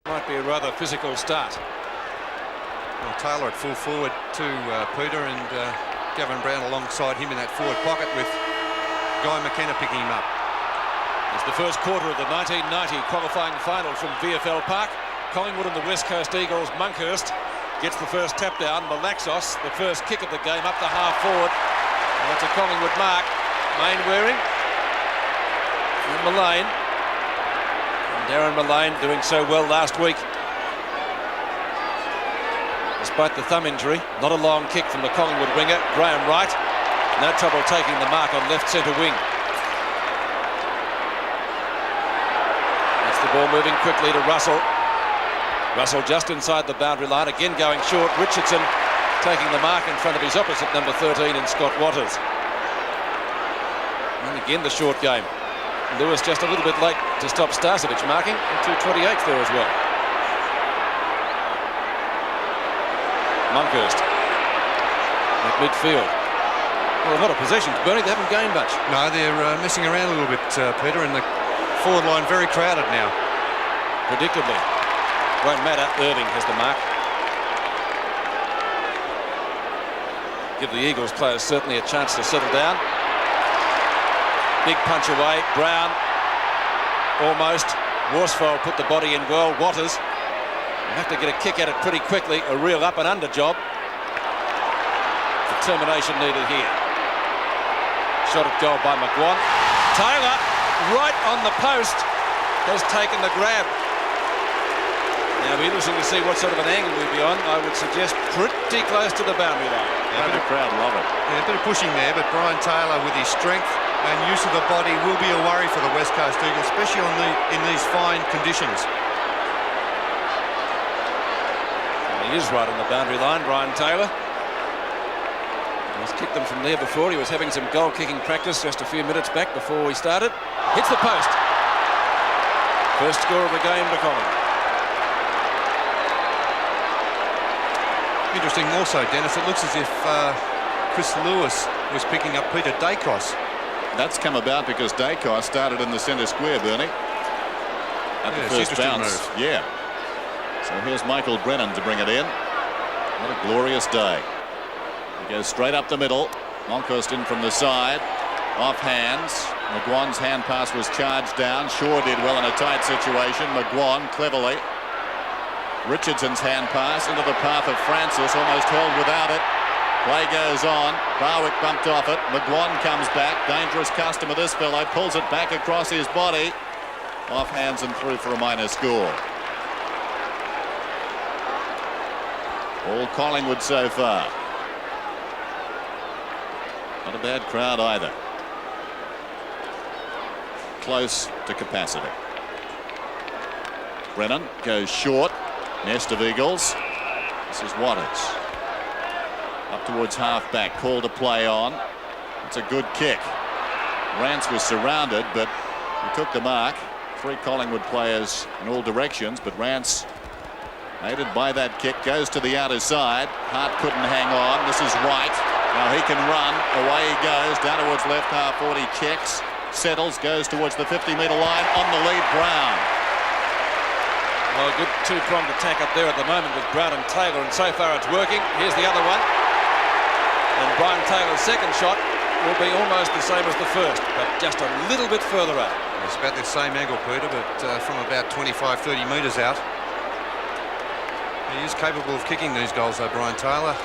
Might be a rather physical start. Well, Taylor at full forward to Peter, and Gavin Brown alongside him in that forward pocket with Guy McKenna picking him up. It's the first quarter of the 1990 qualifying final from VFL Park. Collingwood and the West Coast Eagles. Monkhurst gets the first tap down. Malaxos, the first kick of the game, up to half forward. And that's a Collingwood mark. Mainwaring and Mullane. And Darren Mullane doing so well last week. Despite the thumb injury, not a long kick from the Collingwood winger, Graham Wright. No trouble taking the mark on left centre wing. That's the ball moving quickly to Russell. Russell just inside the boundary line, again going short. Richardson taking the mark in front of his opposite number 13 in Scott Watters. And again the short game. Lewis just a little bit late to stop Starcevic marking, and 2:28 there as well. Monkhurst at midfield. Well, a lot of possessions, Bernie. They haven't gained much. No, they're messing around a little bit, Peter, and the forward line very crowded now. Predictably. Won't matter. Irving has the mark. Give the Eagles players certainly a chance to settle down. Big punch away. Brown almost. Worsfold put the body in well. Watters have to get a kick at it pretty quickly. A real up and under job. Determination needed here. Shot at goal by McGuan. Taylor, right on the post, has taken the grab. Now it'll be interesting to see what sort of an angle we'll be on. I would suggest pretty close to the boundary line. Yeah, the crowd love it. Yeah, a bit of pushing there, but Brian Taylor with his strength and use of the body will be a worry for the West Coast Eagles, especially in these fine conditions. He is right on the boundary line, Brian Taylor. He's kicked them from there before. He was having some goal kicking practice just a few minutes back before we started. Hits the post. First score of the game to Collingwood. Interesting also, Dennis, it looks as if Chris Lewis was picking up Peter Dacos. That's come about because Dacos started in the centre square, Bernie. At the first bounce. Move. Yeah. So here's Michael Brennan to bring it in. What a glorious day. He goes straight up the middle. Monkhurst in from the side. Off hands. McGuan's hand pass was charged down. Shaw did well in a tight situation. McGuan cleverly. Richardson's hand pass into the path of Francis, almost held without it. Play goes on. Barwick bumped off it. McGuan comes back. Dangerous customer, this fellow. Pulls it back across his body. Off hands and through for a minor score. All Collingwood so far. Not a bad crowd either. Close to capacity. Brennan goes short. Nest of Eagles. This is Watters. Up towards half-back. Call to play on. It's a good kick. Rance was surrounded, but he took the mark. Three Collingwood players in all directions, but Rance, aided by that kick, goes to the outer side. Hart couldn't hang on. This is Wright. Now he can run. Away he goes. Down towards left half 40. Checks. Settles. Goes towards the 50-metre line. On the lead, Brown. Well, a good two-pronged attack up there at the moment with Brown and Taylor, and so far it's working. Here's the other one. And Brian Taylor's second shot will be almost the same as the first, but just a little bit further out. It's about the same angle, Peter, but from about 25, 30 metres out. He is capable of kicking these goals, though, Brian Taylor.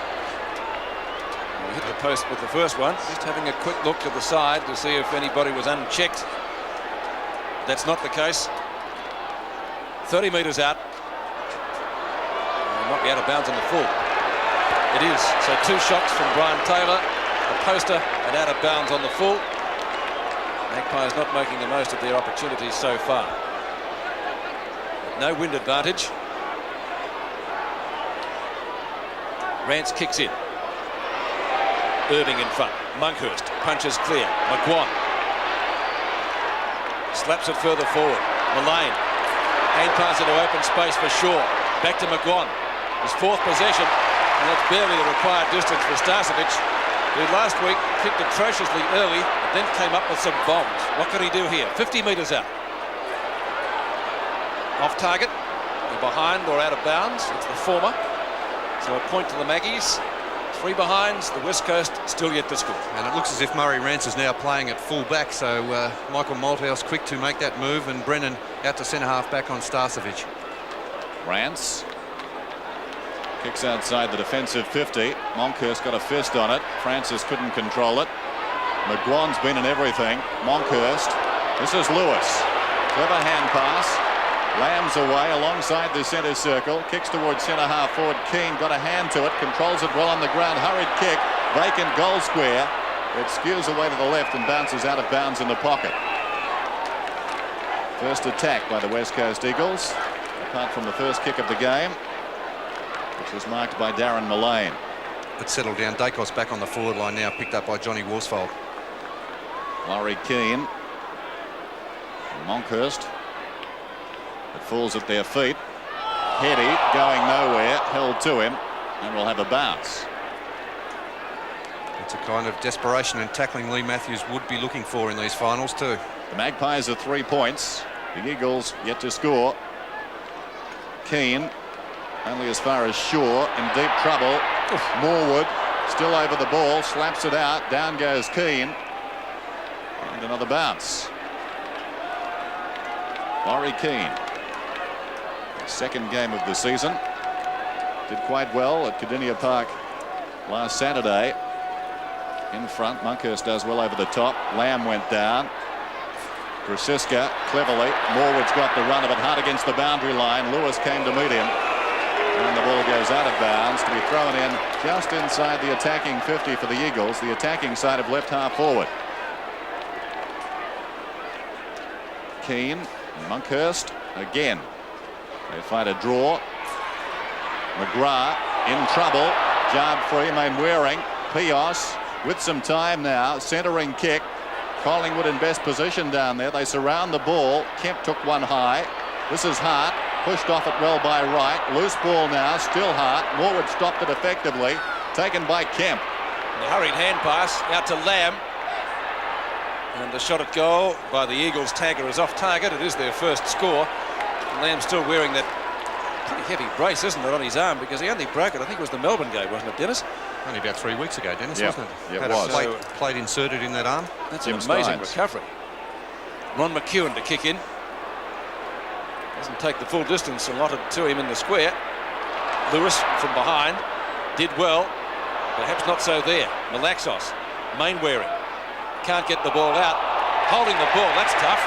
He hit the post with the first one. Just having a quick look to the side to see if anybody was unchecked. That's not the case. 30 metres out. He might be out of bounds on the full. It is. So two shots from Brian Taylor. A poster and out of bounds on the full. Magpies not making the most of their opportunities so far. No wind advantage. Rance kicks in. Irving in front. Monkhurst punches clear. McGuan slaps it further forward. Mullane. Hand pass into open space for Shaw. Back to McGuan. His fourth possession, and that's barely the required distance for Starcevic, who last week kicked atrociously early and then came up with some bombs. What could he do here? 50 metres out. Off target. He behind or out of bounds. It's the former. So a point to the Maggies. 3 behinds. The West Coast still yet to score. And it looks as if Murray Rance is now playing at full back. So Michael Malthouse quick to make that move, and Brennan out to centre half back on Starcevic. Rance kicks outside the defensive 50. Monkhurst got a fist on it. Francis couldn't control it. McGuan's been in everything. Monkhurst. This is Lewis. Clever hand pass. Lamb's away alongside the centre circle. Kicks towards centre half forward. Keane got a hand to it. Controls it well on the ground. Hurried kick. Vacant goal square. It skews away to the left and bounces out of bounds in the pocket. First attack by the West Coast Eagles, apart from the first kick of the game, which was marked by Darren Mullane. It's settled down. Dacos back on the forward line now, picked up by Johnny Worsfold. Laurie Keane. Monkhurst. It falls at their feet. Heady going nowhere, held to him, and will have a bounce. It's a kind of desperation and tackling Lee Matthews would be looking for in these finals too. The Magpies are 3 points. The Eagles yet to score. Keane only as far as Shaw, in deep trouble. Morwood still over the ball, slaps it out. Down goes Keane. And another bounce. Laurie Keane. Second game of the season. Did quite well at Cardinia Park last Saturday. In front, Monkhurst does well over the top. Lamb went down. Grosiska cleverly. Morwood's got the run of it, hard against the boundary line. Lewis came to meet him. And the ball goes out of bounds to be thrown in just inside the attacking 50 for the Eagles, the attacking side of left half forward. Keane and Monkhurst again. They fight a draw. McGrath in trouble. Jarred free, Mainwaring. Pios with some time now. Centering kick. Collingwood in best position down there. They surround the ball. Kemp took one high. This is Hart. Pushed off it well by Wright. Loose ball now. Still Hart. Morwood stopped it effectively. Taken by Kemp. The hurried hand pass out to Lamb. And the shot at goal by the Eagles tagger is off target. It is their first score. Lamb's still wearing that pretty heavy brace, isn't it, on his arm, because he only broke it, I think it was the Melbourne game, wasn't it, Dennis? Only about 3 weeks ago, Dennis, yep. wasn't it? Yep, Had it was. a plate inserted in that arm. That's Jim an amazing Steins. recovery. Ron McEwen to kick in. Doesn't take the full distance allotted to him in the square. Lewis from behind did well, perhaps not so there. Malaxos, Mainwaring, can't get the ball out. Holding the ball, that's tough.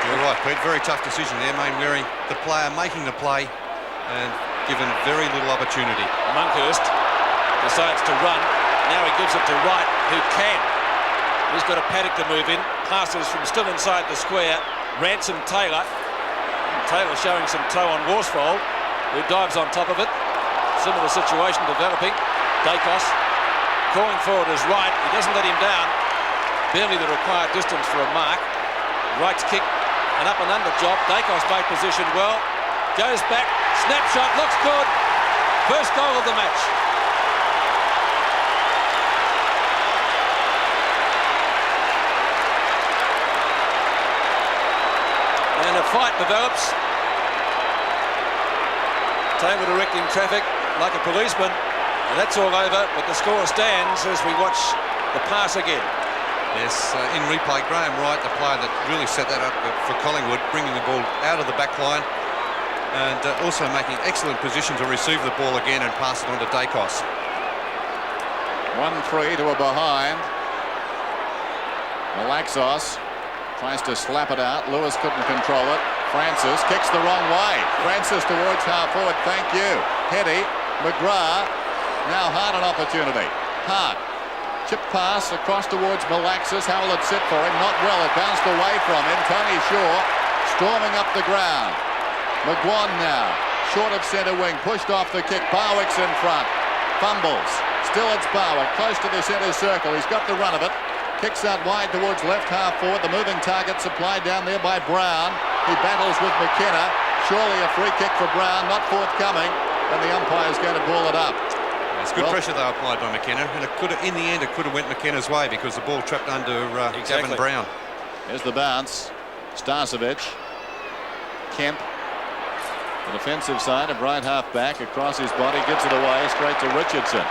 You're right, Pete. Very tough decision there. Mainwaring, the player making the play and given very little opportunity. Monkhurst decides to run. Now he gives it to Wright, who can. He's got a paddock to move in. Passes from still inside the square. Ransom Taylor. Taylor showing some toe on Worsfold, who dives on top of it. Similar situation developing. Dacos calling forward as Wright. He doesn't let him down. Barely the required distance for a mark. Wright's kick, an up and under job. Dacos made position well. Goes back. Snapshot. Looks good. First goal of the match. And a fight develops. Taylor directing traffic like a policeman. And that's all over, but the score stands as we watch the pass again. Yes, in replay, Graham Wright, the player that really set that up for Collingwood, bringing the ball out of the back line and also making excellent position to receive the ball again and pass it on to Dacos. 1-3 to a behind. Malaxos tries to slap it out. Lewis couldn't control it. Francis kicks the wrong way. Francis towards half forward. Thank you. Heady. McGrath. Now Hart an opportunity. Hart. Chip pass across towards Malaxis. How will it sit for him? Not well. It bounced away from him. Tony Shaw storming up the ground. McGuan now. Short of centre wing. Pushed off the kick. Barwick's in front. Fumbles. Still it's Barwick. Close to the centre circle. He's got the run of it. Kicks out wide towards left half forward. The moving target supplied down there by Brown. He battles with McKenna. Surely a free kick for Brown. Not forthcoming. And the umpire's going to ball it up. It's good pressure they applied by McKenna, and it could have, in the end, it could have went McKenna's way because the ball trapped under Gavin Brown. Here's the bounce. Starcevic. Kemp. The defensive side of right half back across his body, gives it away straight to Richardson.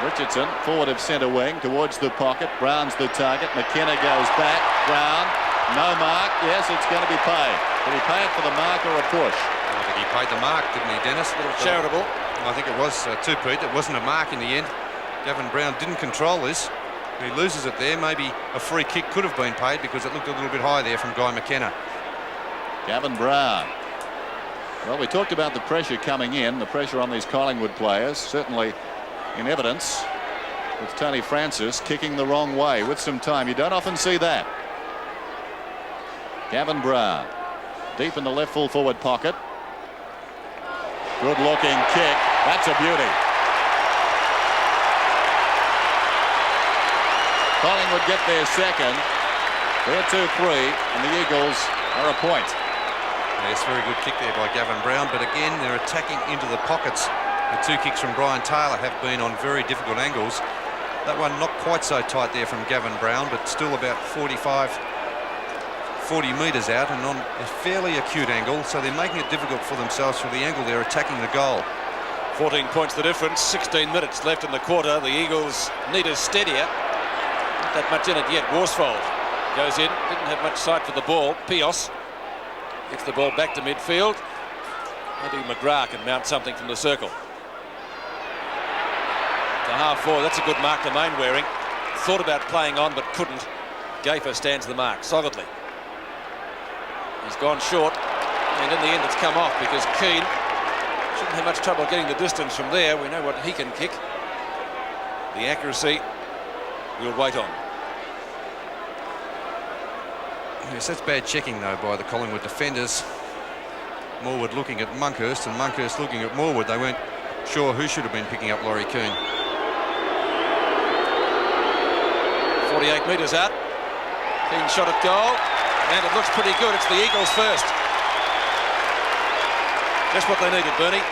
Richardson forward of centre wing towards the pocket. Brown's the target. McKenna goes back. Brown, no mark. Yes, it's going to be paid. Did he pay it for the mark or a push? I think he paid the mark, didn't he, Dennis? A little charitable. I think it was too, Pete. It wasn't a mark in the end. Gavin Brown didn't control this. He loses it there. Maybe a free kick could have been paid because it looked a little bit high there from Guy McKenna. Gavin Brown. Well, we talked about the pressure coming in, the pressure on these Collingwood players, certainly in evidence with Tony Francis kicking the wrong way with some time. You don't often see that. Gavin Brown deep in the left full forward pocket. Good looking kick. That's a beauty. Collingwood get their second. They're 2-3 and the Eagles are a point. Yes, very good kick there by Gavin Brown, but again they're attacking into the pockets. The two kicks from Brian Taylor have been on very difficult angles. That one not quite so tight there from Gavin Brown, but still about 40 metres out and on a fairly acute angle, so they're making it difficult for themselves for the angle they're attacking the goal. 14 points the difference, 16 minutes left in the quarter. The Eagles need a steadier. Not that much in it yet. Worsfold goes in, didn't have much sight for the ball. Pios gets the ball back to midfield. Maybe McGrath can mount something from the circle. To half forward, that's a good mark to Mainwaring. Thought about playing on but couldn't. Gaffer stands the mark solidly. He's gone short and in the end it's come off because Keane shouldn't have much trouble getting the distance from there. We know what he can kick. The accuracy we'll wait on. Yes, that's bad checking though by the Collingwood defenders. Morwood looking at Monkhurst and Monkhurst looking at Morwood. They weren't sure who should have been picking up Laurie Keane. 48 metres out. Keane shot at goal and it looks pretty good. It's the Eagles first. Just what they needed, Bernie.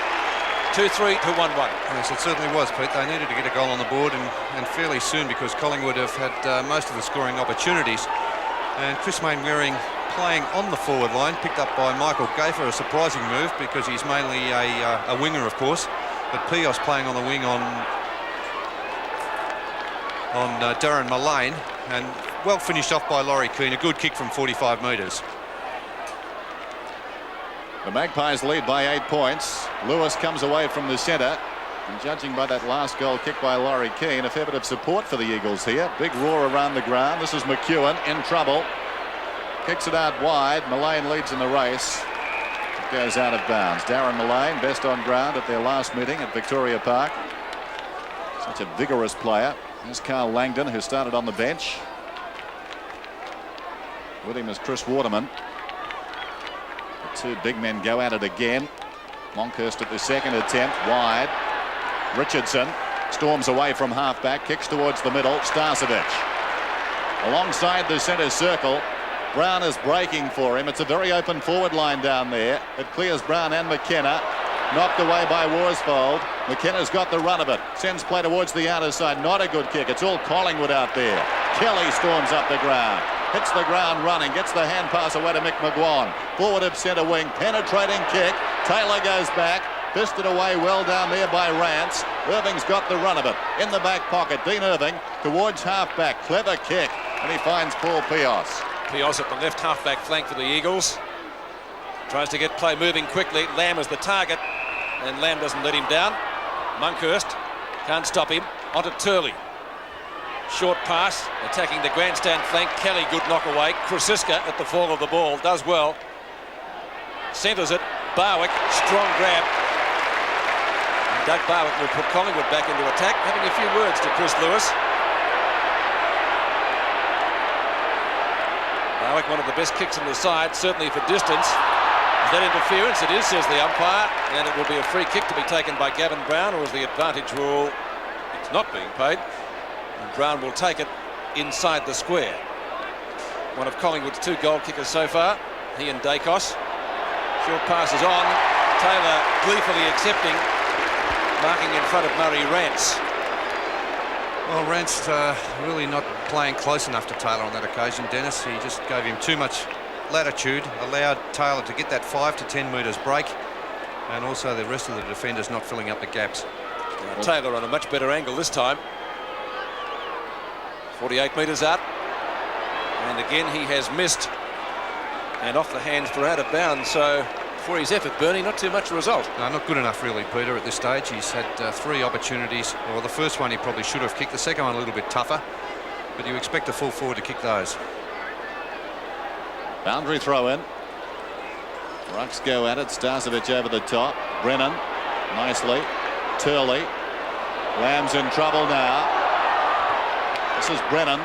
2-3 to 1-1. Yes, it certainly was, Pete. They needed to get a goal on the board and fairly soon because Collingwood have had most of the scoring opportunities. And Chris Mainwaring playing on the forward line, picked up by Michael Gaffer, a surprising move because he's mainly a winger, of course. But Pios playing on the wing on Darren Mullane, and well finished off by Laurie Keane. A good kick from 45 metres. The Magpies lead by 8 points. Lewis comes away from the centre. And judging by that last goal kicked by Laurie Keane, a fair bit of support for the Eagles here. Big roar around the ground. This is McEwen in trouble. Kicks it out wide. Mullane leads in the race. It goes out of bounds. Darren Mullane, best on ground at their last meeting at Victoria Park. Such a vigorous player. Here's Carl Langdon, who started on the bench. With him is Chris Waterman. The two big men go at it again. Monkhurst at the second attempt, wide. Richardson storms away from half-back, kicks towards the middle. Starcevic alongside the centre circle. Brown is breaking for him. It's a very open forward line down there. It clears Brown and McKenna. Knocked away by Worsfold. McKenna's got the run of it. Sends play towards the outer side. Not a good kick. It's all Collingwood out there. Kelly storms up the ground. Hits the ground running. Gets the hand pass away to Mick McGuan. Forward of centre wing. Penetrating kick. Taylor goes back. Fisted away well down there by Rance. Irving's got the run of it. In the back pocket. Dean Irving towards half-back. Clever kick. And he finds Paul Pios. Pios at the left half-back flank for the Eagles. Tries to get play moving quickly. Lamb is the target. And Lamb doesn't let him down. Monkhurst can't stop him. Onto Turley. Short pass. Attacking the grandstand flank. Kelly, good knock away. Krasiska at the fall of the ball. Does well. Centres it. Barwick. Strong grab. And Doug Barwick will put Collingwood back into attack. Having a few words to Chris Lewis. Barwick, one of the best kicks in the side, certainly for distance. Is that interference? It is, says the umpire, and it will be a free kick to be taken by Gavin Brown, or is the advantage rule it's not being paid, and Brown will take it inside the square. One of Collingwood's two goal kickers so far, he and Dacos. Short passes on, Taylor gleefully accepting, marking in front of Murray Rance. Well, Rance really not playing close enough to Taylor on that occasion, Dennis. He just gave him too much latitude, allowed Taylor to get that 5 to 10 metres break, and also the rest of the defenders not filling up the gaps. Now, Taylor on a much better angle this time. 48 metres out. And again, he has missed. And off the hands for out of bounds. So for his effort, Bernie, not too much a result. No, not good enough really, Peter, at this stage. He's had 3 opportunities. Well, the first one he probably should have kicked. The second one a little bit tougher. But you expect a full forward to kick those. Boundary throw in. Rucks go at it. Starcevic over the top. Brennan nicely. Turley. Lamb's in trouble now. This is Brennan.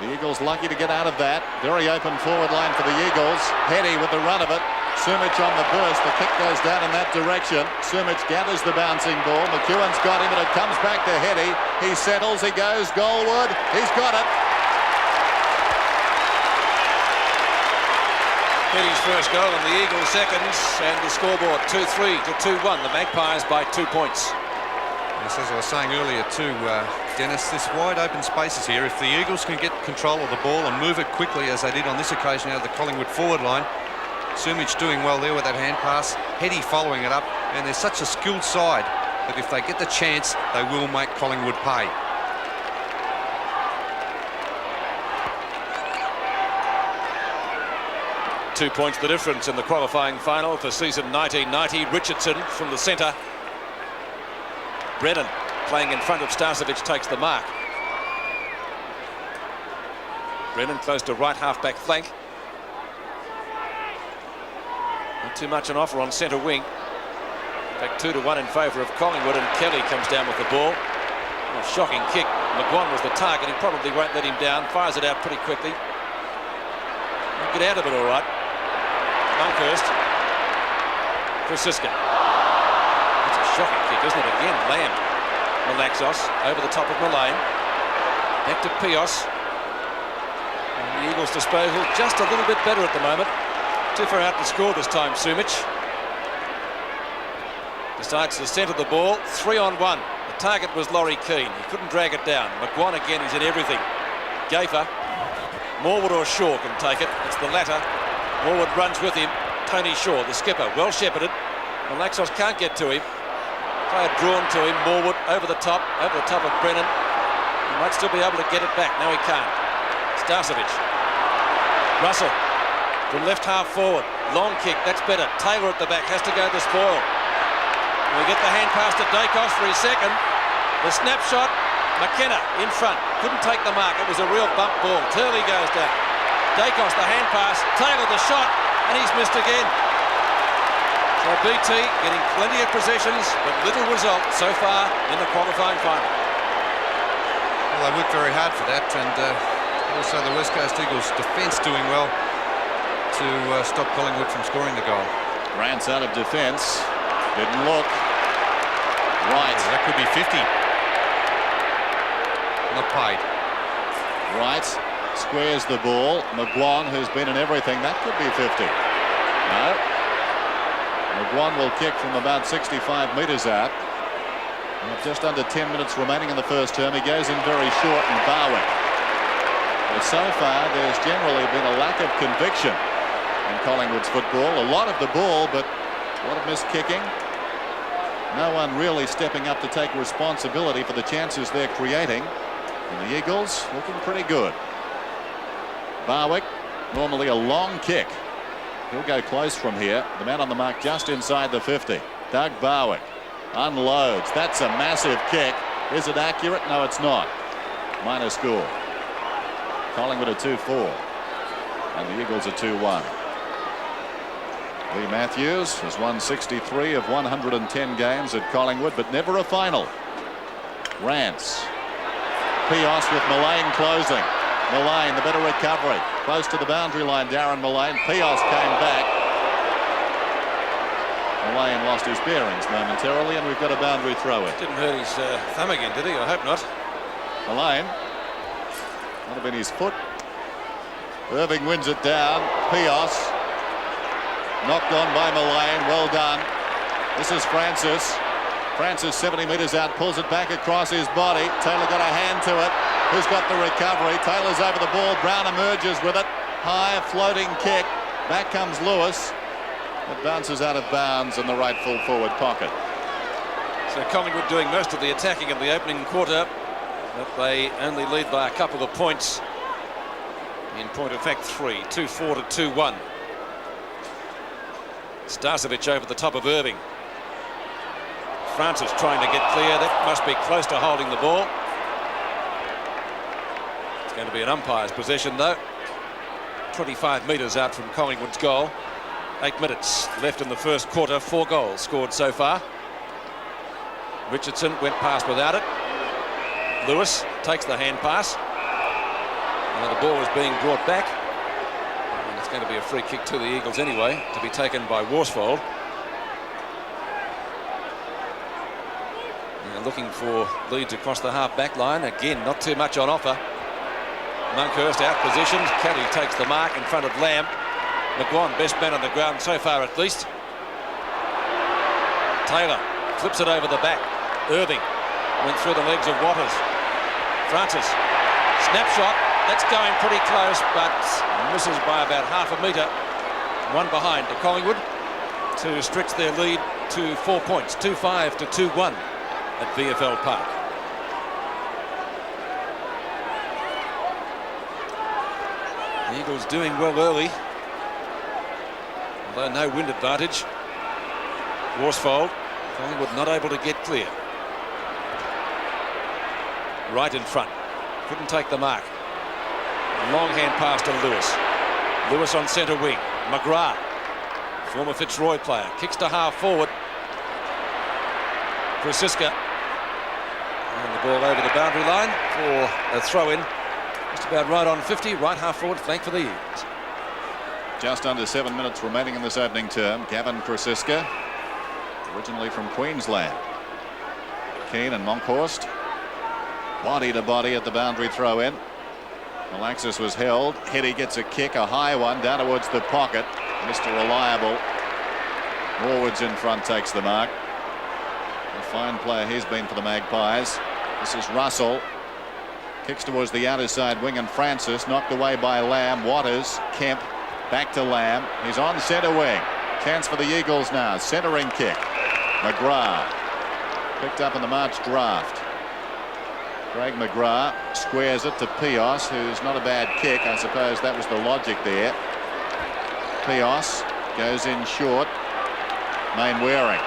The Eagles lucky to get out of that. Very open forward line for the Eagles. Heady with the run of it. Sumich on the burst. The kick goes down in that direction. Sumich gathers the bouncing ball. McEwen's got him and it comes back to Heady. He settles. He goes goalward. He's got it. Heady's first goal and the Eagles seconds, and the scoreboard 2-3 to 2-1. The Magpies by 2 points. Yes, as I was saying earlier too, Dennis, this wide open spaces here. If the Eagles can get control of the ball and move it quickly as they did on this occasion out of the Collingwood forward line, Sumich doing well there with that hand pass, Heady following it up, and they're such a skilled side that if they get the chance, they will make Collingwood pay. Two points the difference in the qualifying final for season 1990. Richardson from the centre. Brennan playing in front of Starcevic takes the mark. Brennan close to right half-back flank. Not too much an offer on centre wing. In fact, 2-1 in favour of Collingwood, and Kelly comes down with the ball. A shocking kick. McGuan was the target. He probably won't let him down. Fires it out pretty quickly. He'll get out of it all right. Monkhurst. Francisca. That's a shocking kick, isn't it? Again, Lamb. Malaxos over the top of Mullane. Back to Pios. And the Eagles' disposal just a little bit better at the moment. Too far out to score this time, Sumich. Decides to centre the ball. 3-on-1. The target was Laurie Keane. He couldn't drag it down. McGuan again, he's in everything. Gafer. Morwood or Shaw can take it. It's the latter. Morwood runs with him. Tony Shaw, the skipper, well shepherded. Malaxos can't get to him. Player drawn to him. Morwood over the top of Brennan. He might still be able to get it back. No, he can't. Starcevic. Russell from left half forward. Long kick, that's better. Taylor at the back has to go the spoil. We get the hand pass to Dacos for his second. The snapshot. McKenna in front. Couldn't take the mark. It was a real bump ball. Turley goes down. Dacos the hand pass. Taylor the shot. And he's missed again. So BT getting plenty of possessions, but little result so far in the qualifying final. Well, they worked very hard for that, and also the West Coast Eagles defence doing well to stop Collingwood from scoring the goal. Grant's out of defence. Didn't look. Right. That could be 50. Not paid. Right. Squares the ball. McGuan, who's been in everything, that could be 50. No. McGuan will kick from about 65 metres out. With just under 10 minutes remaining in the first term, he goes in very short and Barwick. But so far, there's generally been a lack of conviction in Collingwood's football. A lot of the ball, but a lot of missed kicking. No one really stepping up to take responsibility for the chances they're creating. And the Eagles looking pretty good. Barwick, normally a long kick. He'll go close from here. The man on the mark just inside the 50. Doug Barwick unloads. That's a massive kick. Is it accurate? No, it's not. Minor score. Collingwood at 2-4. And the Eagles at 2-1. Lee Matthews has won 63 of 110 games at Collingwood, but never a final. Rance. Pios with Mullane closing. Mullane, the better recovery. Close to the boundary line, Darren Mullane. Pios came back. Mullane lost his bearings momentarily, and we've got a boundary throw in. Didn't hurt his thumb again, did he? I hope not. Mullane. Might have been his foot. Irving wins it down. Pios. Knocked on by Mullane. Well done. This is Francis. Francis 70 metres out, pulls it back across his body. Taylor got a hand to it. Who's got the recovery? Taylor's over the ball. Brown emerges with it. High floating kick. Back comes Lewis. It bounces out of bounds in the right full forward pocket. So Collingwood doing most of the attacking in the opening quarter, but they only lead by a couple of points. In point of fact, 3, 2-4 to 2-1. Starcevic over the top of Irving. Francis trying to get clear. That must be close to holding the ball. It's going to be an umpire's possession, though. 25 metres out from Collingwood's goal. 8 minutes left in the first quarter. 4 goals scored so far. Richardson went past without it. Lewis takes the hand pass. And the ball is being brought back. And it's going to be a free kick to the Eagles anyway, to be taken by Worsfold. And looking for leads across the half-back line. Again, not too much on offer. Monkhurst out positioned. Kelly takes the mark in front of Lamb. McGuan, best man on the ground so far at least. Taylor flips it over the back. Irving went through the legs of Waters. Francis, snapshot. That's going pretty close, but misses by about half a metre. One behind to Collingwood to stretch their lead to 4 points. 2-5 to 2-1 at VFL Park. The Eagles doing well early, although no wind advantage. Worsfold, Collingwood not able to get clear. Right in front, couldn't take the mark. Long hand pass to Lewis. Lewis on centre wing. McGrath, former Fitzroy player, kicks to half forward. Krasiska, and the ball over the boundary line for a throw-in. Just about right on 50, right half forward flank for the Eagles. Just under 7 minutes remaining in this opening term. Gavin Krasiska, originally from Queensland. Keane and Monkhorst. Body to body at the boundary throw-in. Alexis was held. Heady gets a kick, a high one down towards the pocket. Mr. Reliable. Norwood's in front, takes the mark. A fine player he's been for the Magpies. This is Russell. Kicks towards the outer side wing, and Francis knocked away by Lamb. Waters, Kemp, back to Lamb. He's on centre wing. Chance for the Eagles now. Centering kick. McGrath picked up in the March draft. Craig McGrath squares it to Pios, who's not a bad kick. I suppose that was the logic there. Pios goes in short. Mainwaring.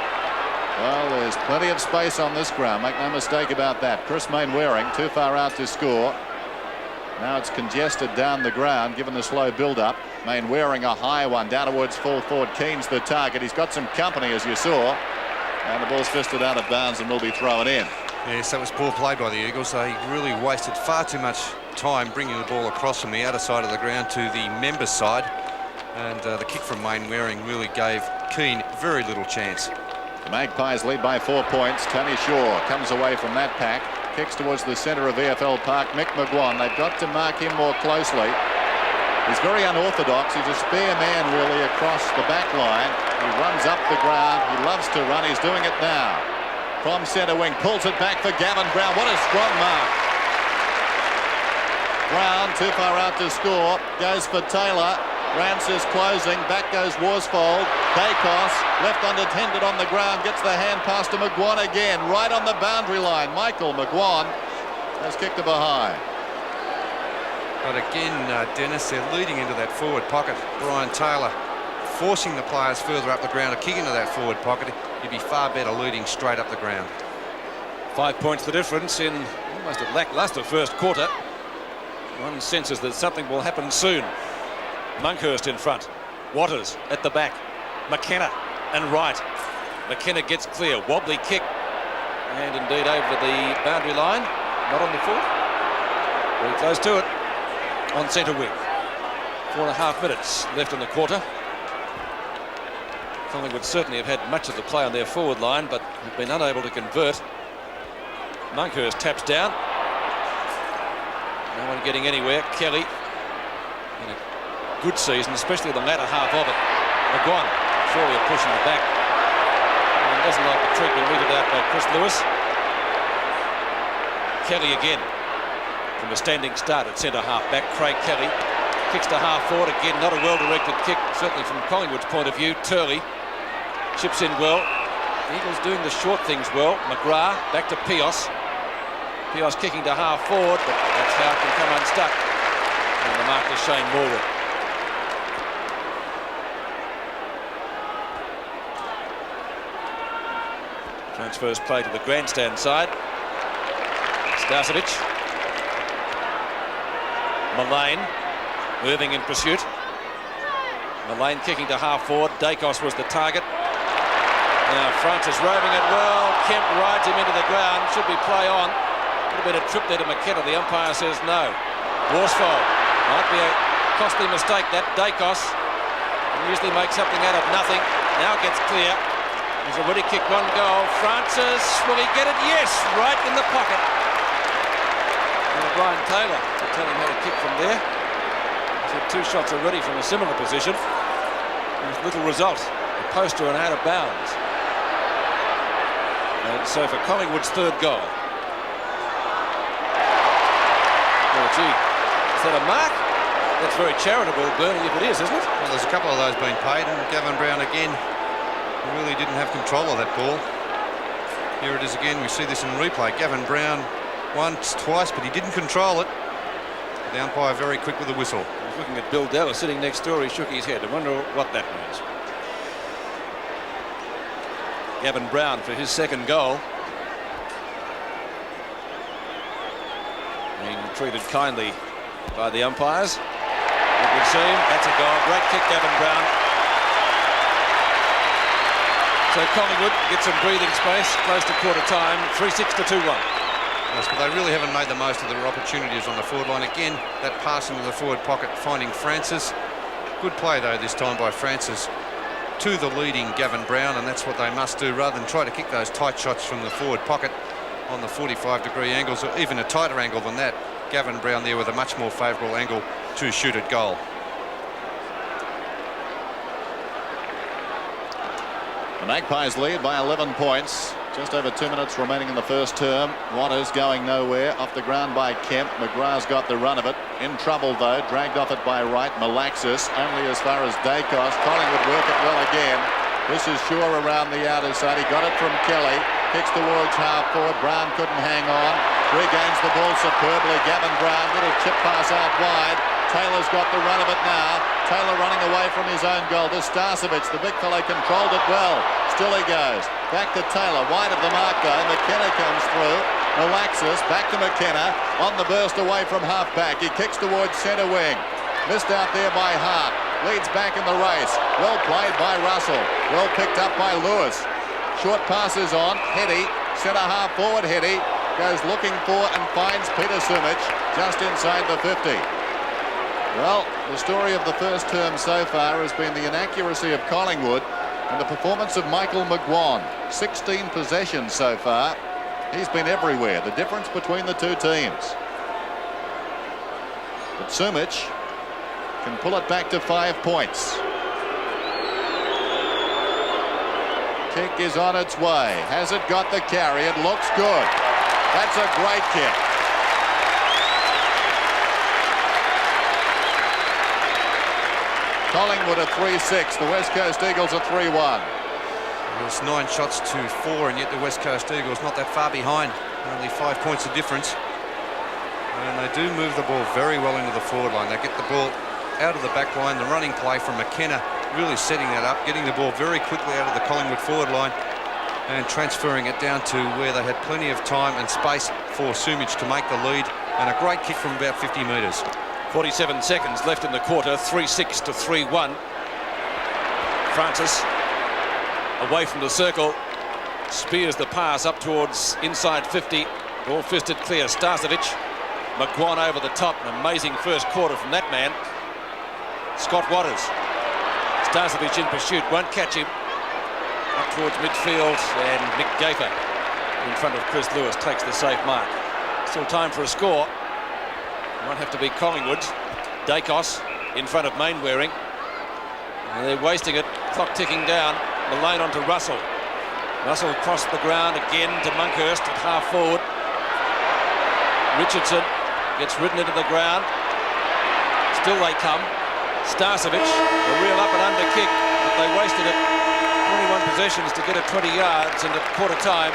Well, there's plenty of space on this ground. Make no mistake about that. Chris Mainwaring too far out to score. Now it's congested down the ground given the slow build-up. Mainwaring a high one down towards full forward. Keane's the target. He's got some company, as you saw. And the ball's fisted out of bounds and will be thrown in. Yes, that was poor play by the Eagles. They really wasted far too much time bringing the ball across from the outer side of the ground to the members' side. And the kick from Mainwaring really gave Keane very little chance. The Magpies lead by 4 points. Tony Shaw comes away from that pack. Kicks towards the centre of VFL Park. Mick McGuan. They've got to mark him more closely. He's very unorthodox. He's a spare man really across the back line. He runs up the ground. He loves to run. He's doing it now. From centre wing, pulls it back for Gavin Brown. What a strong mark. Brown too far out to score. Goes for Taylor. Rance is closing. Back goes Worsfold. Dacos left unattended on the ground. Gets the hand pass to McGuan again. Right on the boundary line. Michael McGuan has kicked it behind. But again, Dennis, they're leading into that forward pocket. Brian Taylor forcing the players further up the ground to kick into that forward pocket. You'd be far better leading straight up the ground. 5 points the difference in almost a lacklustre first quarter. One senses that something will happen soon. Monkhurst in front. Waters at the back. McKenna and right. McKenna gets clear. Wobbly kick. And indeed over the boundary line. Not on the full. Very close to it. On centre wing. 4.5 minutes left in the quarter. Collingwood certainly have had much of the play on their forward line, but have been unable to convert. Monkhurst taps down. No one getting anywhere. Kelly in a good season, especially the latter half of it. McGuan surely a push in the back. And doesn't like the treatment meted out by Chris Lewis. Kelly again from a standing start at centre half back. Craig Kelly Kicks to half forward again, not a well-directed kick, certainly from Collingwood's point of view. Turley chips in well. The Eagles doing the short things well. McGrath back to Pios. Pios kicking to half forward, but that's how it can come unstuck. And the mark is Shane Morwood. Transfers play to the grandstand side. Starcevic. Mullane moving in pursuit. Mullane kicking to half forward. Dacos was the target. Now Francis roving it well. Kemp rides him into the ground. Should be play on. A little bit of trip there to McKenna. The umpire says no. Worsfold. Might be a costly mistake that. Dacos can usually make something out of nothing. Now gets clear. He's already kicked one goal. Francis, will he get it? Yes, right in the pocket. And Brian Taylor will tell him how to kick from there. He's had 2 shots already from a similar position. With little result. A poster and out of bounds. And so for Collingwood's 3rd goal. Oh, gee. Is that a mark? That's very charitable, Bernie, if it is, isn't it? Well, there's a couple of those being paid, and Gavin Brown again really didn't have control of that ball. Here it is again. We see this in replay. Gavin Brown once, twice, but he didn't control it. The umpire very quick with the whistle. I was looking at Bill Della sitting next door. He shook his head. I wonder what that means. Gavin Brown for his 2nd goal. Being treated kindly by the umpires. It would seem. That's a goal. Great kick, Gavin Brown. So Collingwood get some breathing space, close to quarter time, 3-6 to 2-1. Yes, but they really haven't made the most of their opportunities on the forward line. Again, that pass into the forward pocket, finding Francis. Good play, though, this time by Francis to the leading Gavin Brown, and that's what they must do, rather than try to kick those tight shots from the forward pocket on the 45-degree angles, or even a tighter angle than that. Gavin Brown there with a much more favourable angle to shoot at goal. The Magpies lead by 11 points. Just over 2 minutes remaining in the first term. Waters going nowhere. Off the ground by Kemp. McGrath's got the run of it. In trouble, though. Dragged off it by Wright. Malaxis only as far as Dacos. Collingwood work it well again. This is Shaw around the outer side. He got it from Kelly. Kicks towards half forward. Brown couldn't hang on. Regains the ball superbly. Gavin Brown. Little chip pass out wide. Taylor's got the run of it now. Taylor running away from his own goal to Starcevic. The big fellow controlled it well. Still he goes. Back to Taylor. Wide of the mark though. McKenna comes through. Malaxis back to McKenna. On the burst away from half back. He kicks towards centre wing. Missed out there by Hart. Leads back in the race. Well played by Russell. Well picked up by Lewis. Short passes on. Hetty. Centre half forward Hetty. Goes looking for and finds Peter Sumich just inside the 50. Well, the story of the first term so far has been the inaccuracy of Collingwood and the performance of Michael McGuan. 16 possessions so far. He's been everywhere. The difference between the 2 teams. But Sumich can pull it back to 5 points. Kick is on its way. Has it got the carry? It looks good. That's a great kick. Collingwood at 3-6. The West Coast Eagles are 3-1. It's 9 shots to 4, and yet the West Coast Eagles not that far behind. Only 5 points of difference. And they do move the ball very well into the forward line. They get the ball out of the back line. The running play from McKenna really setting that up, getting the ball very quickly out of the Collingwood forward line and transferring it down to where they had plenty of time and space for Sumich to make the lead. And a great kick from about 50 metres. 47 seconds left in the quarter, 3-6 to 3-1. Francis away from the circle, spears the pass up towards inside 50. Ball fisted clear. Starcevic. McGuan over the top. An amazing first quarter from that man. Scott Waters. Starcevic in pursuit. Won't catch him. Up towards midfield, and Mick Gafer in front of Chris Lewis takes the safe mark. Still time for a score. Might have to be Collingwood. Dacos in front of Mainwaring. And they're wasting it. Clock ticking down. Mullane onto Russell. Russell crossed the ground again to Monkhorst at half forward. Richardson gets ridden into the ground. Still they come. Starcevic, a real up and under kick, but they wasted it. 21 possessions to get it 20 yards, and at quarter time,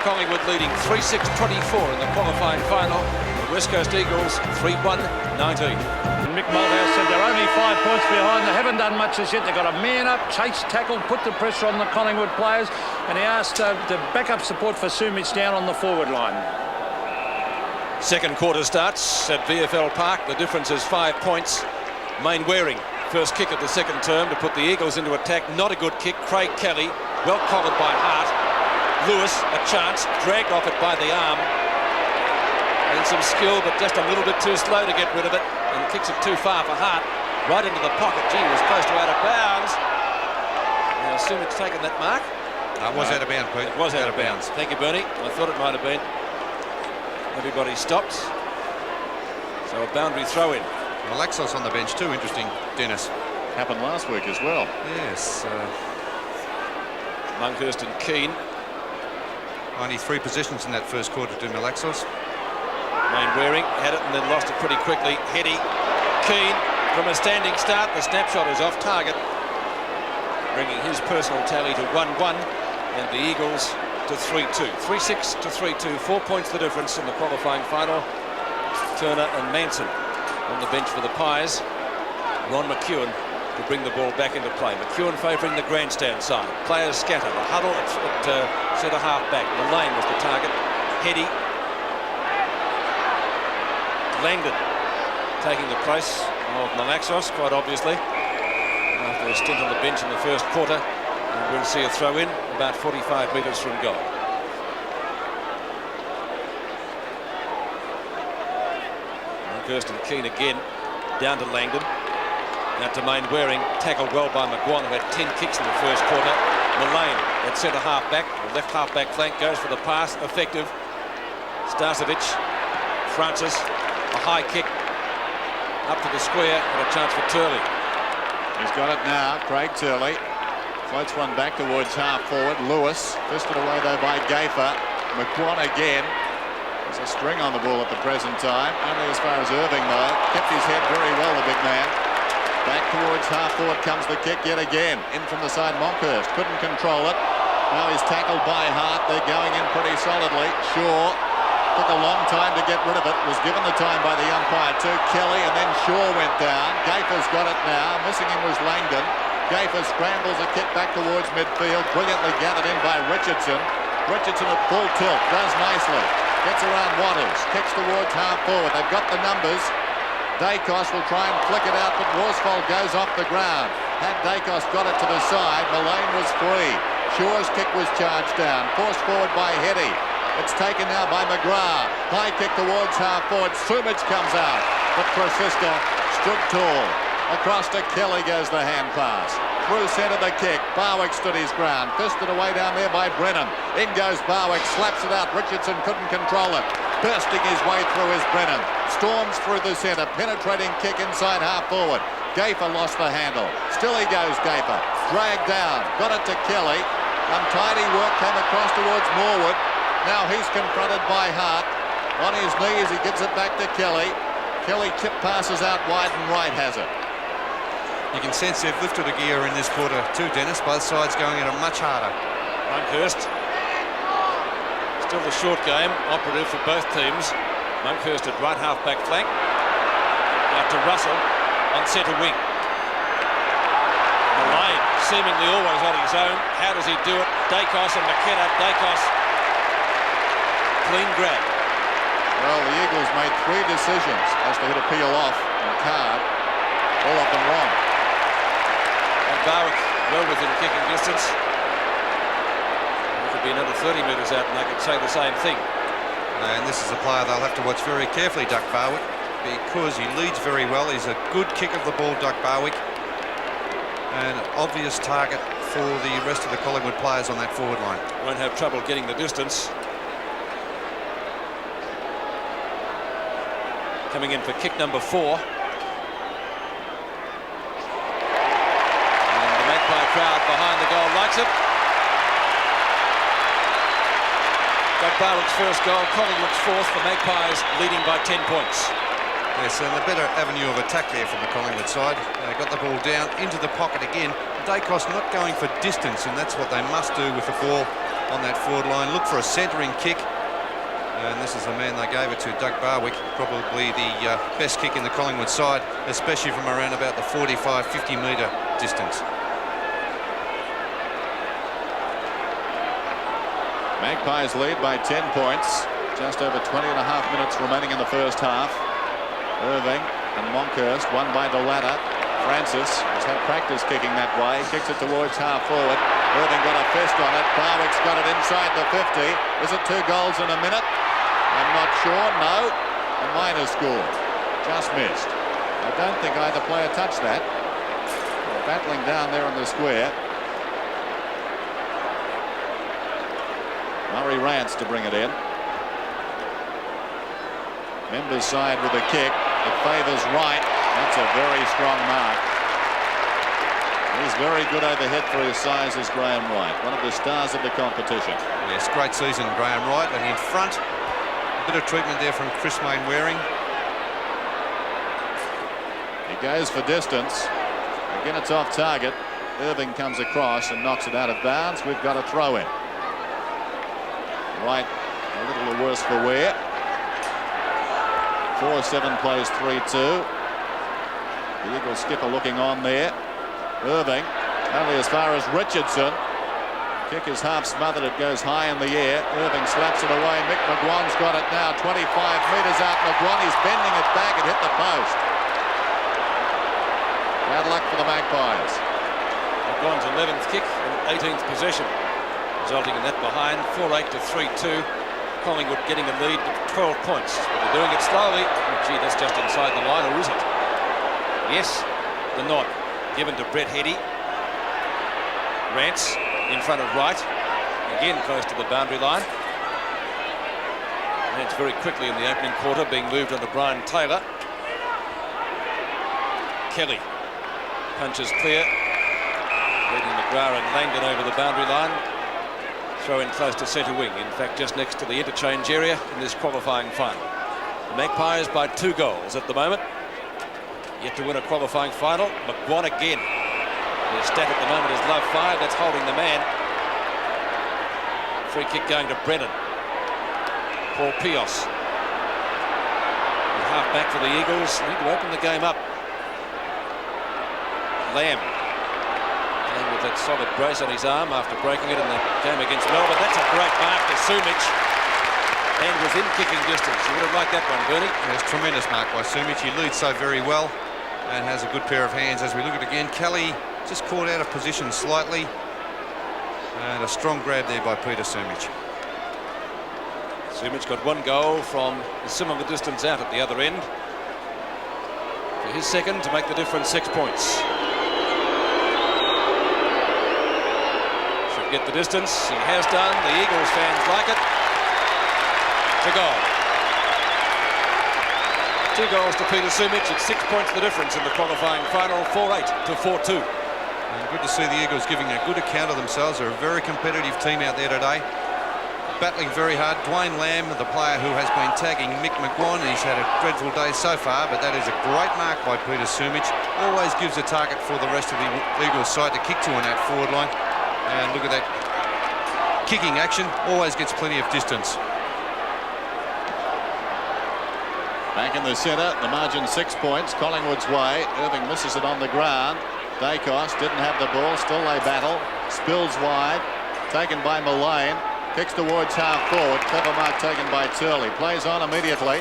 Collingwood leading 3-6-24 in the qualifying final. The West Coast Eagles 3-1-19. Mick Mulhouse said they're only 5 points behind. They haven't done much as yet. They've got a man up, chase, tackle, put the pressure on the Collingwood players, and he asked the backup support for Sumic down on the forward line. Second quarter starts at VFL Park. The difference is 5 points. Main Waring, first kick of the second term to put the Eagles into attack. Not a good kick. Craig Kelly, well collared by Hart. Lewis, a chance, dragged off it by the arm. And some skill, but just a little bit too slow to get rid of it. And kicks it too far for Hart. Right into the pocket. Gee, was close to out of bounds. I assume it's taken that mark. It was out of bounds, Pete. It was out of bounds. Thank you, Bernie. I thought it might have been. Everybody stopped. So a boundary throw in. Malaxos on the bench too, interesting, Dennis. Happened last week as well. Yes. Monkhurst and Keane. Only 3 possessions in that first quarter to Malaxos. Main Waring had it and then lost it pretty quickly. Heady, Keane from a standing start. The snapshot is off target, bringing his personal tally to 1-1, and the Eagles to 3-2. 3-6 to 3-2. 4 points the difference in the qualifying final. Turner and Manson on the bench for the Pies. Ron McEwen to bring the ball back into play. McEwen favouring the grandstand side. Players scatter. The huddle at centre half back. Mullane was the target. Heady. Langdon taking the place of Malaxos, quite obviously, after a stint on the bench in the first quarter. And we'll see a throw in about 45 metres from goal. Kirsten Keane again, down to Langdon. Now to Main Waring, tackled well by McGuan, who had 10 kicks in the first quarter. Mullane at centre half back, the left half back flank, goes for the pass, effective. Starcevic, Francis, a high kick up to the square, and a chance for Turley. He's got it now, Craig Turley. Floats one back towards half forward. Lewis, fisted away though by Gafer. McGuan again. There's a string on the ball at the present time. Only as far as Irving though. Kept his head very well, the big man. Back towards half forward comes the kick yet again. In from the side, Monkhurst couldn't control it. Now he's tackled by Hart. They're going in pretty solidly. Shaw took a long time to get rid of it. Was given the time by the umpire too. Kelly, and then Shaw went down. Gafer's got it now. Missing him was Langdon. Gafer scrambles a kick back towards midfield. Brilliantly gathered in by Richardson. Richardson at full tilt. Does nicely. Gets around Watters. Kicks towards half forward. They've got the numbers. Dacos will try and flick it out, but Worsfold goes off the ground. Had Dacos got it to the side, Mullane was free. Shaw's kick was charged down. Forced forward by Heady. It's taken now by McGrath. High kick towards half forward. Sumic comes out, but Francisca stood tall. Across to Kelly goes the hand pass. Through centre the kick. Barwick stood his ground. Fisted away down there by Brennan. In goes Barwick. Slaps it out. Richardson couldn't control it. Bursting his way through is Brennan. Storms through the centre. Penetrating kick inside half forward. Gafer lost the handle. Still he goes, Gafer. Dragged down. Got it to Kelly. Untidy work came across towards Morwood. Now he's confronted by Hart. On his knees, he gives it back to Kelly. Kelly chip passes out wide and Wright has it. You can sense they've lifted a gear in this quarter too, Dennis. Both sides going at it much harder. Monkhurst. Still the short game, operative for both teams. Monkhurst at right half-back flank. Out to Russell on centre wing. Mullane seemingly always on his own. How does he do it? Dacos and McKenna. Dacos. Clean grab. Well, the Eagles made 3 decisions as to who to peel off and card. All of them wrong. And Barwick well within kicking distance. It could be another 30 metres out and they could say the same thing. And this is a player they'll have to watch very carefully, Duck Barwick, because he leads very well. He's a good kick of the ball, Duck Barwick. An obvious target for the rest of the Collingwood players on that forward line. Won't have trouble getting the distance. Coming in for kick number 4. Crowd behind the goal likes it. Doug Barwick's first goal, Collingwood's 4th. The Magpies leading by 10 points. Yes, and a better avenue of attack there from the Collingwood side. Got the ball down into the pocket again. Dacos not going for distance, and that's what they must do with the ball on that forward line. Look for a centering kick. And this is the man they gave it to, Doug Barwick, probably the best kick in the Collingwood side, especially from around about the 45-50 metre distance. Magpies lead by 10 points. Just over 20 and a half minutes remaining in the first half. Irving and Monkhurst, won by the ladder. Francis has had practice kicking that way, kicks it towards half forward. Irving got a fist on it. Barwick's got it inside the 50. Is it 2 goals in a minute? I'm not sure. No. A minor scored. Just missed. I don't think either player touched that. They're battling down there in the square. Murray Rance to bring it in. Members side with a kick. It favours right. That's a very strong mark. He's very good overhead for his size, is Graham Wright, one of the stars of the competition. Yes, great season, Graham Wright. And in front, a bit of treatment there from Chris Waring. He goes for distance. Again, it's off target. Irving comes across and knocks it out of bounds. We've got a throw in. Wright a little worse for wear. 4-7 plays 3-2. The Eagles skipper looking on there. Irving only as far as Richardson. Kick is half smothered. It goes high in the air. Irving slaps it away. Mick McGuan's got it now. 25 metres out. McGuan is bending it back. It hit the post. Bad luck for the Magpies. McGuan's 11th kick and 18th possession, resulting in that behind. 4-8 to 3-2. Collingwood getting a lead of 12 points. But they're doing it slowly. Oh, gee, that's just inside the line, or is it? Yes, the nod given to Brett Heady. Rance in front of Wright. Again close to the boundary line. Rance very quickly in the opening quarter, being moved onto Brian Taylor. Kelly punches clear, leading McGrath and Langdon over the boundary line. Throw in close to centre wing, in fact just next to the interchange area in this qualifying final. The Magpies by 2 goals at the moment. Yet to win a qualifying final. McGuan again. The stat at the moment is love fired. That's holding the man. Free kick going to Brennan. Paul Pios. Half back for the Eagles. Need to open the game up. Lamb. Playing with that solid brace on his arm after breaking it in the game against Melbourne. That's a great mark to Sumich. And within kicking distance. You would have liked that one, Bernie. Yes, tremendous mark by Sumich. He leads so very well and has a good pair of hands. As we look at it again, Kelly just caught out of position slightly. And a strong grab there by Peter Sumich. Sumich got 1 goal from a similar distance out at the other end. For his second to make the difference 6 points. Should get the distance. He has done. The Eagles fans like it. To goal. 2 goals to Peter Sumich. It's 6 points the difference in the qualifying final. 4-8 to 4-2. And good to see the Eagles giving a good account of themselves. They're a very competitive team out there today. Battling very hard. Dwayne Lamb, the player who has been tagging Mick McGuan. He's had a dreadful day so far, but that is a great mark by Peter Sumich. Always gives a target for the rest of the Eagles side to kick to on that forward line. And look at that kicking action. Always gets plenty of distance. Back in the centre, the margin 6 points. Collingwood's way. Irving misses it on the ground. Dacos didn't have the ball. Still they battle. Spills wide. Taken by Mullane. Kicks towards half forward. Clever mark taken by Turley. Plays on immediately.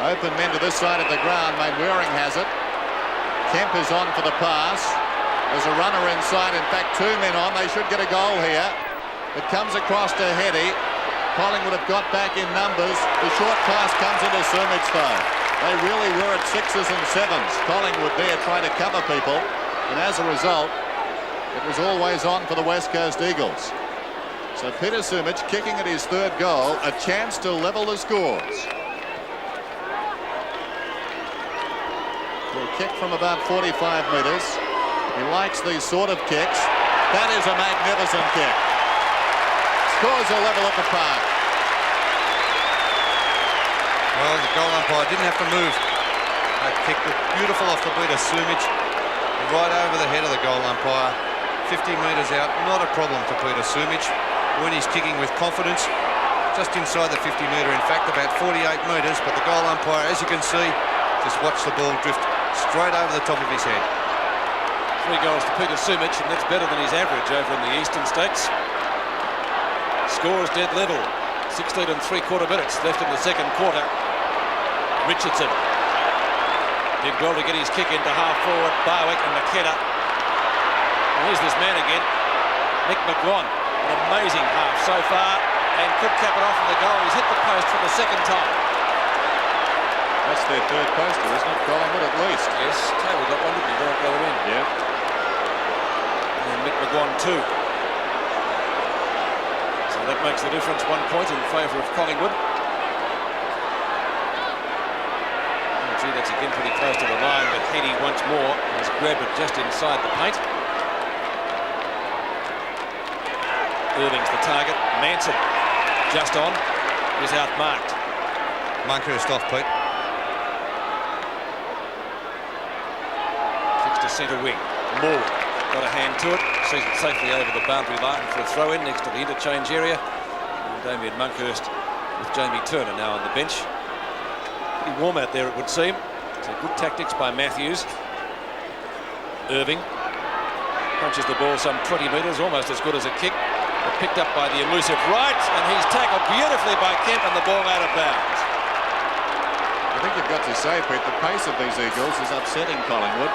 Open men to this side of the ground. Waring has it. Kemp is on for the pass. There's a runner inside. In fact, 2 men on. They should get a goal here. It comes across to Heady. Collingwood have got back in numbers. The short pass comes into Sumich though. They really were at 6s and 7s. Collingwood there trying to cover people. And as a result, it was always on for the West Coast Eagles. So Peter Sumich kicking at his 3rd goal. A chance to level the scores. He'll kick from about 45 metres. He likes these sort of kicks. That is a magnificent kick. Scores a level at the park. Well, the goal umpire didn't have to move. That kick was beautiful off the beat of Sumic, right over the head of the goal umpire. 50 metres out, not a problem for Peter Sumic when he's kicking with confidence. Just inside the 50 metre, in fact, about 48 metres, but the goal umpire, as you can see, just watched the ball drift straight over the top of his head. 3 goals to Peter Sumic, and that's better than his average over in the Eastern States. Scores dead level. 16 3/4 minutes left in the second quarter. Richardson did well to get his kick into half forward. Barwick and McKenna. And here's this man again, Nick McGuan. An amazing half so far, and could cap it off with the goal. He's hit the post for the second time. That's their third poster, isn't it? Collingwood at least. Yes, Taylor got one, didn't he? Right at the other end. Yeah. And Nick McGuan too. So that makes the difference, 1 point in favour of Collingwood. Oh, gee, that's again pretty close to the line, but Heaney once more has grabbed it just inside the paint. Irving's the target. Manson just on. Is outmarked. Monkhurst off, Pete. Kicks to centre wing. Moore got a hand to it. Sees it safely over the boundary line for a throw in next to the interchange area. And Damien Monkhurst with Jamie Turner now on the bench. Pretty warm out there, it would seem. So good tactics by Matthews. Irving punches the ball some 20 metres, almost as good as a kick. But picked up by the elusive Wright, and he's tackled beautifully by Kemp, and the ball out of bounds. I think you've got to say, Pete, the pace of these Eagles is upsetting Collingwood.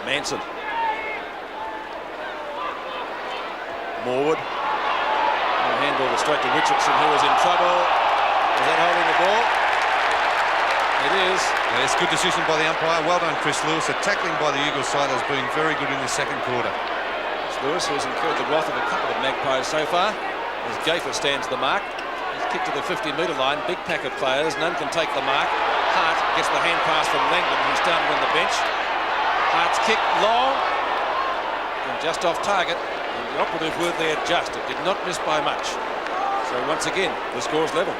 Manson. Morwood. Handball straight to Richardson, who was in trouble. Is that holding the ball? It is. Yeah, it's a good decision by the umpire. Well done, Chris Lewis. The tackling by the Eagles side has been very good in the second quarter. Chris Lewis, who's incurred the wrath of a couple of Magpies so far, as Gaffer stands the mark. He's kicked to the 50-metre line. Big pack of players. None can take the mark. Hart gets the hand pass from Langdon, who's down on the bench. Hart's kick long and just off target. And the operative word there, just. It did not miss by much. So once again, the score's level.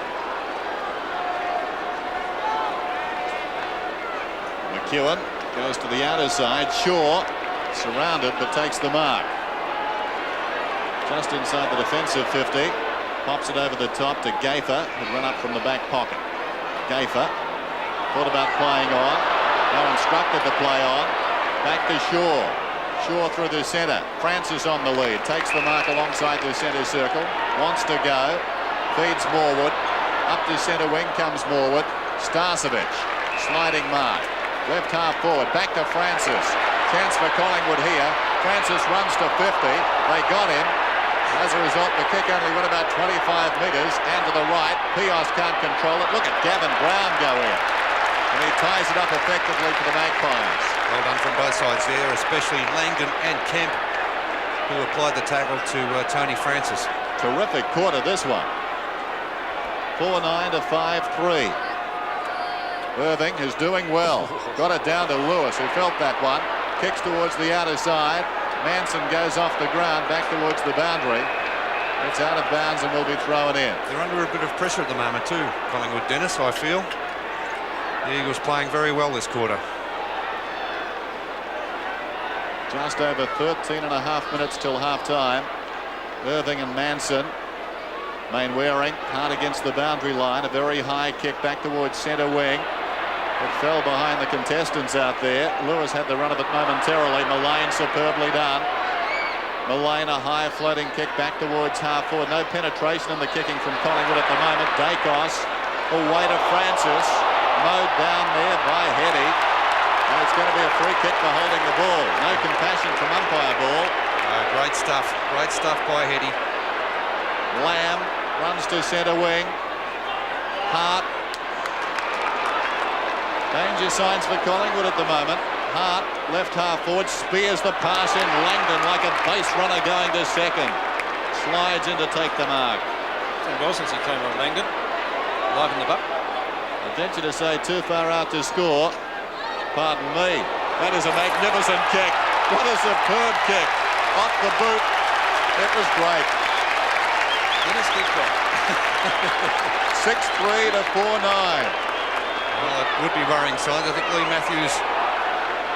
McEwen goes to the outer side. Shaw surrounded but takes the mark. Just inside the defensive 50. Pops it over the top to Gaffer, who run up from the back pocket. Gaffer thought about playing on. No instructed to play on. Back to Shaw. Shaw through the centre. Francis on the lead. Takes the mark alongside the centre circle. Wants to go. Feeds Morwood. Up to centre wing comes Morwood. Starcevic. Sliding mark. Left half forward. Back to Francis. Chance for Collingwood here. Francis runs to 50. They got him. As a result, the kick only went about 25 metres and to the right. Pios can't control it. Look at Gavin Brown go in. And he ties it up effectively for the Magpies. Well done from both sides there, especially Langdon and Kemp, who applied the tackle to Tony Francis. Terrific quarter, this one. 4-9 to 5-3. Irving is doing well. Got it down to Lewis, who felt that one. Kicks towards the outer side. Manson goes off the ground back towards the boundary. It's out of bounds and will be thrown in. They're under a bit of pressure at the moment too, Collingwood, Dennis, I feel. The Eagles playing very well this quarter. Just over 13 and a half minutes till half-time. Irving and Manson. Mainwaring hard against the boundary line. A very high kick back towards centre wing. It fell behind the contestants out there. Lewis had the run of it momentarily. Mullane superbly done. Mullane a high floating kick back towards half forward. No penetration in the kicking from Collingwood at the moment. Dacos away to Francis. Mowed down there by Heady. And it's going to be a free kick for holding the ball. No compassion from umpire ball. Great stuff. Great stuff by Heady. Lamb runs to centre wing. Hart. Danger signs for Collingwood at the moment. Hart, left half forward, spears the pass in. Langdon like a base runner going to second. Slides in to take the mark. It's been well since he came on, Langdon. Livened them up. I venture to say too far out to score. Pardon me. That is a magnificent kick. What a superb kick. Off the boot. It was great. Dennis, keep going. 6-3 to 4-9. Well, it would be worrying signs. I think Lee Matthews,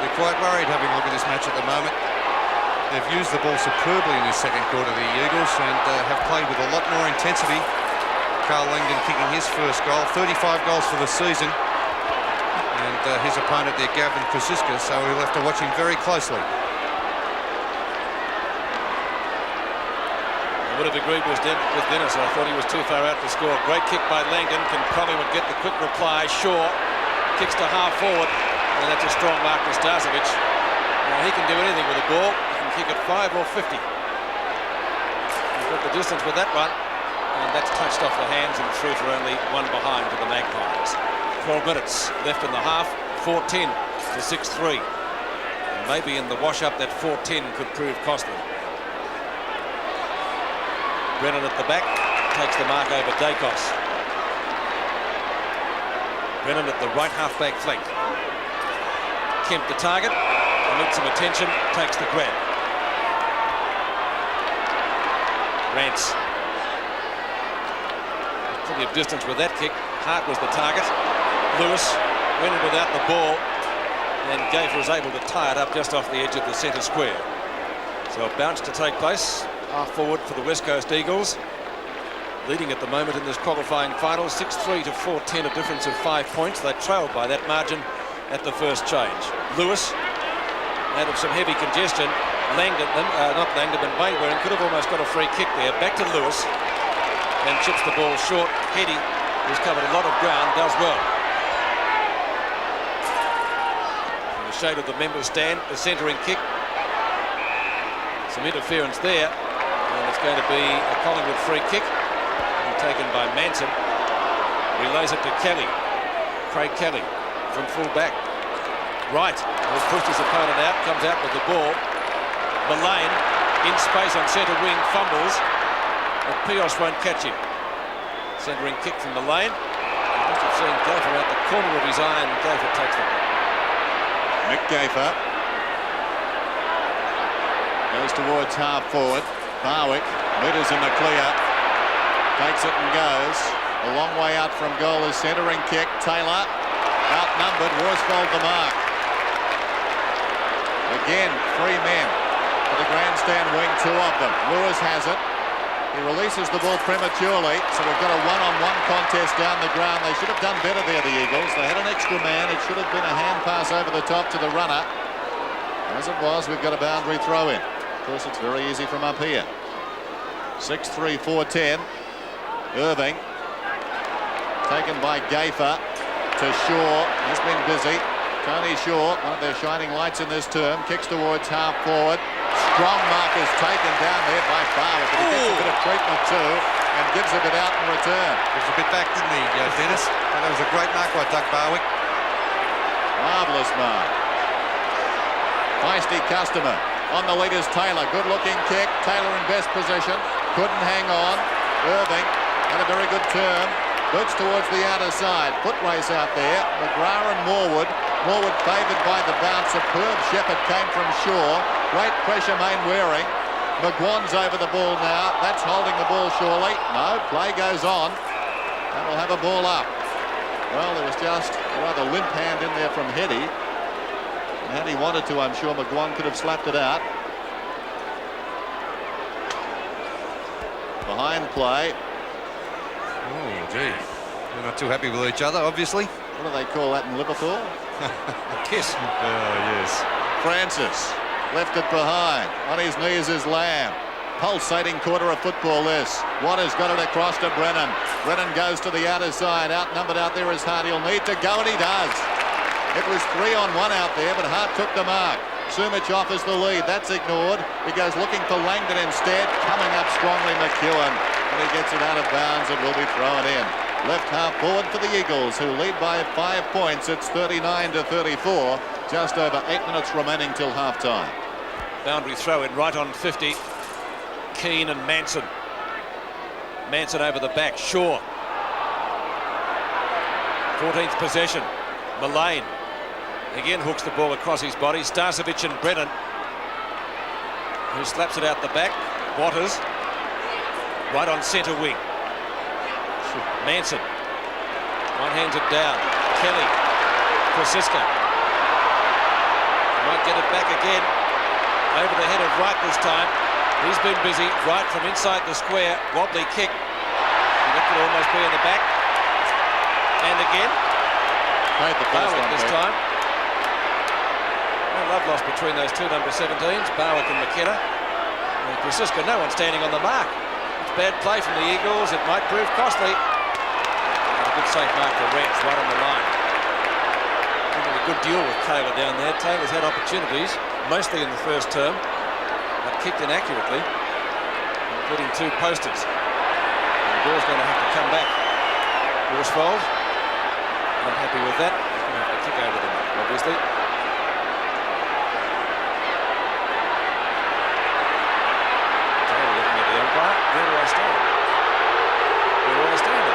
they're quite worried having a look at this match at the moment. They've used the ball superbly in this second quarter, the Eagles, and have played with a lot more intensity. Carl Langdon kicking his first goal, 35 goals for the season. And his opponent there, Gavin Kosiska, so we'll have to watch him very closely. I would have agreed with Dennis. I thought he was too far out to score. Great kick by Langdon. Can Collingwood get the quick reply? Shaw kicks to half forward, and that's a strong mark for Starcevic. He can do anything with the ball. He can kick it 5 or 50. He's got the distance with that one, and that's touched off the hands and through for only one behind to the Magpies. 12 minutes left in the half. 4-10 to 6-3. And maybe in the wash-up that 4-10 could prove costly. Brennan at the back takes the mark over Dacos. Brennan at the right half-back flank. Kemp the target, amid some attention, takes the grab. Rance. Plenty of distance with that kick. Hart was the target. Lewis went in without the ball, and Gaffer was able to tie it up just off the edge of the centre square. So a bounce to take place. Half forward for the West Coast Eagles, leading at the moment in this qualifying final, 6-3 to 4-10, a difference of 5 points. They trailed by that margin at the first change. Lewis, out of some heavy congestion, not Langdon, but Wainwaring could have almost got a free kick there. Back to Lewis, and chips the ball short. Heady, who's covered a lot of ground, does well. In the shade of the members' stand, the centering kick. Some interference there, and it's going to be a Collingwood free kick, taken by Manson. Relays it to Kelly. Craig Kelly from full back. Right, has pushed his opponent out, comes out with the ball. Mullane in space on centre wing, fumbles, but Pios won't catch him. Centering kick from Mullane. He must have seen Gaffer out the corner of his eye, and Gaffer takes the ball. Mick Gaffer goes towards half forward. Barwick, meters in the clear. Takes it and goes. A long way out from goal is centering kick. Taylor, outnumbered. Worsfold the mark. Again, 3 men for the grandstand wing, 2 of them. Lewis has it. He releases the ball prematurely, so we've got a one-on-one contest down the ground. They should have done better there, the Eagles. They had an extra man. It should have been a hand pass over the top to the runner. As it was, we've got a boundary throw in. Of course, it's very easy from up here. 6-3, 4-10. Irving, taken by Gaffer to Shaw. He's been busy. Tony Shaw, one of their shining lights in this term, kicks towards half forward. Strong mark is taken down there by Barwick, but he gets a bit of treatment too and gives a bit out in return. He was a bit back, didn't he, Dennis? That was a great mark by Doug Barwick. Marvellous mark. Feisty customer. On the lead is Taylor. Good looking kick. Taylor in best position. Couldn't hang on. Irving had a very good turn. Boots towards the outer side. Foot race out there. McGrath and Morwood. Morwood favoured by the bounce. Superb shepherd came from Shaw. Great pressure Mainwaring. McGuan's over the ball now. That's holding the ball surely. No, play goes on. And we'll have a ball up. Well, there was just a rather limp hand in there from Heady. And had he wanted to, I'm sure McGuan could have slapped it out. Behind play. Oh, gee. They're not too happy with each other, obviously. What do they call that in Liverpool? A kiss. Oh, yes. Francis left it behind. On his knees is Lamb. Pulsating quarter of football this. Waters got it across to Brennan. Brennan goes to the outer side. Outnumbered out there is Hart. He'll need to go, and he does. It was 3-on-1 out there, but Hart took the mark. Sumich offers the lead. That's ignored. He goes looking for Langdon instead. Coming up strongly, McEwen. And he gets it out of bounds. It will be thrown in. Left half forward for the Eagles, who lead by 5 points. It's 39-34. Just over 8 minutes remaining till half-time. Boundary throw in right on 50. Keane and Manson. Manson over the back. Shaw. 14th possession. Mullane again hooks the ball across his body. Starcevic and Brennan, who slaps it out the back. Waters right on centre wing. Manson. One hands it down. Kelly. Francisco. Might get it back again. Over the head of Wright this time. He's been busy. Wright from inside the square. Wobbly kick. That could almost be in the back. And again. Played the first one this time. No love lost between those two number 17s, Barwick and McKenna. And Francisco, no one standing on the mark. It's bad play from the Eagles. It might prove costly. And a good safe mark for Rance right on the line. Having a good deal with Taylor down there. Taylor's had opportunities, mostly in the first term, but kicked inaccurately, including two posters. And the ball's going to have to come back. Worsfold, not happy with that. He's going to have to kick over them, obviously. Where do I stand? Where do I stand?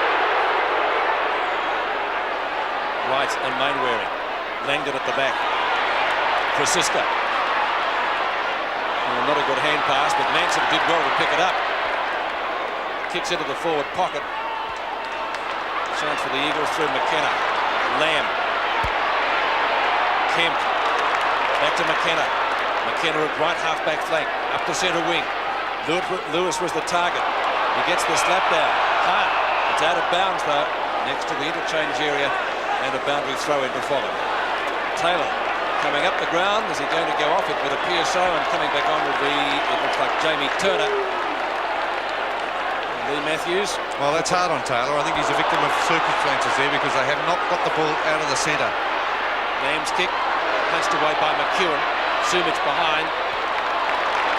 Wright and Mainwaring. Langdon at the back. Francisco. Well, not a good hand pass, but Manson did well to pick it up. Kicks into the forward pocket. Chance for the Eagles through McKenna. Lamb. Kemp. Back to McKenna. McKenna at right half-back flank. Up the centre wing. Lewis was the target. He gets the slap down. Hart. It's out of bounds though, next to the interchange area, and a boundary throw in to follow. Taylor coming up the ground. Is he going to go off? It would appear so, and coming back on will be, it looks like Jamie Turner. Lee Matthews. Well, that's hard on Taylor. I think he's a victim of circumstances there because they have not got the ball out of the centre. Lamb's kick, punched away by McEwen. Sumich behind.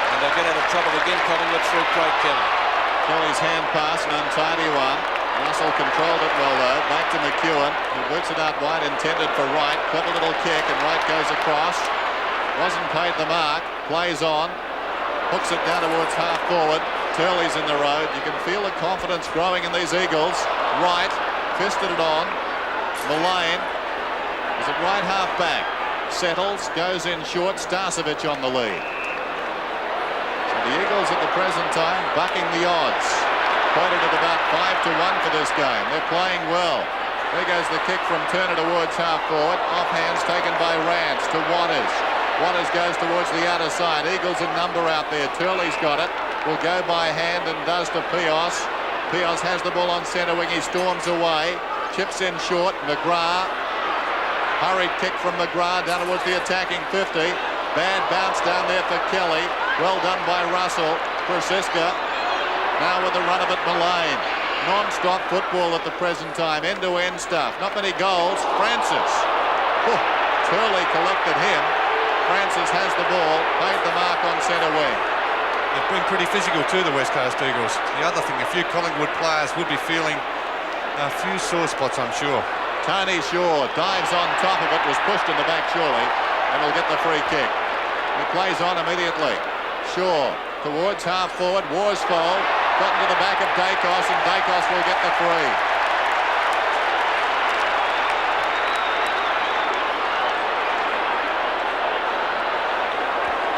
And they'll get out of trouble again, Collingwood through Craig Kelly. Kelly's hand pass, an untidy one. Russell controlled it well though. Back to McEwen, who works it out wide, intended for Wright. Clever little kick, and Wright goes across. Wasn't paid the mark. Plays on. Hooks it down towards half forward. Turley's in the road. You can feel the confidence growing in these Eagles. Wright fisted it on. Mullane is at right half back. Settles, goes in short. Starcevic on the lead. The Eagles at the present time bucking the odds. Quoted at about 5-1 for this game. They're playing well. There goes the kick from Turner towards half forward. Offhands taken by Rance to Waters. Waters goes towards the outer side. Eagles in number out there. Turley's got it. Will go by hand and does to Pios. Pios has the ball on centre wing. He storms away. Chips in short. McGrath. Hurried kick from McGrath down towards the attacking 50. Bad bounce down there for Kelly. Well done by Russell. Francisco. Now with the run of it, Mullane. Non-stop football at the present time. End-to-end stuff. Not many goals. Francis. Turley collected him. Francis has the ball. Paid the mark on centre wing. They've been pretty physical too, the West Coast Eagles. The other thing, a few Collingwood players would be feeling a few sore spots, I'm sure. Tony Shaw dives on top of it. Was pushed in the back surely. And will get the free kick. He plays on immediately. Shaw towards half forward. Worsfold got into the back of Dacos, and Dacos will get the free.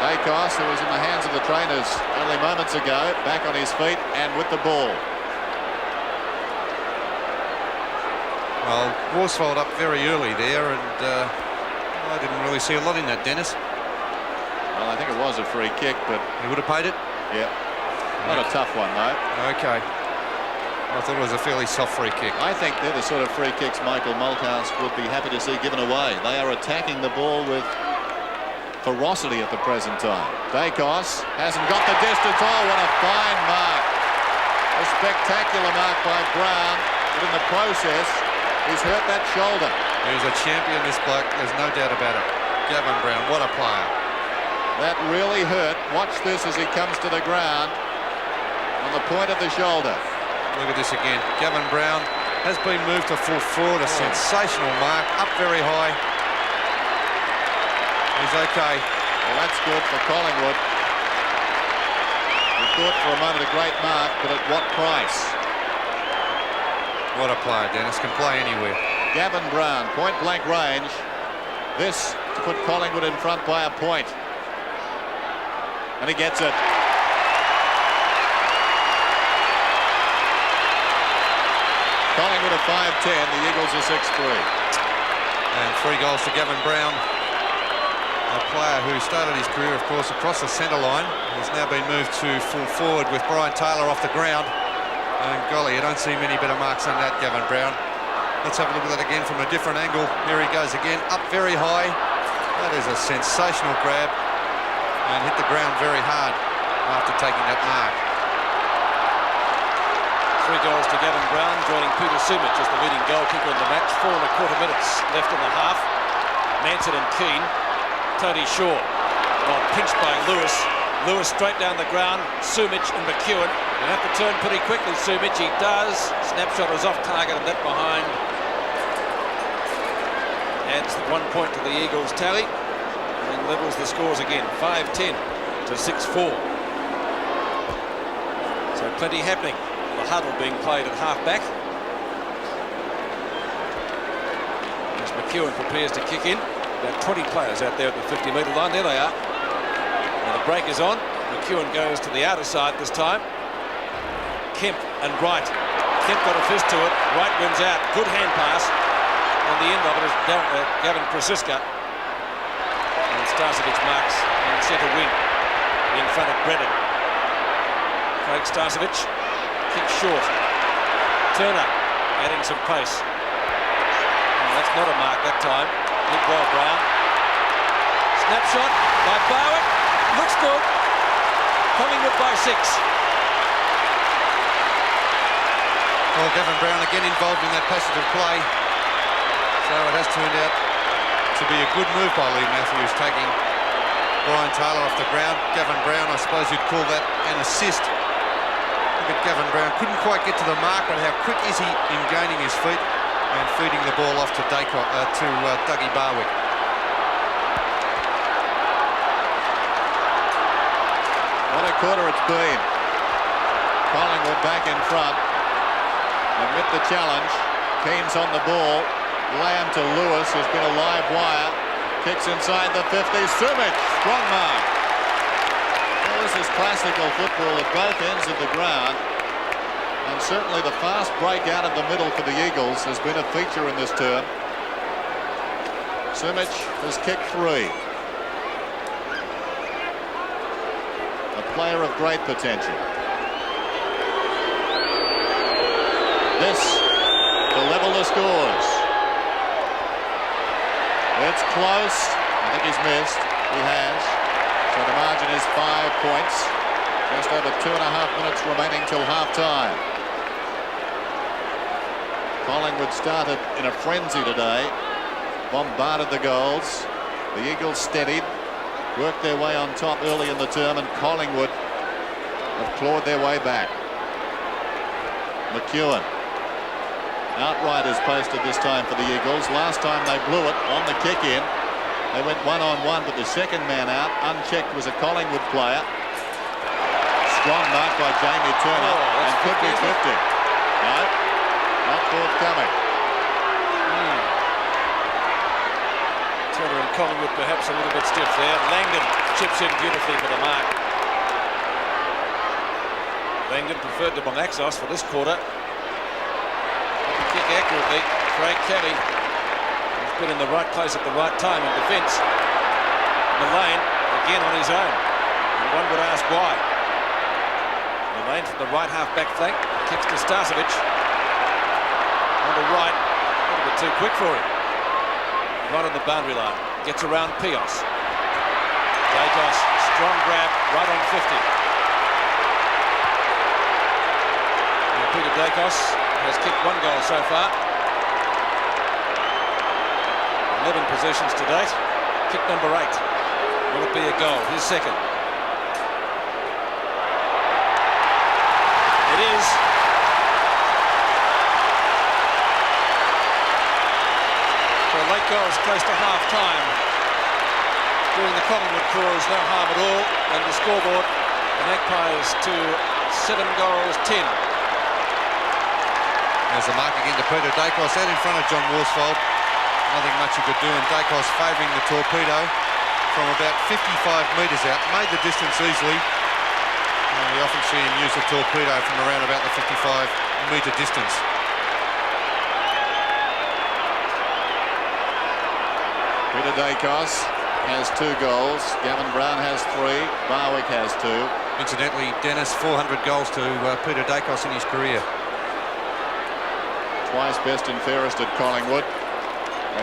Dacos, who was in the hands of the trainers only moments ago, back on his feet and with the ball. Well, Worsfold up very early there, and I didn't really see a lot in that, Dennis. Well, I think it was a free kick, but... He would have paid it? Yeah. Not a tough one, though. Okay. I thought it was a fairly soft free kick. I think they're the sort of free kicks Michael Malthouse would be happy to see given away. They are attacking the ball with ferocity at the present time. Dacos hasn't got the distance. Oh, what a fine mark. A spectacular mark by Brown, but in the process, he's hurt that shoulder. He's a champion, this bloke. There's no doubt about it. Gavin Brown, what a player. That really hurt. Watch this as he comes to the ground on the point of the shoulder. Look at this again. Gavin Brown has been moved to full forward. A sensational mark, up very high. He's okay. Well, that's good for Collingwood. We thought for a moment a great mark, but at what price? What a player, Dennis. Can play anywhere. Gavin Brown, point blank range. This to put Collingwood in front by a point. And he gets it. 5-10. The Eagles are 6-3. And 3 goals to Gavin Brown, a player who started his career, of course, across the centre line. He's now been moved to full forward with Brian Taylor off the ground. And golly, you don't see many better marks than that, Gavin Brown. Let's have a look at that again from a different angle. Here he goes again, up very high. That is a sensational grab and hit the ground very hard after taking that mark. 3 goals to Gavin Brown, joining Peter Sumich as the leading goalkeeper in the match. 4.25 minutes left in the half. Manson and Keane. Tony Shaw. Well, pinched by Lewis. Lewis straight down the ground. Sumich and McEwen. He'll have to turn pretty quickly, Sumich. He does. Snapshot is off target and that behind. Adds 1 point to the Eagles' tally and levels the scores again. 5-10 to 6-4. So plenty happening. The huddle being played at half-back. As McEwen prepares to kick in. About 20 players out there at the 50-metre line. There they are. Now the break is on. McEwen goes to the outer side this time. Kemp and Wright. Kemp got a fist to it. Wright wins out. Good hand pass. On the end of it is Gavin Krasiska. And Starcevic marks and centre wing in front of Brennan. Craig Starcevic. Kick short. Turner adding some pace. And that's not a mark that time. Hit well, Brown. Snapshot by Bowen. Looks good. Collingwood by 6. Well, Gavin Brown again involved in that passage of play. So it has turned out to be a good move by Lee Matthews, taking Brian Taylor off the ground. Gavin Brown, I suppose you'd call that an assist. Look at Gavin Brown, couldn't quite get to the mark, but how quick is he in gaining his feet and feeding the ball off to Dougie Barwick. What a quarter it's been. Collingwood back in front. Admit the challenge. Keane's on the ball. Lamb to Lewis, who's been a live wire. Kicks inside the 50. Sumich, strong mark. Well, this is classical football at both ends of the ground. And certainly the fast break out of the middle for the Eagles has been a feature in this term. Sumich has kicked 3. A player of great potential. This to level the scores. It's close. I think he's missed. He has. So the margin is 5 points. Just over 2.5 minutes remaining till half-time. Collingwood started in a frenzy today. Bombarded the goals. The Eagles steadied. Worked their way on top early in the term, and Collingwood have clawed their way back. McEwen. Outright is posted this time for the Eagles. Last time they blew it on the kick-in. They went one-on-one, but the second man out, unchecked, was a Collingwood player. Strong mark by Jamie Turner, and could be 50. No, not forthcoming. Turner and Collingwood perhaps a little bit stiff there. Langdon chips in beautifully for the mark. Langdon preferred to Malaxos for this quarter. Kick accurately. Craig Kelly has been in the right place at the right time in defence. Mullane again on his own, and one would ask why. Mullane from the right half-back flank, kicks to Starcevic on the right, a little bit too quick for him. Right on the boundary line, gets around Pios. Dacos, strong grab, right on 50. Now Peter Dacos has kicked 1 goal so far. 11 possessions to date. Kick number 8. Will it be a goal? His second. It is. So late goals close to half-time. Doing the Collingwood cause no harm at all. And the scoreboard, the Magpies to 7 goals 10. There's the mark again to Peter Dacos out in front of John Worsfold. Nothing much he could do, and Dacos favouring the torpedo from about 55 metres out. Made the distance easily. And we often see him use the torpedo from around about the 55-metre distance. Peter Dacos has 2 goals. Gavin Brown has 3. Barwick has 2. Incidentally, Dennis, 400 goals to Peter Dacos in his career. Twice best and fairest at Collingwood.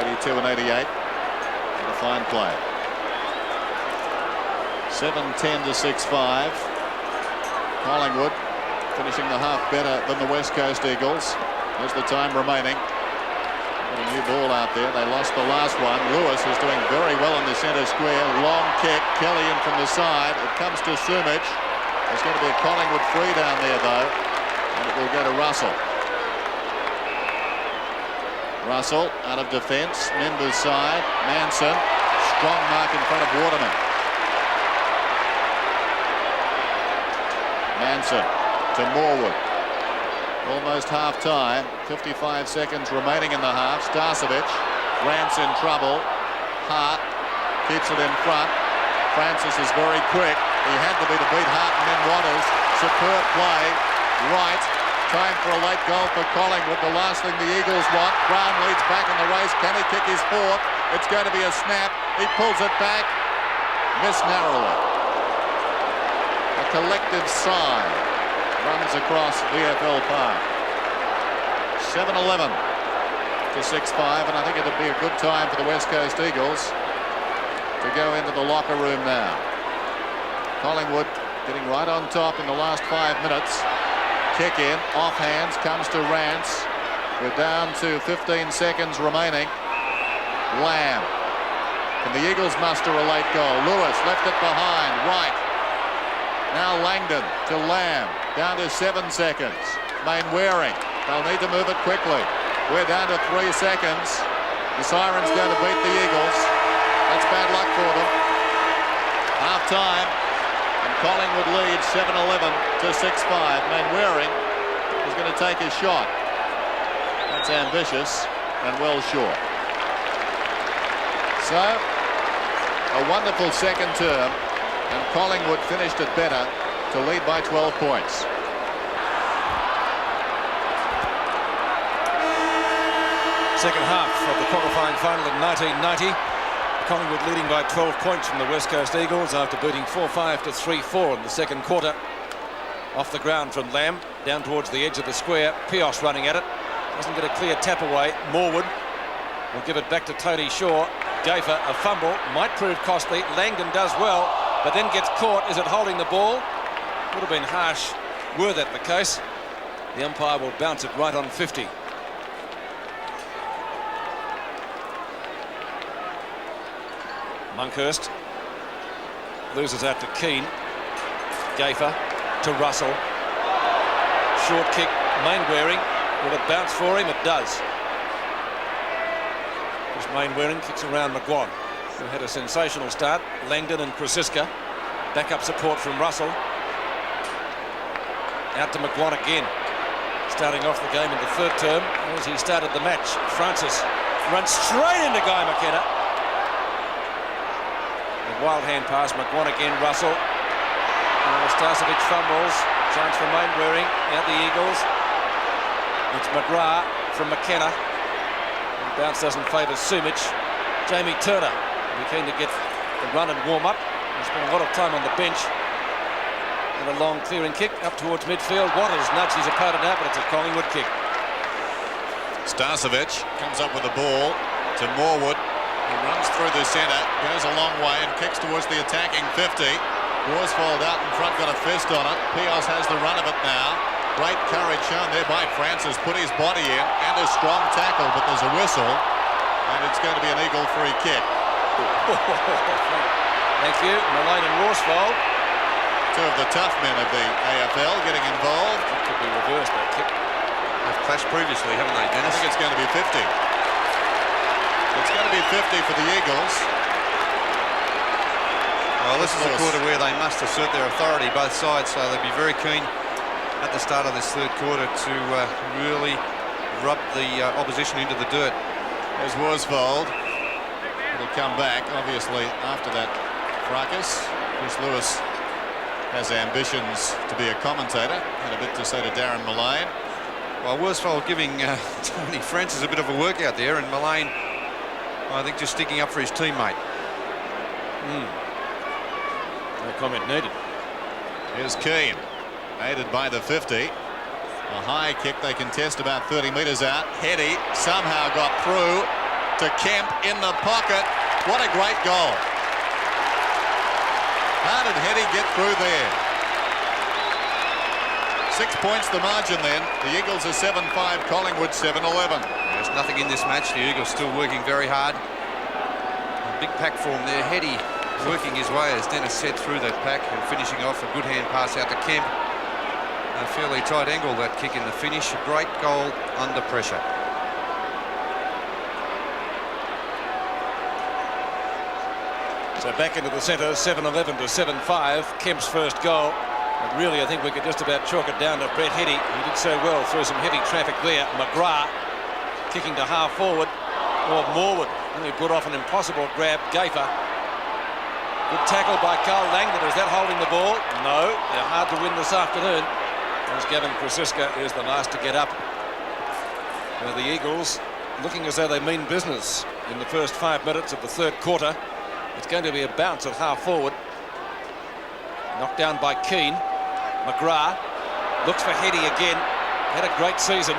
82 and 88. And a fine play. 7-10 to 6-5. Collingwood finishing the half better than the West Coast Eagles. There's the time remaining. Got a new ball out there. They lost the last one. Lewis is doing very well in the centre square. Long kick. Kelly in from the side. It comes to Sumich. There's going to be a Collingwood free down there though, and it will go to Russell. Russell out of defence. Members side. Manson. Strong mark in front of Waterman. Manson to Morwood. Almost half time. 55 seconds remaining in the half. Starcevic. Rance in trouble. Hart keeps it in front. Francis is very quick. He had to be to beat Hart and then Waters. Superb play. Right. Time for a late goal for Collingwood. The last thing the Eagles want. Brown leads back in the race. Can he kick his 4th? It's going to be a snap. He pulls it back. Missed narrowly. A collective sigh runs across VFL Park. 7-11 to 6-5, and I think it'd be a good time for the West Coast Eagles to go into the locker room now. Collingwood getting right on top in the last 5 minutes. Kick in, off hands, comes to Rance. We're down to 15 seconds remaining. Lamb. Can the Eagles muster a late goal? Lewis left it behind, right. Now Langdon to Lamb, down to 7 seconds. Mainwaring, they'll need to move it quickly. We're down to 3 seconds. The siren's going to beat the Eagles. That's bad luck for them. Half time, and Collingwood leads 7-11 to 6-5. Mainwaring is going to take his shot. That's ambitious and well short. So, a wonderful second term. And Collingwood finished it better to lead by 12 points. Second half of the qualifying final in 1990. Collingwood leading by 12 points from the West Coast Eagles after beating 4-5 to 3-4 in the second quarter. Off the ground from Lamb, down towards the edge of the square. Pios running at it. Doesn't get a clear tap away. Morwood will give it back to Tony Shaw. Gaffer, a fumble, might prove costly. Langdon does well, but then gets caught. Is it holding the ball? Would have been harsh were that the case. The umpire will bounce it right on 50. Monkhurst loses out to Keane. Gaffer to Russell. Short kick, Mainwaring. Will it bounce for him? It does. As Mainwaring kicks around McGuan, who had a sensational start. Langdon and Krasiska. Backup support from Russell. Out to McGuan again. Starting off the game in the third term as he started the match. Francis runs straight into Guy McKenna. A wild hand pass. McGuan again. Russell. Starcevic fumbles. Chance for Mainwaring. Out the Eagles. It's McGrath from McKenna. The bounce doesn't favour Sumich. Jamie Turner will be keen to get the run and warm up. He spent a lot of time on the bench. And a long clearing kick up towards midfield. Waters nudged his opponent out, but it's a Collingwood kick. Starcevic comes up with the ball to Morwood. He runs through the centre, goes a long way and kicks towards the attacking 50. Worsfold out in front, got a fist on it. Pios has the run of it now. Great courage shown there by Francis. Put his body in and a strong tackle, but there's a whistle. And it's going to be an Eagle free kick. Thank you. Mullane and Worsfold. Two of the tough men of the AFL getting involved. It could be reversed, that kick. They've clashed previously, haven't they, Dennis? I think it's going to be 50. It's going to be 50 for the Eagles. Well, this is a quarter where they must assert their authority, both sides, so they'll be very keen at the start of this third quarter to really rub the opposition into the dirt. There's Worsfold. It'll come back, obviously, after that fracas. Chris Lewis has ambitions to be a commentator. Had a bit to say to Darren Mullane. Well, Worsfold giving Tony Francis a bit of a workout there, and Mullane I think just sticking up for his teammate. No comment needed. Here's Keane, aided by the 50. A high kick they contest about 30 metres out. Heady somehow got through to Kemp in the pocket. What a great goal. How did Heady get through there? 6 points the margin then. The Eagles are 7-5, Collingwood 7-11. There's nothing in this match. The Eagles still working very hard. A big pack for him there. Heady working his way, as Dennis said, through that pack and finishing off a good hand pass out to Kemp. A fairly tight angle, that kick in the finish. A great goal under pressure. So back into the centre, 7-11 to 7-5. Kemp's first goal. But really, I think we could just about chalk it down to Brett Heady. He did so well through some heavy traffic there. McGrath kicking to half forward. Or Morwood, and he put off an impossible grab. Gafer. Good tackle by Carl Langdon. Is that holding the ball? No. They're hard to win this afternoon. As Gavin Krasiska is the last to get up. Now the Eagles looking as though they mean business in the first 5 minutes of the third quarter. It's going to be a bounce at half forward. Knocked down by Keane. McGrath looks for Heady again. Had a great season.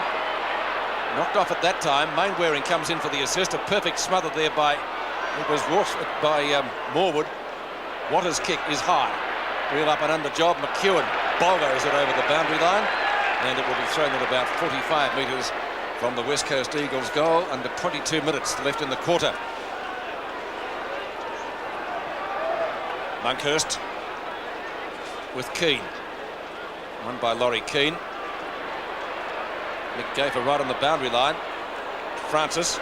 Knocked off at that time. Mainwaring comes in for the assist. A perfect smother there by, it was by Morwood. Waters' kick is high. Real up and under job. McEwen bulldozes it over the boundary line, and it will be thrown at about 45 metres from the West Coast Eagles goal. Under 22 minutes left in the quarter. Monkhurst with Keane. Won by Laurie Keane. Nick Gafer right on the boundary line. Francis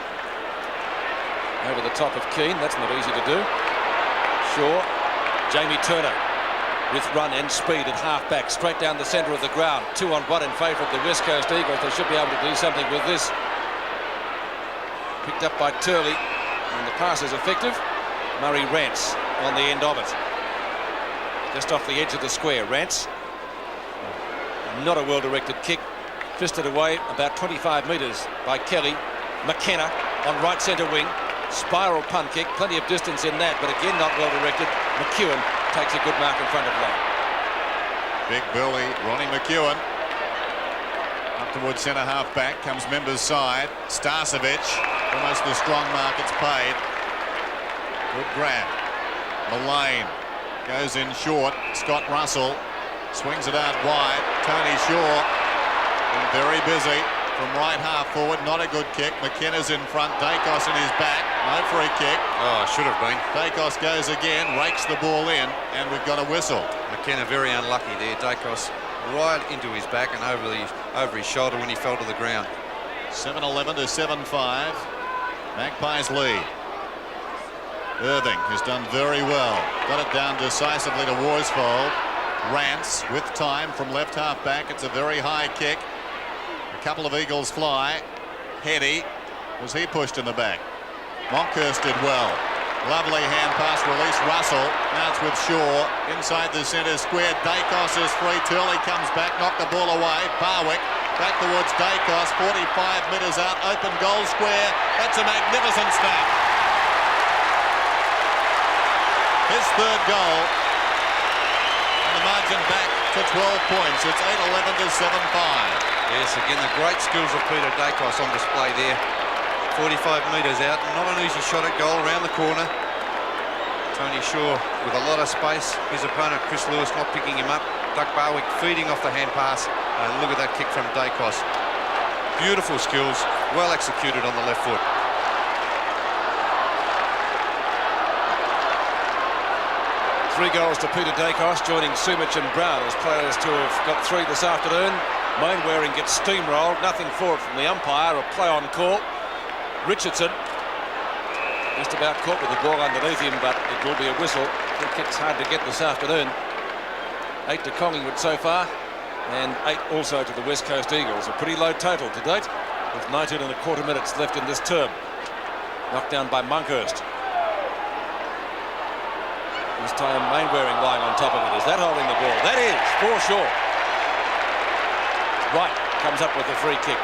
over the top of Keane. That's not easy to do. Shaw. Jamie Turner with run and speed at half-back, straight down the centre of the ground. 2-on-1 in favour of the West Coast Eagles. They should be able to do something with this. Picked up by Turley, and the pass is effective. Murray Rance on the end of it. Just off the edge of the square. Rance. Not a well-directed kick. Fisted away about 25 metres by Kelly. McKenna on right centre wing. Spiral punt kick. Plenty of distance in that, but again not well-directed. McEwen takes a good mark in front of line. Big Billy, Ronnie McEwen. Up towards centre half back comes Members' side. Starcevic, almost the strong mark, it's paid. Good grab. Mullane goes in short. Scott Russell swings it out wide. Tony Shaw, been very busy from right half forward. Not a good kick. McKenna's in front. Dacos in his back. No free kick. Oh, should have been. Dacos goes again, rakes the ball in, and we've got a whistle. McKenna very unlucky there. Dacos right into his back and over his shoulder when he fell to the ground. 7-11 to 7-5. Magpies lead. Irving has done very well. Got it down decisively to Worsfold. Rance with time from left half back. It's a very high kick. A couple of Eagles fly. Heady, was he pushed in the back? Monkhurst did well. Lovely hand pass release. Russell. Now it's with Shaw inside the centre square. Dacos is free. Turley comes back, knocked the ball away. Barwick back towards Dacos. 45 metres out. Open goal square. That's a magnificent snap. His third goal. And the margin back to 12 points. It's 8-11 to 7-5. Yes, again, the great skills of Peter Dacos on display there. 45 metres out, not an easy shot at goal around the corner. Tony Shaw with a lot of space. His opponent, Chris Lewis, not picking him up. Doug Barwick feeding off the hand pass. And look at that kick from Dacos. Beautiful skills, well executed on the left foot. Three goals to Peter Dacos, joining Sumich and Brown as players to have got three this afternoon. Mainwaring gets steamrolled, nothing for it from the umpire, a play on call. Richardson just about caught with the ball underneath him, but it will be a whistle. Free kick's hard to get this afternoon. 8 to Collingwood so far, and 8 also to the West Coast Eagles. A pretty low total to date, with 19 and a quarter minutes left in this term. Knocked down by Monkhurst. This time Mainwaring lying on top of it. Is that holding the ball? That is, for sure. Wright comes up with a free kick.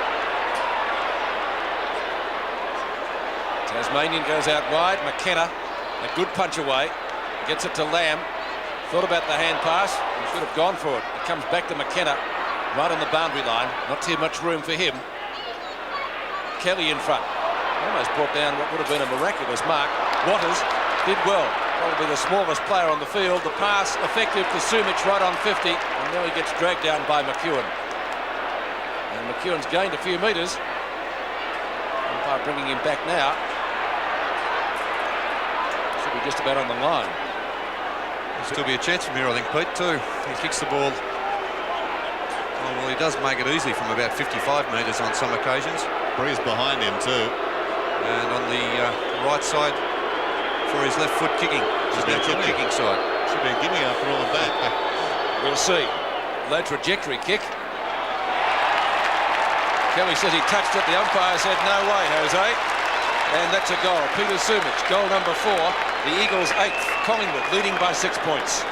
Tasmanian goes out wide. McKenna, a good punch away. Gets it to Lamb. Thought about the hand pass. He should have gone for it. It comes back to McKenna, right on the boundary line. Not too much room for him. Kelly in front. Almost brought down what would have been a miraculous mark. Waters did well. Probably the smallest player on the field. The pass effective to Sumic right on 50. And now he gets dragged down by McEwen. And McEwen's gained a few metres. Umpire bringing him back now. Should be just about on the line. There'll still be a chance from here, I think, Pete, too. He kicks the ball. Oh, well, he does make it easy from about 55 metres on some occasions. Breeze behind him too. And on the right side for his left foot kicking. His natural kicking side. Should be a gimme after all of that. We'll see. Low trajectory kick. Kelly says he touched it. The umpire said no way, Jose. And that's a goal. Peter Sumic, goal number 4. The Eagles 8th. Collingwood leading by 6 points.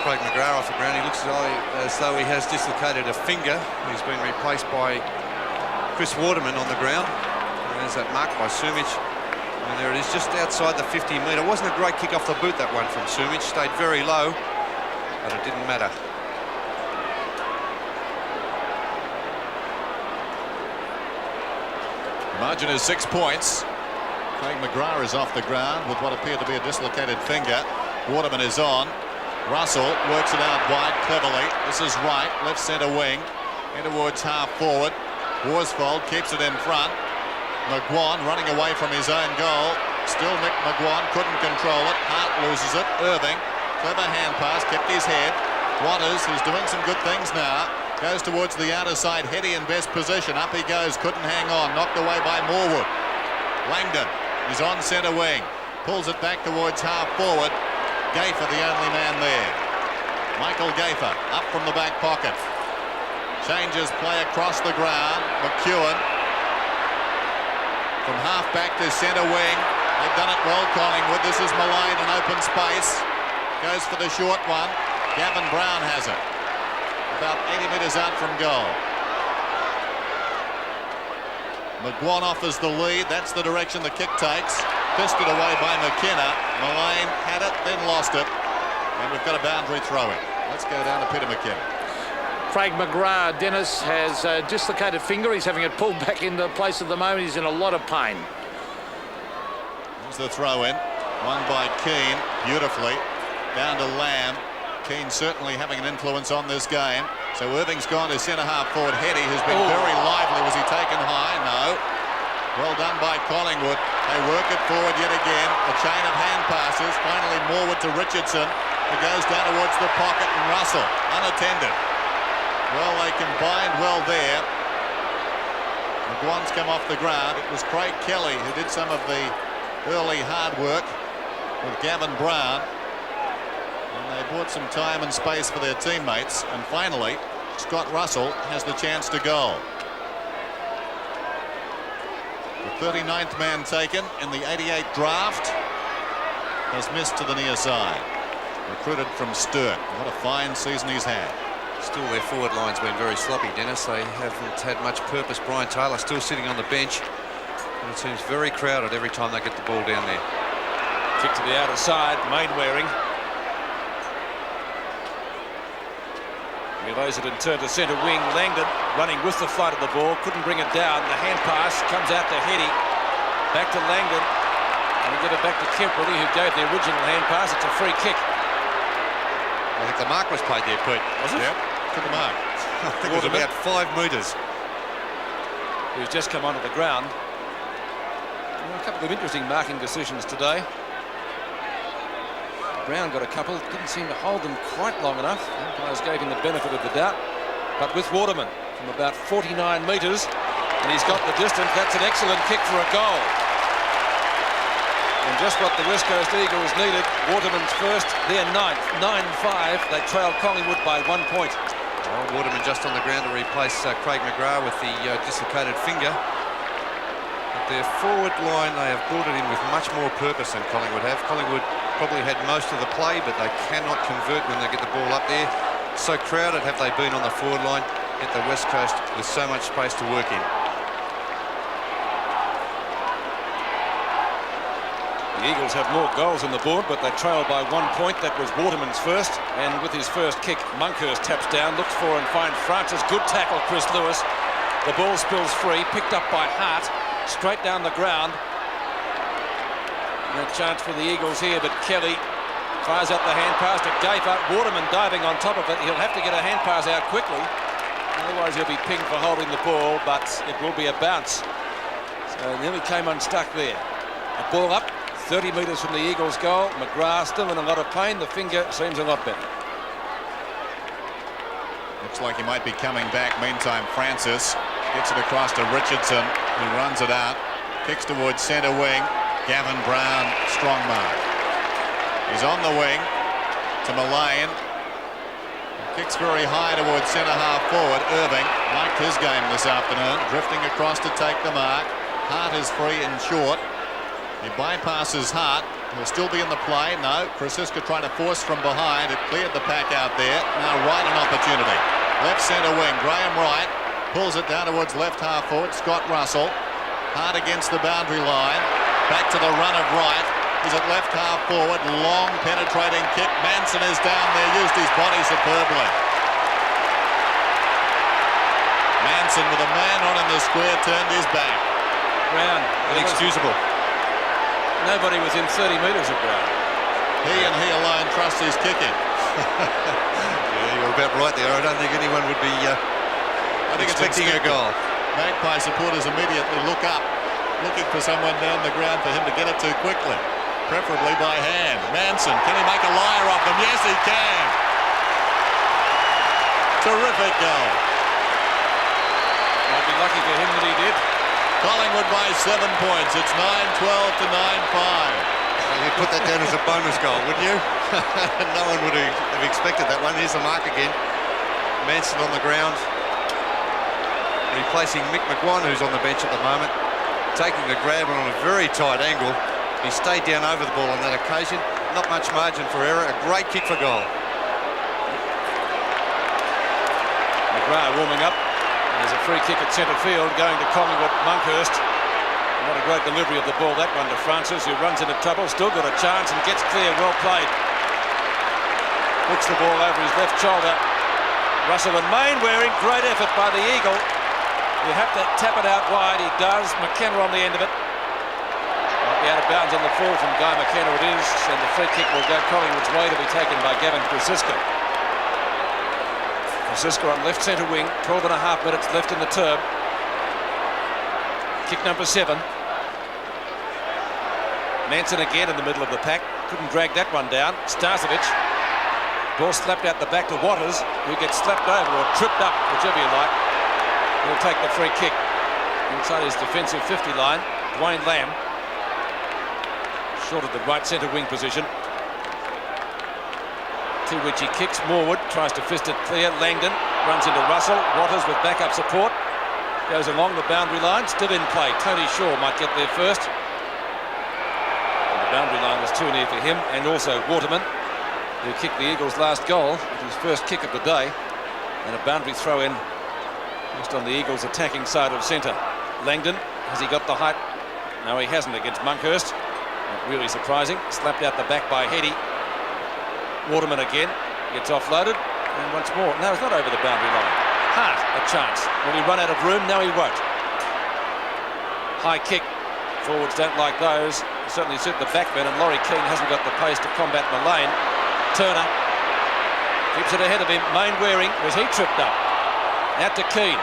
Craig McGrath off the ground. He looks as though he has dislocated a finger. He's been replaced by Chris Waterman on the ground. And there's that mark by Sumic. And there it is, just outside the 50-metre. Wasn't a great kick off the boot, that one from Sumic. Stayed very low, but it didn't matter. The margin is 6 points. Craig McGrath is off the ground with what appeared to be a dislocated finger. Waterman is on. Russell works it out wide cleverly. This is right, left centre wing. In towards half forward. Worsfold keeps it in front. McGuan running away from his own goal. Still Mick McGuan couldn't control it. Hart loses it. Irving, clever hand pass, kept his head. Waters, who's doing some good things now, goes towards the outer side. Heady in best position. Up he goes, couldn't hang on. Knocked away by Morwood. Langdon is on centre wing. Pulls it back towards half forward. Gayfer the only man there. Michael Gayfer up from the back pocket. Changes play across the ground. McEwen from half back to centre wing. They've done it well, Collingwood. This is Mullane in open space. Goes for the short one. Gavin Brown has it. About 80 metres out from goal. McGuan offers the lead. That's the direction the kick takes. Fisted away by McKenna. Mullane had it, then lost it. And we've got a boundary throw-in. Let's go down to Peter McKenna. Craig McGrath, Dennis, has a dislocated finger. He's having it pulled back into place at the moment. He's in a lot of pain. Here's the throw-in. Won by Keane beautifully. Down to Lamb. Keane certainly having an influence on this game. So Irving's gone to centre half forward. Heady has been very lively. Was he taken high? No. Well done by Collingwood. They work it forward yet again. A chain of hand passes. Finally Morwood to Richardson, who goes down towards the pocket, and Russell unattended. Well, they combined well there. McGuan's come off the ground. It was Craig Kelly who did some of the early hard work with Gavin Brown. And they bought some time and space for their teammates. And finally, Scott Russell has the chance to goal. The 39th man taken in the 88 draft has missed to the near side. Recruited from Sturt. What a fine season he's had. Still, their forward line's been very sloppy, Dennis. They haven't had much purpose. Brian Taylor still sitting on the bench. And it seems very crowded every time they get the ball down there. Kick to the outer side, Mainwaring. He lays it and turned to centre wing. Langdon running with the flight of the ball. Couldn't bring it down. The hand pass comes out to Heady. Back to Langdon. And we get it back to Kemperley, who gave the original hand pass. It's a free kick. I think the mark was played there, Pete. Was it? Yep, to the mark. I think it was about 5 metres. Who's just come onto the ground. Well, a couple of interesting marking decisions today. Brown got a couple, didn't seem to hold them quite long enough. Umpires gave him the benefit of the doubt. But with Waterman from about 49 metres, and he's got the distance, that's an excellent kick for a goal. And just what the West Coast Eagles needed. Waterman's first, their 9th, 9-5. They trailed Collingwood by 1 point. Well, Waterman just on the ground to replace Craig McGrath with the dislocated finger. But their forward line, they have brought it in with much more purpose than Collingwood have. Collingwood probably had most of the play, but they cannot convert when they get the ball up there. So crowded have they been on the forward line, yet the West Coast with so much space to work in. The Eagles have more goals on the board, but they trail by 1 point. That was Waterman's first, and with his first kick, Monkhurst taps down, looks for and finds Francis. Good tackle, Chris Lewis. The ball spills free, picked up by Hart, straight down the ground. And a chance for the Eagles here, but Kelly fires out the hand pass to Gafer. Waterman diving on top of it. He'll have to get a hand pass out quickly, otherwise he'll be pinged for holding the ball, but it will be a bounce. So nearly came unstuck there. A ball up 30 metres from the Eagles' goal. McGrath still in a lot of pain. The finger seems a lot better. Looks like he might be coming back. Meantime, Francis gets it across to Richardson, who runs it out. Kicks towards centre wing. Gavin Brown, strong mark. He's on the wing to Mullane. Kicks very high towards centre half forward. Irving liked his game this afternoon. Drifting across to take the mark. Hart is free and short. He bypasses Hart. He'll still be in the play. No, Krasiska trying to force from behind. It cleared the pack out there. Now Wright an opportunity. Left centre wing. Graham Wright pulls it down towards left half forward. Scott Russell. Hart against the boundary line. Back to the run of Wright. He's at left half forward. Long penetrating kick. Manson is down there. Used his body superbly. Manson with a man on in the square turned his back. Brown, Inexcusable. Nobody within 30 metres of Brown. He and he alone trusts his kicking. Yeah, you're about right there. I don't think anyone would be expecting a goal. Magpie supporters immediately look up, looking for someone down the ground for him to get it to quickly, preferably by hand. Manson, can he make a liar of them? Yes, he can. Terrific goal. Might be lucky for him that he did. Collingwood by 7 points. It's 9-12 to 9-5. You'd put that down as a bonus goal, wouldn't you? No one would have expected that one. Here's the mark again. Manson on the ground, replacing Mick McGuan, who's on the bench at the moment, taking the grab on a very tight angle. He stayed down over the ball on that occasion. Not much margin for error. A great kick for goal. McGrath warming up. There's a free kick at centre field going to Collingwood. Monkhurst. What a great delivery of the ball, that one to Francis, who runs into trouble. Still got a chance and gets clear. Well played. Hooks the ball over his left shoulder. Russell and Mainwaring. Great effort by the Eagle. You have to tap it out wide. He does. McKenna on the end of it. Might be out of bounds on the fall from Guy McKenna. It is. And the free kick will go Collingwood's way to be taken by Gavin Krasiska. Krasiska on left centre wing. 12 and a half minutes left in the term. Kick number 7. Manson again in the middle of the pack. Couldn't drag that one down. Starcevic. Ball slapped out the back to Waters, who gets slapped over or tripped up, whichever you like. He'll take the free kick inside his defensive 50 line. Dwayne Lamb, short of the right centre wing position, to which he kicks. Morwood tries to fist it clear. Langdon runs into Russell. Waters with backup support goes along the boundary line, still in play. Tony Shaw might get there first. And the boundary line was too near for him, and also Waterman, who kicked the Eagles' last goal with his first kick of the day, and a boundary throw in just on the Eagles' attacking side of centre. Langdon, has he got the height? No, he hasn't against Monkhurst. Not really surprising. Slapped out the back by Heady. Waterman again gets offloaded, and once more. No, it's not over the boundary line. Hart, a chance. Will he run out of room? No, he won't. High kick. Forwards don't like those. Certainly suit the backman, and Laurie Keane hasn't got the pace to combat Mullane. Turner keeps it ahead of him. Mainwaring, was he tripped up? Out to Keane.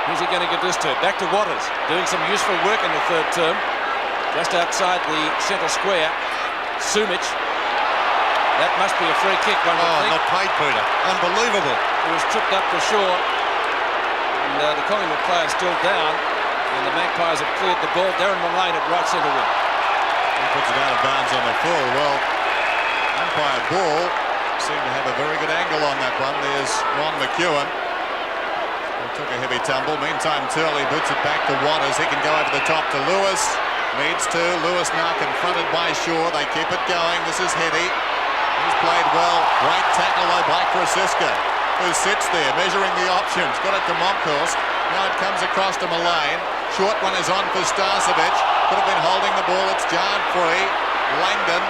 Who's he going to give this to? Back to Waters, doing some useful work in the third term. Just outside the centre square. Sumich. That must be a free kick, one would think. Not paid, Peter. Unbelievable. He was tripped up for sure. And the Collingwood player still down. And the Magpies have cleared the ball. Darren Mullane at right centre wing. He puts it out of bounds on the full. Well, umpire Ball seemed to have a very good angle on that one. There's Ron McEwen, who took a heavy tumble. Meantime, Turley boots it back to Waters. He can go over the top to Lewis. Needs to. Lewis now confronted by Shaw. They keep it going. This is Heady. He's played well. Great tackle though by Krasiska, who sits there measuring the options. Got it to Monkhurst. Now it comes across to Mullane. Short one is on for Starcevic. Could have been holding the ball. It's jarred free. Langdon,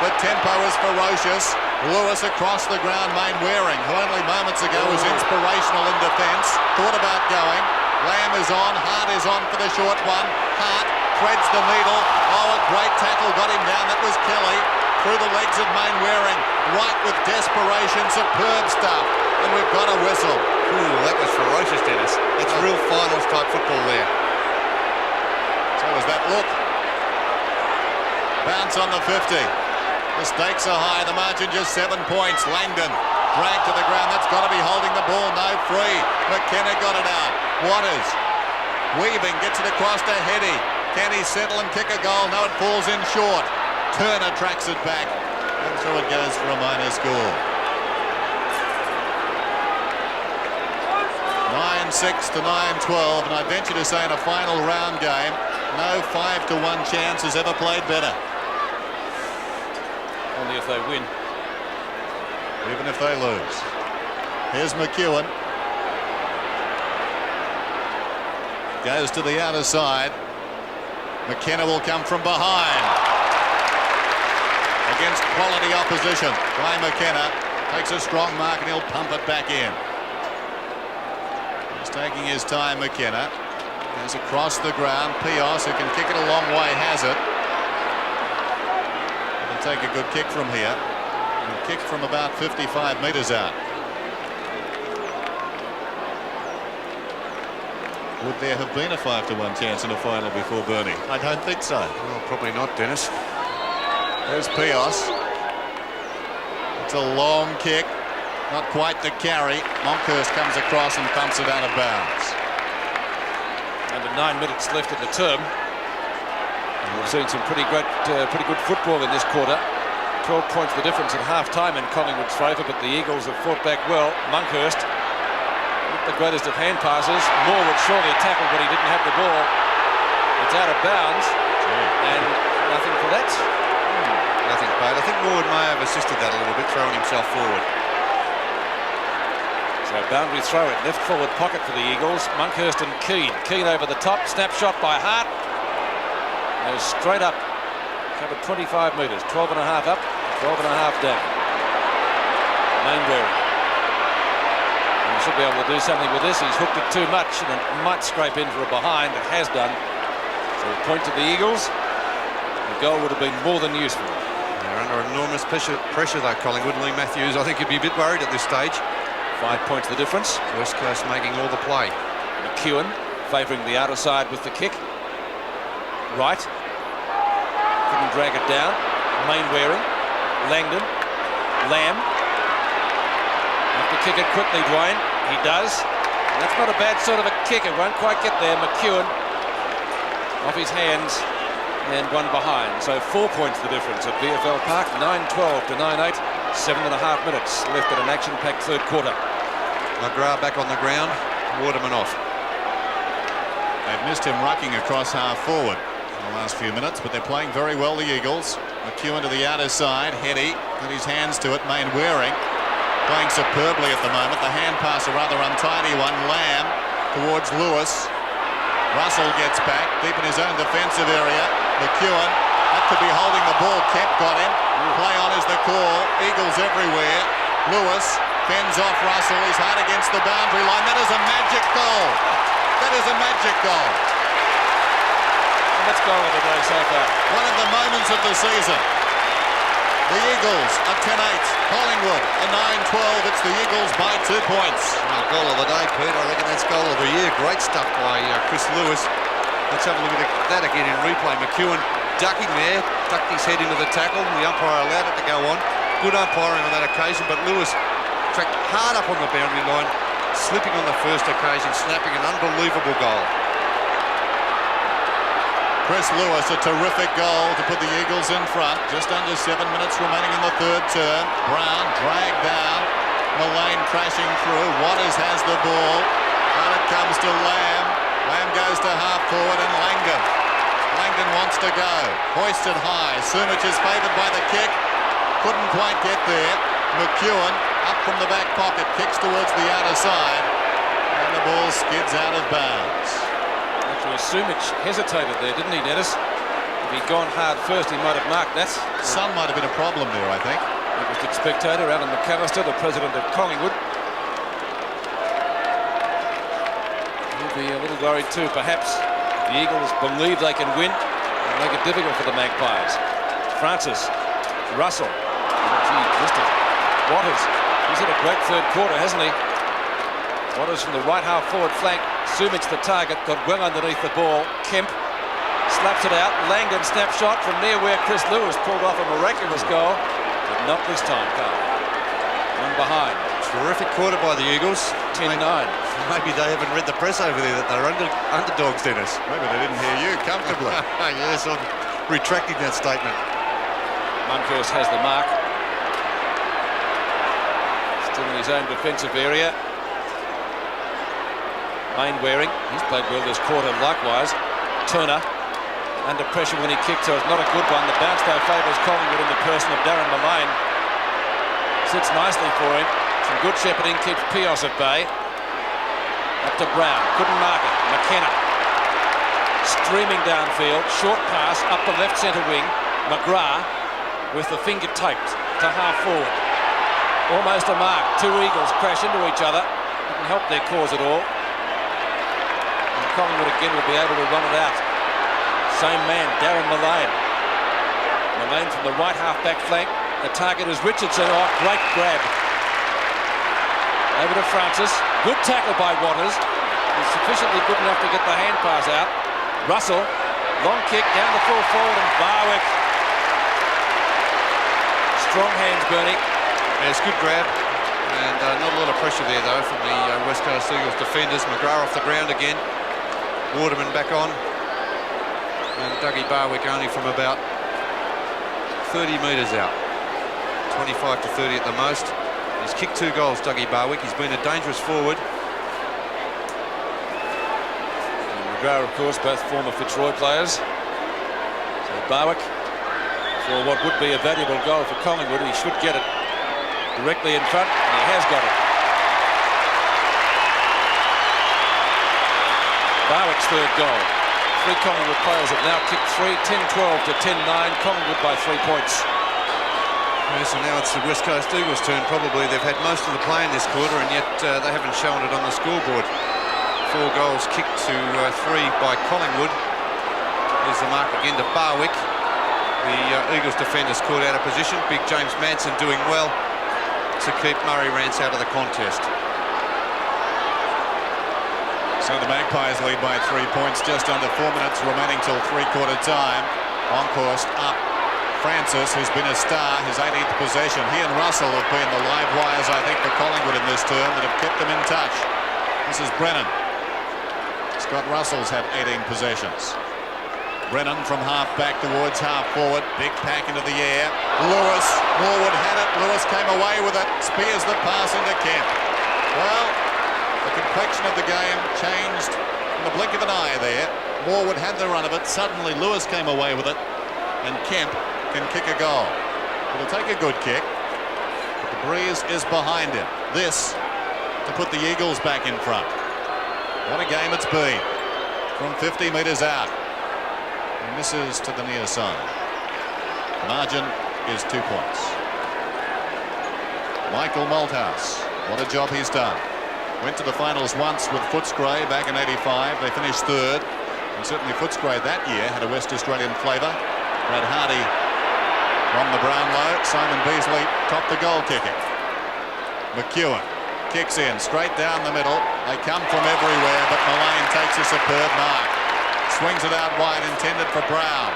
the tempo is ferocious. Lewis across the ground, Mainwaring, who only moments ago was inspirational in defence, thought about going. Lamb is on, Hart is on for the short one. Hart threads the needle. Oh, a great tackle got him down. That was Kelly. Through the legs of Mainwaring. Right with desperation, superb stuff. And we've got a whistle. Ooh, that was ferocious, Dennis. That's real finals type football there. So was that look. Bounce on the 50. The stakes are high. The margin just 7 points. Langdon dragged to the ground. That's got to be holding the ball. No, free. McKenna got it out. Waters weaving, gets it across to Heady. Can he settle and kick a goal? No, it falls in short. Turner tracks it back, and through it goes for a minor score. 9-6 to 9-12, and I venture to say in a final round game, no 5-1 chance has ever played better. Only if they win. Even if they lose. Here's McEwen. Goes to the outer side. McKenna will come from behind. Against quality opposition. By McKenna. Takes a strong mark and he'll pump it back in. He's taking his time, McKenna. Goes across the ground. Pios, who can kick it a long way, has it. He'll take a good kick from here. He'll kick from about 55 metres out. Would there have been a 5-1 chance in a final before Bernie? I don't think so. Well, probably not, Dennis. There's Pios. It's a long kick. Not quite the carry. Monkhurst comes across and pumps it out of bounds. Under 9 minutes left in the term. We've seen some pretty good football in this quarter. 12 points the difference at half-time in Collingwood's favour, but the Eagles have fought back well. Monkhurst, not the greatest of hand passes. Moore would surely tackle, but he didn't have the ball. It's out of bounds, and nothing for that. Nothing paid. I think Moore may have assisted that a little bit, throwing himself forward. So boundary throw in left forward pocket for the Eagles. Monkhurst and Keane. Keane over the top. Snapshot by Hart. Goes straight up. Covered 25 metres. 12.5 up, 12.5 down. Mainwaring. He should be able to do something with this. He's hooked it too much and it might scrape in for a behind. It has done. So a point to the Eagles. The goal would have been more than useful. They're under enormous pressure though, Collingwood. Lee Matthews, I think he'd be a bit worried at this stage. 5 points the difference. West Coast making all the play. McEwen favouring the outer side with the kick. Right. Couldn't drag it down. Mainwaring. Langdon. Lamb. Have to kick it quickly, Dwayne. He does. And that's not a bad sort of a kick. It won't quite get there. McEwen off his hands and one behind. So 4 points the difference at VFL Park. 9-12 to 9-8. 7.5 minutes left at an action-packed third quarter. McGrath back on the ground. Waterman off. They've missed him rucking across half forward in the last few minutes, but they're playing very well, the Eagles. McEwen to the outer side. Heady put his hands to it. Mainwaring playing superbly at the moment. The hand pass, a rather untidy one. Lamb towards Lewis. Russell gets back deep in his own defensive area. McEwen, that could be holding the ball. Kemp got him. Play on is the call. Eagles everywhere. Lewis fends off Russell. He's hard against the boundary line. That is a magic goal. That is a magic goal. And that's goal of the day so far. One of the moments of the season. The Eagles are 10-8. Collingwood are 9-12. It's the Eagles by 2 points. Well, goal of the day, Pete. I reckon that's goal of the year. Great stuff by Chris Lewis. Let's have a look at that again in replay. McEwen ducking there, tucked his head into the tackle. The umpire allowed it to go on. Good umpiring on that occasion, but Lewis tracked hard up on the boundary line, slipping on the first occasion, snapping an unbelievable goal. Chris Lewis, a terrific goal to put the Eagles in front. Just under 7 minutes remaining in the third term. Brown dragged down. Mullane crashing through. Waters has the ball. And it comes to Lamb. Lamb goes to half forward and Langdon. Langdon wants to go. Hoisted high. Sumich is favoured by the kick. Couldn't quite get there. McEwen up from the back pocket. Kicks towards the outer side. And the ball skids out of bounds. Actually, Sumich hesitated there, didn't he, Dennis? he'd gone hard first, he might have marked that. Sun might have been a problem there, I think. Interested spectator, Alan McAllister, the president of Collingwood. He'll be a little worried too, perhaps. The Eagles believe they can win and make it difficult for the Magpies. Francis, Russell, gee, missed it. Waters, he's had a great third quarter, hasn't he? Waters from the right half forward flank. Sumic the target, got well underneath the ball. Kemp slaps it out. Langdon snapshot from near where Chris Lewis pulled off a miraculous goal, but not this time, Carl. One behind. Terrific quarter by the Eagles. 10-9. Maybe they haven't read the press over there that they're underdogs, Dennis. Maybe they didn't hear you comfortably. Yes, I'm retracting that statement. Munkhurst has the mark. Still in his own defensive area. Mainwaring, he's played well this quarter likewise. Turner under pressure when he kicked, so it's not a good one. The bounce though favours Collingwood in the person of Darren Mullane. Sits nicely for him. Some good shepherding, keeps Pios at bay. Up to Brown, couldn't mark it. McKenna streaming downfield, short pass up the left centre wing. McGrath with the finger taped to half forward. Almost a mark. Two Eagles crash into each other. Didn't help their cause at all. And Collingwood again will be able to run it out. Same man, Darren Mullane. Mullane from the right half-back flank. The target is Richardson. Oh, great grab. Over to Francis. Good tackle by Waters. He's sufficiently good enough to get the hand pass out. Russell, long kick down the full forward, and Barwick. Strong hands, Bernie. Yeah, it's a good grab. And not a lot of pressure there, though, from the West Coast Eagles defenders. McGrath off the ground again. Waterman back on. And Dougie Barwick only from about 30 metres out. 25 to 30 at the most. He's kicked 2 goals, Dougie Barwick. He's been a dangerous forward. And McGrath, of course, both former Fitzroy players. So Barwick, for what would be a valuable goal for Collingwood, he should get it directly in front, and he has got it. Barwick's third goal. 3 Collingwood players have now kicked 3, 10-12 to 10-9. Collingwood by 3 points. Yes, and now it's the West Coast Eagles' turn. Probably they've had most of the play in this quarter, and yet they haven't shown it on the scoreboard. 4 goals kicked to 3 by Collingwood. Here's the mark again to Barwick. The Eagles defenders caught out of position. Big James Manson doing well to keep Murray Rance out of the contest. So the Magpies lead by 3 points, just under 4 minutes remaining till three-quarter time. Longhurst up. Francis, who's been a star, his 18th possession. He and Russell have been the live wires, I think, for Collingwood in this term that have kept them in touch. This is Brennan. Scott Russell's had 18 possessions. Brennan from half back towards half forward. Big pack into the air. Lewis. Norwood had it. Lewis came away with it. Spears the pass into Kemp. Well, the complexion of the game changed in the blink of an eye there. Morwood had the run of it. Suddenly Lewis came away with it. And Kemp can kick a goal. It'll take a good kick. But the breeze is behind him. This to put the Eagles back in front. What a game it's been. From 50 metres out. He misses to the near side. Margin is 2 points. Michael Malthouse. What a job he's done. Went to the finals once with Footscray back in '85. They finished third. And certainly Footscray that year had a West Australian flavour. Brad Hardy from the Brownlow. Simon Beasley topped the goal kicking. McEwen kicks in straight down the middle. They come from everywhere, but Mullane takes a superb mark. Swings it out wide, intended for Brown.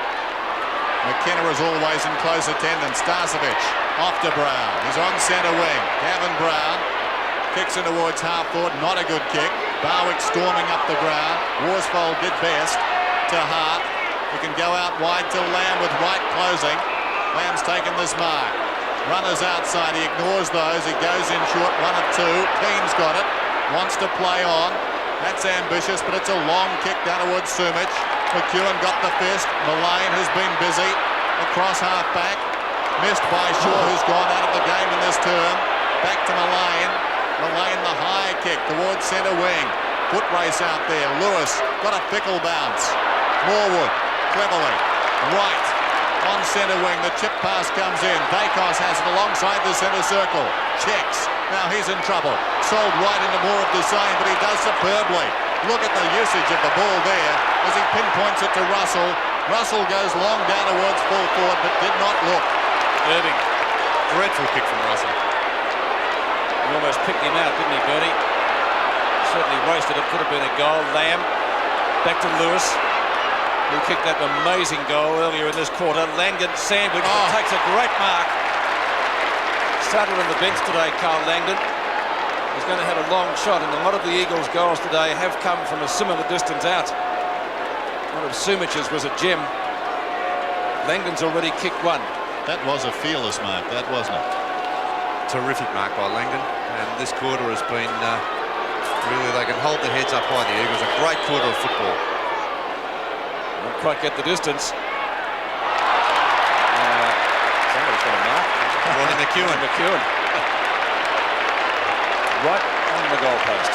McKenna is always in close attendance. Starcevic off to Brown. He's on centre wing. Gavin Brown kicks in towards half forward. Not a good kick. Barwick storming up the ground. Worsfold did best to Hart. He can go out wide to Lamb with White closing. Lamb's taken this mark. Runners outside. He ignores those. He goes in short. 1 of 2. Keane's got it. Wants to play on. That's ambitious, but it's a long kick down towards Sumic. McEwen got the fist. Mullane, who's been busy, across half back. Missed by Shaw, who's gone out of the game in this term. Back to Mullane. Mullane the high kick towards centre wing. Foot race out there. Lewis got a fickle bounce. Morwood cleverly right on centre wing. The chip pass comes in. Dacos has it alongside the centre circle. Checks. Now he's in trouble. Sold right into more of the same, but he does superbly. Look at the usage of the ball there as he pinpoints it to Russell. Russell goes long down towards full forward, but did not look. Irving. Dreadful kick from Russell. He almost picked him out, didn't he, Bernie? Certainly wasted it. Could have been a goal. Lamb. Back to Lewis, who kicked that amazing goal earlier in this quarter. Langdon sandwich, takes a great mark. Started on the bench today, Carl Langdon. He's going to have a long shot, and a lot of the Eagles' goals today have come from a similar distance out. One of Sumic's was a gem. Langdon's already kicked one. That was a fearless mark, that wasn't it? Terrific mark by Langdon, and this quarter has been really, they can hold their heads up high, the Eagles. A great quarter of football. Won't quite get the distance. Somebody's got a mark. Ronnie McEwen. Right on the goalpost.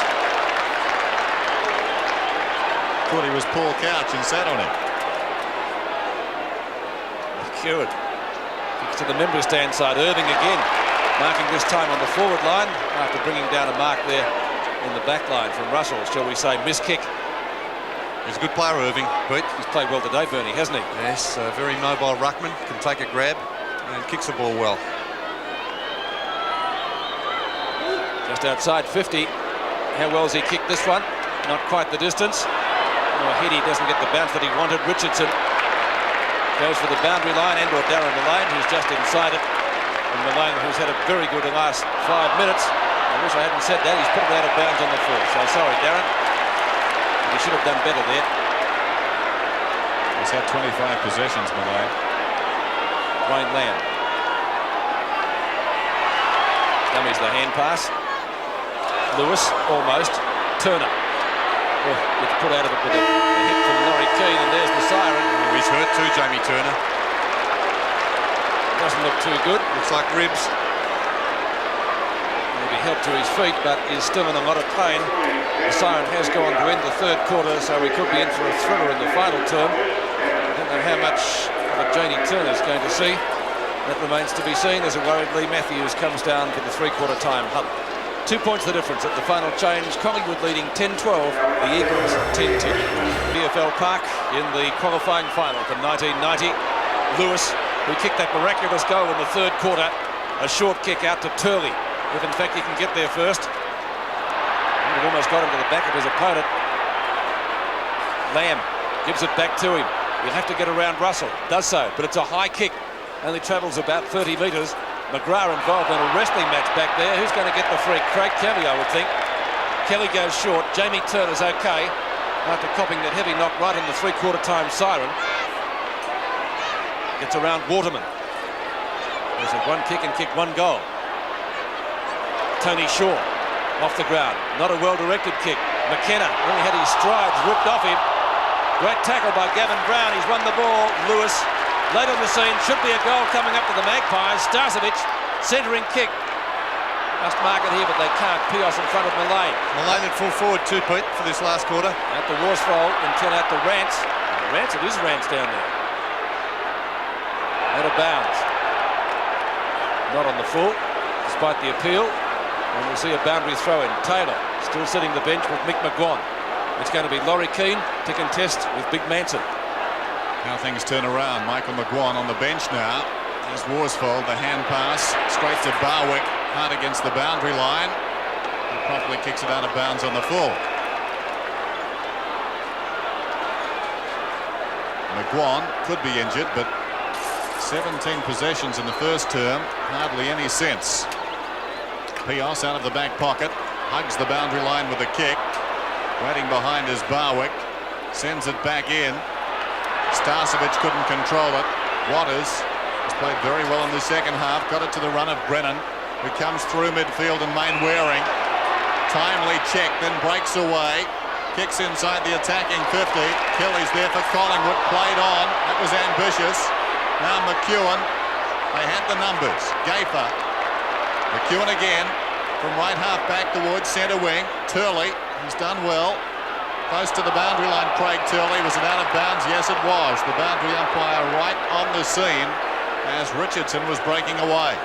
Thought he was Paul Couch and sat on him. McEwen kicks to the member stand side. Irving again, marking this time on the forward line after bringing down a mark there in the back line from Russell. Shall we say miss kick? He's a good player, Irving. Pete. He's played well today, Bernie, hasn't he? Yes, very mobile ruckman, can take a grab and kicks the ball well. Just outside 50. How well's he kicked this one? Not quite the distance. Heady doesn't get the bounce that he wanted. Richardson goes for the boundary line, and/or Darren Mullane, who's just inside it. And Mullane, who's had a very good last 5 minutes. I wish I hadn't said that. He's put it out of bounds on the full. So sorry, Darren. He should have done better there. He's had 25 possessions, Mullane. Wayne Lamb. Dummies the hand pass. Lewis, almost. Turner. Gets put out of it with a hit from Laurie Keane, and there's the siren. Oh, he's hurt too, Jamie Turner. Doesn't look too good. Looks like ribs. Maybe helped to his feet, but is still in a lot of pain. The siren has gone to end the third quarter, so we could be in for a thriller in the final term. I don't know how much of it Jamie Turner's going to see. That remains to be seen as a worried Lee Matthews comes down for the three-quarter time huddle. 2 points the difference at the final change. Collingwood leading 10-12, the Eagles 10-10. VFL Park in the qualifying final for 1990. Lewis, who kicked that miraculous goal in the third quarter, a short kick out to Turley, if in fact he can get there first. He almost got him to the back of his opponent. Lamb gives it back to him. He'll have to get around Russell. Does so, but it's a high kick. Only travels about 30 metres. McGrath involved in a wrestling match back there. Who's going to get the free? Craig Kelly, I would think. Kelly goes short. Jamie Turner's okay after copping that heavy knock right in the three-quarter time siren. Gets around Waterman. There's a one kick and kicked one goal. Tony Shaw off the ground. Not a well-directed kick. McKenna only had his strides ripped off him. Great tackle by Gavin Brown. He's won the ball. Lewis late on the scene. Should be a goal coming up to the Magpies. Starcevic, centering kick. Must mark it here, but they can't. Pios in front of Mullane. Mullane at full forward too, Pete, for this last quarter. Out to Worsfold and 10 out to Rance. Rance, it is Rance down there. Out of bounds. Not on the full, despite the appeal. And we'll see a boundary throw in. Taylor still sitting the bench with Mick McGuan. It's going to be Laurie Keane to contest with Big Manson. Now things turn around. Michael McGuan on the bench now. There's Worsfold, the hand pass straight to Barwick, hard against the boundary line. He promptly kicks it out of bounds on the full. McGuan could be injured, but 17 possessions in the first term, hardly any since. Pios out of the back pocket, hugs the boundary line with a kick. Waiting behind is Barwick, sends it back in. Starcevic couldn't control it. Waters has played very well in the second half. Got it to the run of Brennan, who comes through midfield and Waring. Timely check, then breaks away. Kicks inside the attacking 50. Kelly's there for Collingwood. Played on. That was ambitious. Now McEwen. They had the numbers. Gafer. McEwen again from right half back towards centre wing. Turley. He's done well. Close to the boundary line, Craig Turley. Was it out of bounds? Yes, it was. The boundary umpire right on the scene as Richardson was breaking away.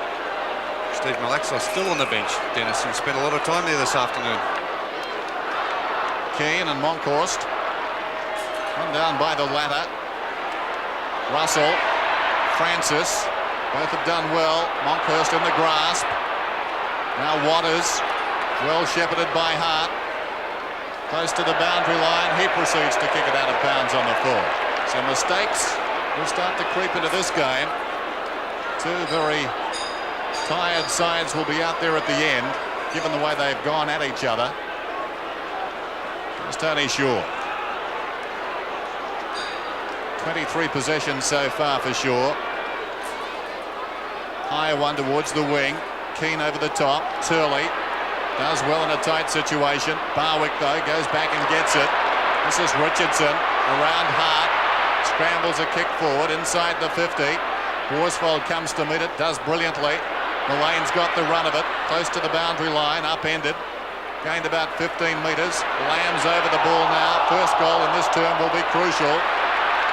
Steve Malaxos still on the bench, Dennis, and spent a lot of time there this afternoon. Keane and Monkhorst. Run down by the latter. Russell, Francis, both have done well. Monkhorst in the grasp. Now Waters, well shepherded by Hart. Close to the boundary line, he proceeds to kick it out of bounds on the full. So mistakes will start to creep into this game. Two very tired sides will be out there at the end, given the way they've gone at each other. Here's Tony Shaw. 23 possessions so far for Shaw. Higher one towards the wing. Keane over the top. Turley does well in a tight situation. Barwick, though, goes back and gets it. This is Richardson around Hart. Scrambles a kick forward inside the 50. Worsfold comes to meet it, does brilliantly. Mullane's got the run of it. Close to the boundary line, upended. Gained about 15 metres. Lamb's over the ball now. First goal in this term will be crucial.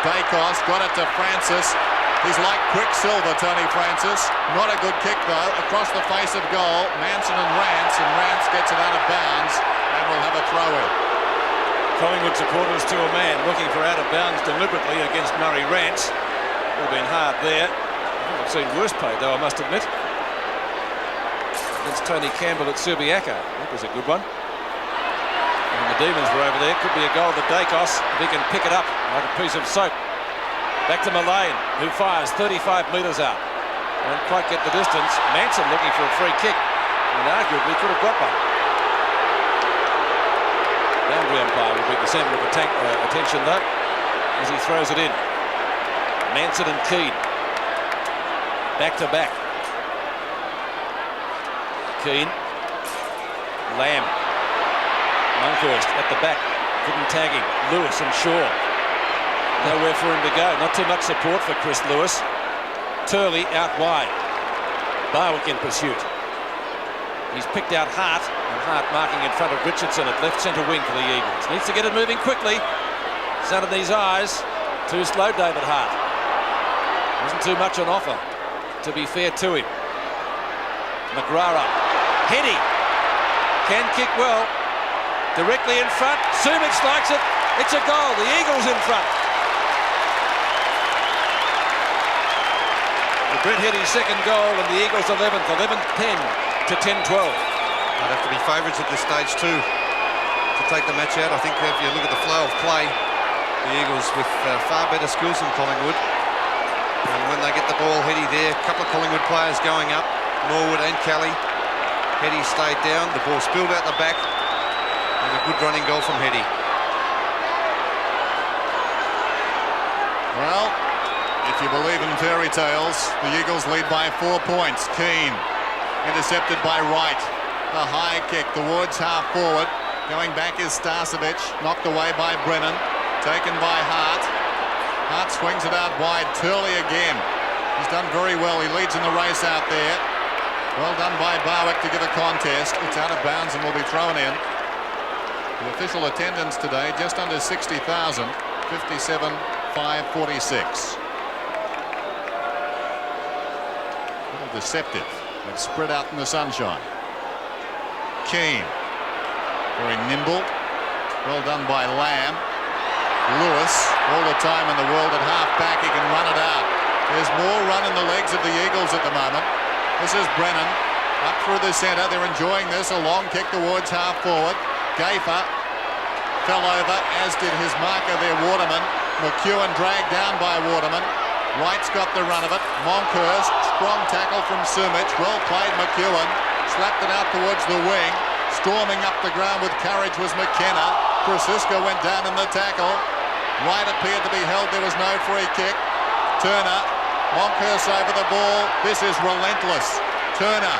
Dacos got it to Francis. He's like Quicksilver, Tony Francis. Not a good kick, though. Across the face of goal, Manson and Rance gets it out of bounds and will have a throw-in. Collingwood supporters to a man looking for out of bounds deliberately against Murray Rance. Would have been hard there. I've seen worse play, though, I must admit. Against Tony Campbell at Subiaco. That was a good one. And the Demons were over there. Could be a goal to Dacos if he can pick it up like a piece of soap. Back to Mullane, who fires 35 metres out. Won't quite get the distance. Manson looking for a free kick, and arguably could have got one. Boundary umpire will be the centre of attention, though, as he throws it in. Manson and Keane. Back to back. Keane. Lamb. Monkhorst at the back. Couldn't tag him. Lewis and Shaw. Nowhere for him to go. Not too much support for Chris Lewis. Turley out wide. Barwick in pursuit. He's picked out Hart, and Hart marking in front of Richardson at left centre wing for the Eagles. Needs to get it moving quickly. It's under these eyes. Too slow, David Hart. Wasn't too much on offer, to be fair to him. McGrath. Heady. Can kick well. Directly in front. Sumic likes it. It's a goal. The Eagles in front. Brett Heady's second goal and the Eagles 11th, 11-10 to 10-12. Might have to be favourites at this stage too to take the match out. I think if you look at the flow of play, the Eagles with far better skills than Collingwood. And when they get the ball, Heady there, a couple of Collingwood players going up, Norwood and Kelly. Heady stayed down, the ball spilled out the back, and a good running goal from Heady. Well, if you believe in fairy tales, the Eagles lead by 4 points. Keane intercepted by Wright. The high kick towards half forward. Going back is Starcevic. Knocked away by Brennan. Taken by Hart. Hart swings it out wide. Turley again. He's done very well. He leads in the race out there. Well done by Barwick to give a contest. It's out of bounds and will be thrown in. The official attendance today just under 60,000. 57,546. Deceptive. They've spread out in the sunshine. Keane. Very nimble. Well done by Lamb. Lewis, all the time in the world at half-back. He can run it out. There's more run in the legs of the Eagles at the moment. This is Brennan. Up through the centre. They're enjoying this. A long kick towards half-forward. Gafer fell over, as did his marker there, Waterman. McEwen dragged down by Waterman. Wright's got the run of it. Monkhorst, strong tackle from Sumic. Well played, McEwen. Slapped it out towards the wing. Storming up the ground with courage was McKenna. Krasiska went down in the tackle. Wright appeared to be held. There was no free kick. Turner. Monkhorst over the ball. This is relentless. Turner.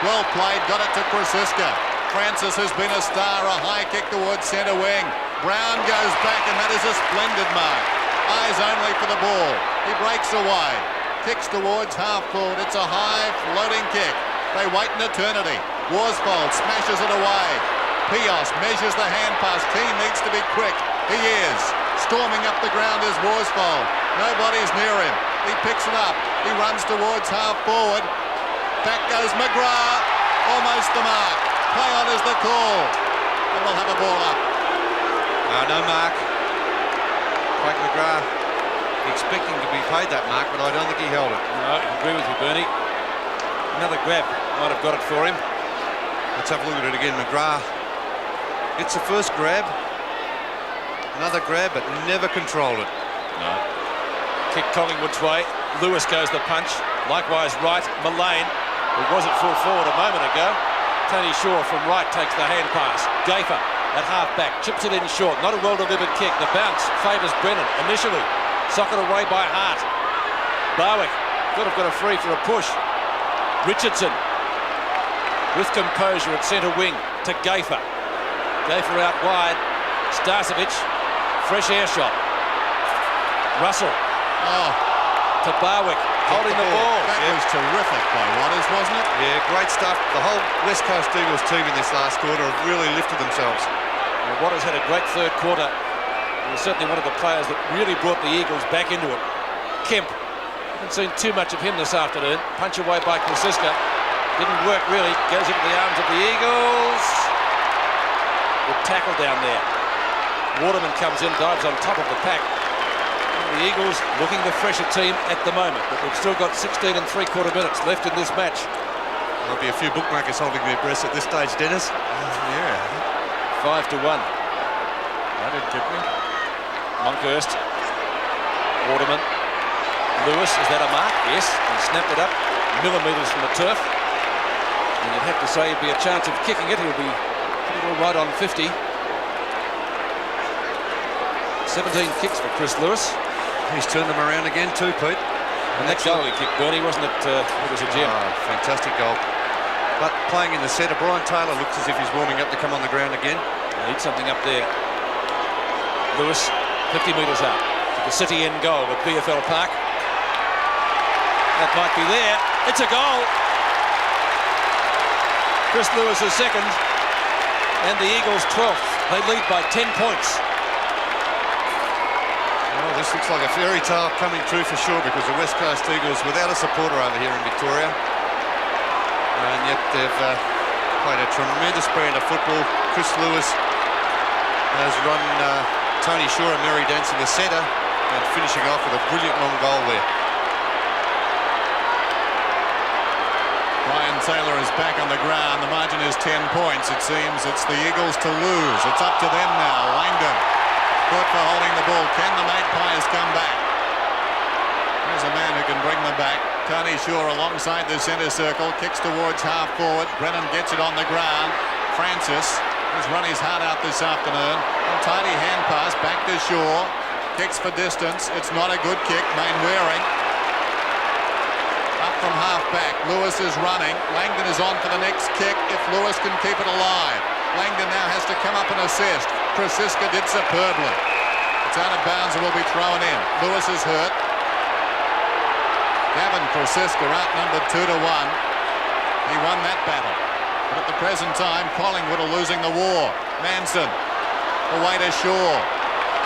Well played. Got it to Krasiska. Francis has been a star. A high kick towards centre wing. Brown goes back, and that is a splendid mark. Eyes only for the ball. He breaks away. Kicks towards half forward. It's a high floating kick. They wait an eternity. Worsfold smashes it away. Pios measures the hand pass. Keane needs to be quick. He is. Storming up the ground is Worsfold. Nobody's near him. He picks it up. He runs towards half forward. Back goes McGrath. Almost the mark. Play on is the call. And we'll have a ball up. No mark. Craig McGrath expecting to be paid that mark, but I don't think he held it. No, I agree with you, Bernie. Another grab might have got it for him. Let's have a look at it again. McGrath gets the first grab. Another grab, but never controlled it. No. Kick Collingwood's way. Lewis goes the punch. Likewise, right. Mullane, who was at full forward a moment ago. Tony Shaw from right takes the hand pass. Gafer at half-back, chips it in short. Not a well-delivered kick. The bounce favours Brennan initially. Socket away by Hart. Barwick could have got a free for a push. Richardson with composure at centre wing to Gafer. Gafer out wide. Starcevic, fresh air shot. Russell to Barwick, holding the ball. That was terrific by Waters, wasn't it? Yeah, great stuff. The whole West Coast Eagles team in this last quarter have really lifted themselves. Well, Waters had a great third quarter. He was certainly one of the players that really brought the Eagles back into it. Kemp, haven't seen too much of him this afternoon. Punch away by Krasiska. Didn't work really. Goes into the arms of the Eagles. Good tackle down there. Waterman comes in, dives on top of the pack. The Eagles looking the fresher team at the moment, but we've still got 16 3/4 minutes left in this match. There'll be a few bookmakers holding their breath at this stage, Dennis. Yeah. 5-1. That did tip me. Monkhurst. Waterman. Lewis, is that a mark? Yes. He snapped it up millimetres from the turf. And you'd have to say he'd be a chance of kicking it. He'll be pretty well right on 50. 17 kicks for Chris Lewis. He's turned them around again too, Pete. And that goal he kicked, Bernie, wasn't it? It was a gem. Fantastic goal. But playing in the centre, Brian Taylor looks as if he's warming up to come on the ground again. Need something up there. Lewis, 50 metres out to the City end goal at VFL Park. That might be there. It's a goal. Chris Lewis is second, and the Eagles 12th. They lead by 10 points. Well, this looks like a fairy tale coming true for sure, because the West Coast Eagles without a supporter over here in Victoria, and yet they've played a tremendous brand of football. Chris Lewis has run Tony Shaw and Mary Dance in the centre, and finishing off with a brilliant long goal there. Brian Taylor is back on the ground. The margin is 10 points. It seems it's the Eagles to lose. It's up to them now. Langdon, good for holding the ball. Can the Magpies come back? There's a man who can bring them back. Tony Shaw alongside the centre circle. Kicks towards half forward. Brennan gets it on the ground. Francis has run his heart out this afternoon. Untidy hand pass back to Shaw. Kicks for distance. It's not a good kick. Mainwaring up from half back. Lewis is running. Langdon is on for the next kick if Lewis can keep it alive. Langdon now has to come up and assist. Krasiska did superbly. It's out of bounds and will be thrown in. Lewis is hurt. Gavin Krasiska outnumbered 2-1. He won that battle. But at the present time, Collingwood are losing the war. Manson away to Shaw.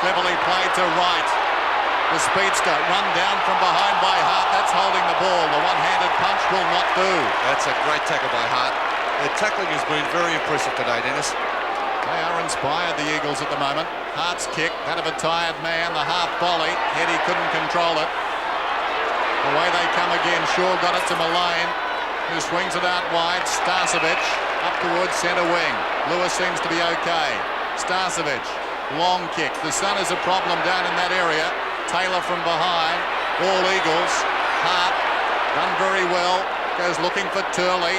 Cleverly played to right. The speedster run down from behind by Hart. That's holding the ball. The one-handed punch will not do. That's a great tackle by Hart. Their tackling has been very impressive today, Dennis. They are inspired, the Eagles, at the moment. Hart's kick, that of a tired man. The half volley. Heady couldn't control it. Away they come again. Shaw got it to Mullane, who swings it out wide. Starcevic up towards centre wing. Lewis seems to be okay. Starcevic, long kick. The sun is a problem down in that area. Taylor from behind. All Eagles. Hart done very well. Goes looking for Turley.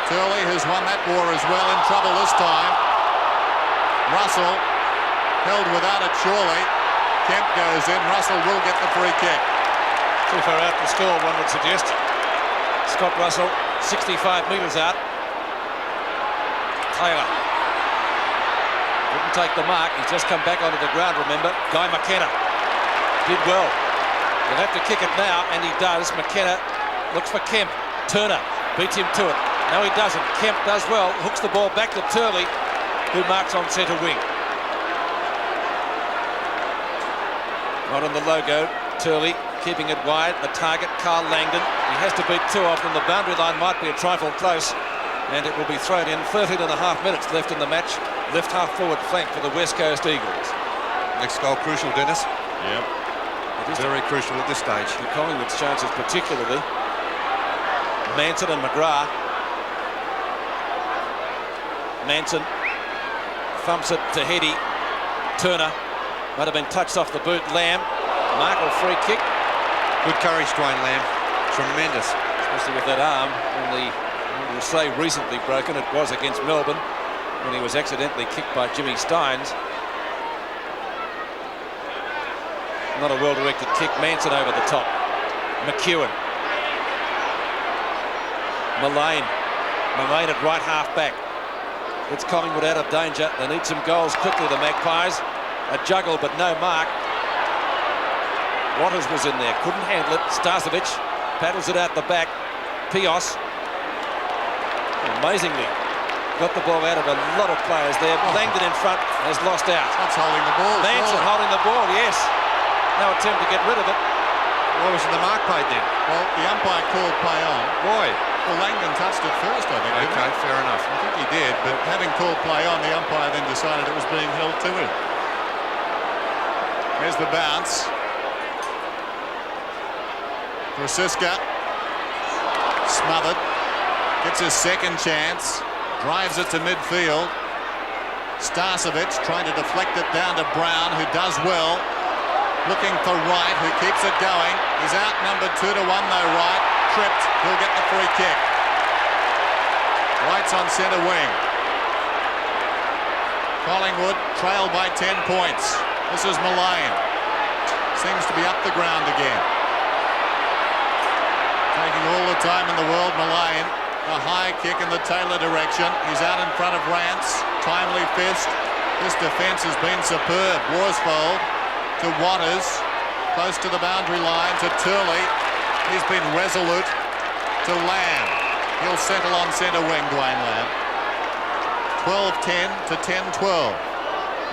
Turley, who's won that war as well, in trouble this time. Russell held without it surely. Kemp goes in. Russell will get the free kick. Too far out to score, one would suggest. Scott Russell, 65 metres out. Taylor didn't take the mark. He's just come back onto the ground, remember. Guy McKenna did well. He'll have to kick it now, and he does. McKenna looks for Kemp. Turner beats him to it. No, he doesn't. Kemp does well. Hooks the ball back to Turley, who marks on centre wing. Not on the logo. Turley keeping it wide. The target, Carl Langdon. He has to beat two of them. The boundary line might be a trifle close, and it will be thrown in. 13 and a half minutes left in the match. Left half forward flank for the West Coast Eagles. Next goal crucial, Dennis. Yep. It is very crucial at this stage. And Collingwood's chances particularly. Manson and McGrath. Manson thumps it to Heady. Turner might have been touched off the boot. Lamb. Markle free kick. Good courage, Dwayne Lamb. Tremendous. Especially with that arm. Only, we'll say recently broken. It was against Melbourne when he was accidentally kicked by Jimmy Steins. Not a well-directed kick. Manson over the top. McEwen. Mullane at right half back. Gets Collingwood out of danger. They need some goals quickly, the Magpies. A juggle, but no mark. Waters was in there. Couldn't handle it. Starcevic paddles it out the back. Pios. Amazingly got the ball out of a lot of players there. Langdon in front has lost out. That's holding the ball. Manson holding the ball, yes. No attempt to get rid of it. What was the mark paid then? Well, the umpire called play on. Why? Well, Langdon touched it first, I think. Okay, fair enough. I think he did, but having called play on, the umpire then decided it was being held to him. Here's the bounce. Grosiska. Smothered. Gets his second chance. Drives it to midfield. Starcevic trying to deflect it down to Brown, who does well. Looking for Wright, who keeps it going. He's outnumbered 2-1 though, Wright. Tripped. He'll get the free kick. Wright's on centre wing. Collingwood trail by 10 points. This is Mullane. Seems to be up the ground again. Taking all the time in the world, Mullane. A high kick in the Taylor direction. He's out in front of Rance. Timely fist. This defence has been superb. Worsfold to Waters. Close to the boundary line to Turley. He's been resolute to Lamb. He'll settle on centre wing, Dwayne Lamb. 12-10 to 10-12.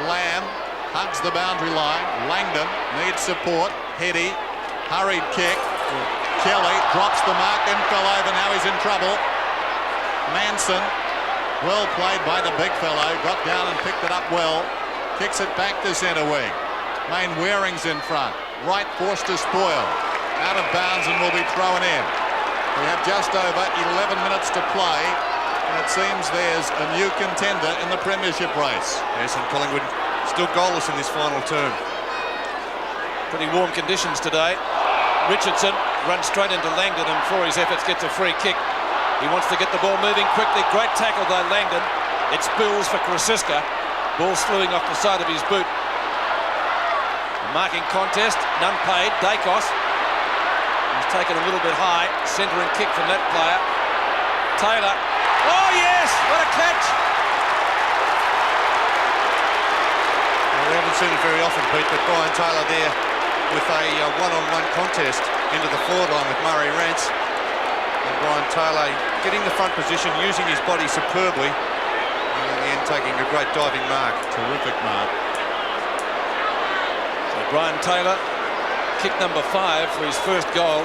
Lamb hugs the boundary line. Langdon needs support. Heady. Hurried kick. Kelly drops the mark, then fell over. Now he's in trouble. Manson, well played by the big fellow, got down and picked it up well, kicks it back to centre wing. Main Waring's in front, Wright forced to spoil, out of bounds and will be thrown in. We have just over 11 minutes to play, and it seems there's a new contender in the premiership race. Yes, and Collingwood still goalless in this final term. Pretty warm conditions today. Richardson runs straight into Langdon and for his efforts gets a free kick. He wants to get the ball moving quickly. Great tackle by Langdon. It spills for Grosiska. Ball slewing off the side of his boot. A marking contest. None paid. Dacos. He's taken a little bit high. Centering kick from that player. Taylor. Oh yes! What a catch! Well, we haven't seen it very often, Pete, but Brian Taylor there with a one-on-one contest into the forward line with Murray Rance. And Brian Taylor getting the front position, using his body superbly, and in the end taking a great diving mark. Terrific mark. So Brian Taylor, kick number 5 for his first goal,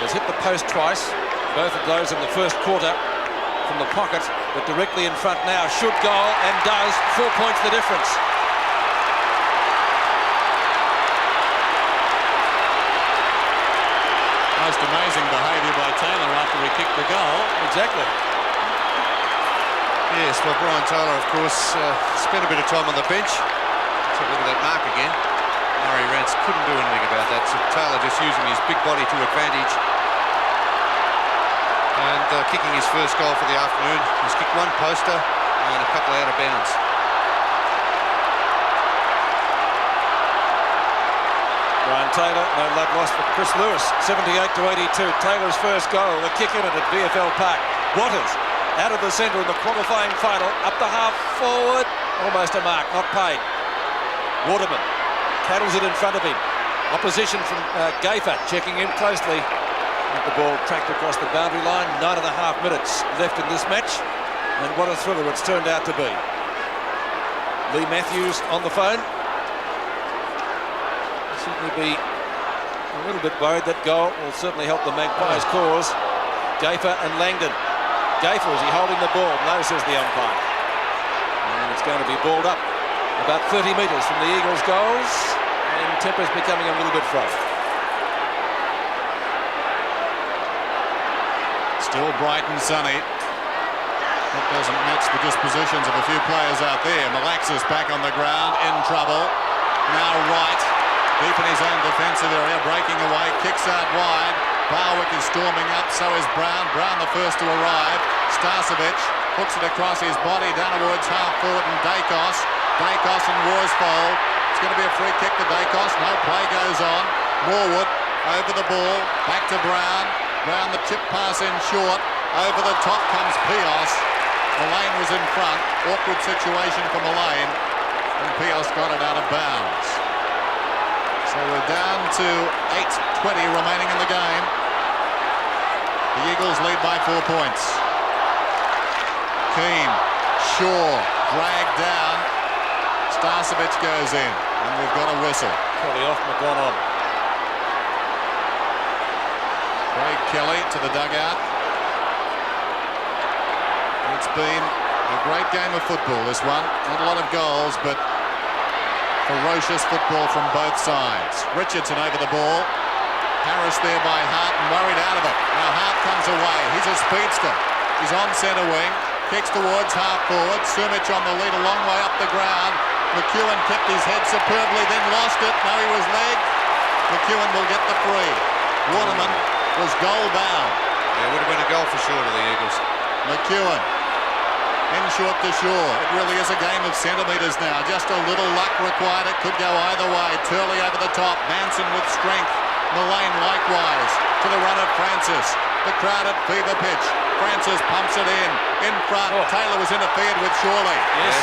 has hit the post twice, both of those in the first quarter from the pocket, but directly in front now, should goal and does, 4 points the difference. Most amazing behaviour by Taylor after he kicked the goal. Exactly. Yes, well, Brian Taylor, of course, spent a bit of time on the bench. Let's have a look at that mark again. Murray Rance couldn't do anything about that, so Taylor just using his big body to advantage. And kicking his first goal for the afternoon. He's kicked one poster and a couple out of bounds. Brian Taylor, no love lost for Chris Lewis, 78-82. Taylor's first goal, the kick in it at VFL Park. Waters out of the centre in the qualifying final, up the half forward, almost a mark, not paid. Waterman paddles it in front of him. Opposition from Gaffer, checking him closely. The ball tracked across the boundary line. 9.5 minutes left in this match. And what a thriller it's turned out to be. Lee Matthews on the phone. Certainly be a little bit worried that goal will certainly help the Magpies' cause. Gaffer and Langdon. Gaffer, is he holding the ball? No, says the umpire. And it's going to be balled up about 30 metres from the Eagles' goals. And temper's becoming a little bit frozen. Still bright and sunny. That doesn't match the dispositions of a few players out there. Malaxis back on the ground, in trouble. Now right, deep in his own defensive area, breaking away, kicks out wide. Barwick is storming up, so is Brown. Brown the first to arrive. Starcevic hooks it across his body down towards half forward and Dacos. Dacos and Worsfold. It's going to be a free kick to Dacos. No play goes on. Morwood over the ball, back to Brown. Brown the chip pass in short. Over the top comes Pios. Mullane was in front. Awkward situation for Mullane. And Pios got it out of bounds. So we're down to 8:20 remaining in the game. The Eagles lead by 4 points. Keane, Shaw, dragged down. Starcevic goes in. And we've got a whistle. Kelly off, McGon on. Craig Kelly to the dugout. It's been a great game of football, this one. Not a lot of goals, but ferocious football from both sides. Richardson over the ball. Harris there by Hart and worried out of it. Now Hart comes away. He's a speedster. He's on centre wing. Kicks towards half forward. Sumich on the lead a long way up the ground. McEwen kept his head superbly, then lost it. No, he was legged. McEwen will get the free. Waterman was goal bound. Yeah, it would have been a goal for sure to the Eagles. McEwen. In short to Shaw. It really is a game of centimetres now. Just a little luck required. It could go either way. Turley over the top. Manson with strength. Mullane likewise. To the run of Francis. The crowd at fever pitch. Francis pumps it in. In front. Taylor was interfered with surely. Yes.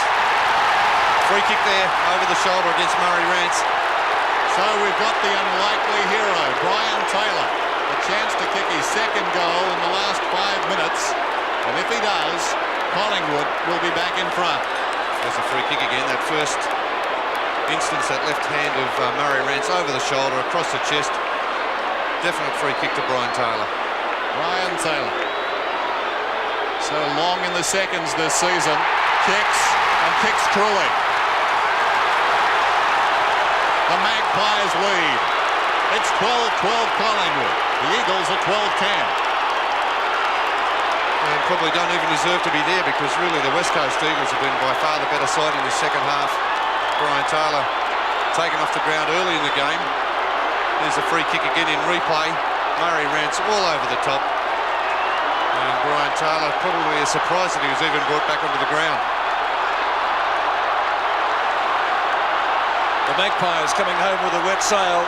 Free kick there over the shoulder against Murray Rance. So we've got the unlikely hero, Brian Taylor. A chance to kick his second goal in the last 5 minutes. And if he does, Collingwood will be back in front. There's a free kick again. That first instance, that left hand of Murray Rance over the shoulder, across the chest. Definite free kick to Brian Taylor. Brian Taylor. So long in the seconds this season. Kicks and kicks truly. The Magpies lead. It's 12-12 Collingwood. The Eagles are 12-10. And probably don't even deserve to be there, because really the West Coast Eagles have been by far the better side in the second half. Brian Taylor taken off the ground early in the game. There's a free kick again in replay. Murray Rance all over the top. And Brian Taylor probably a surprise that he was even brought back onto the ground. The Magpies coming home with a wet sail.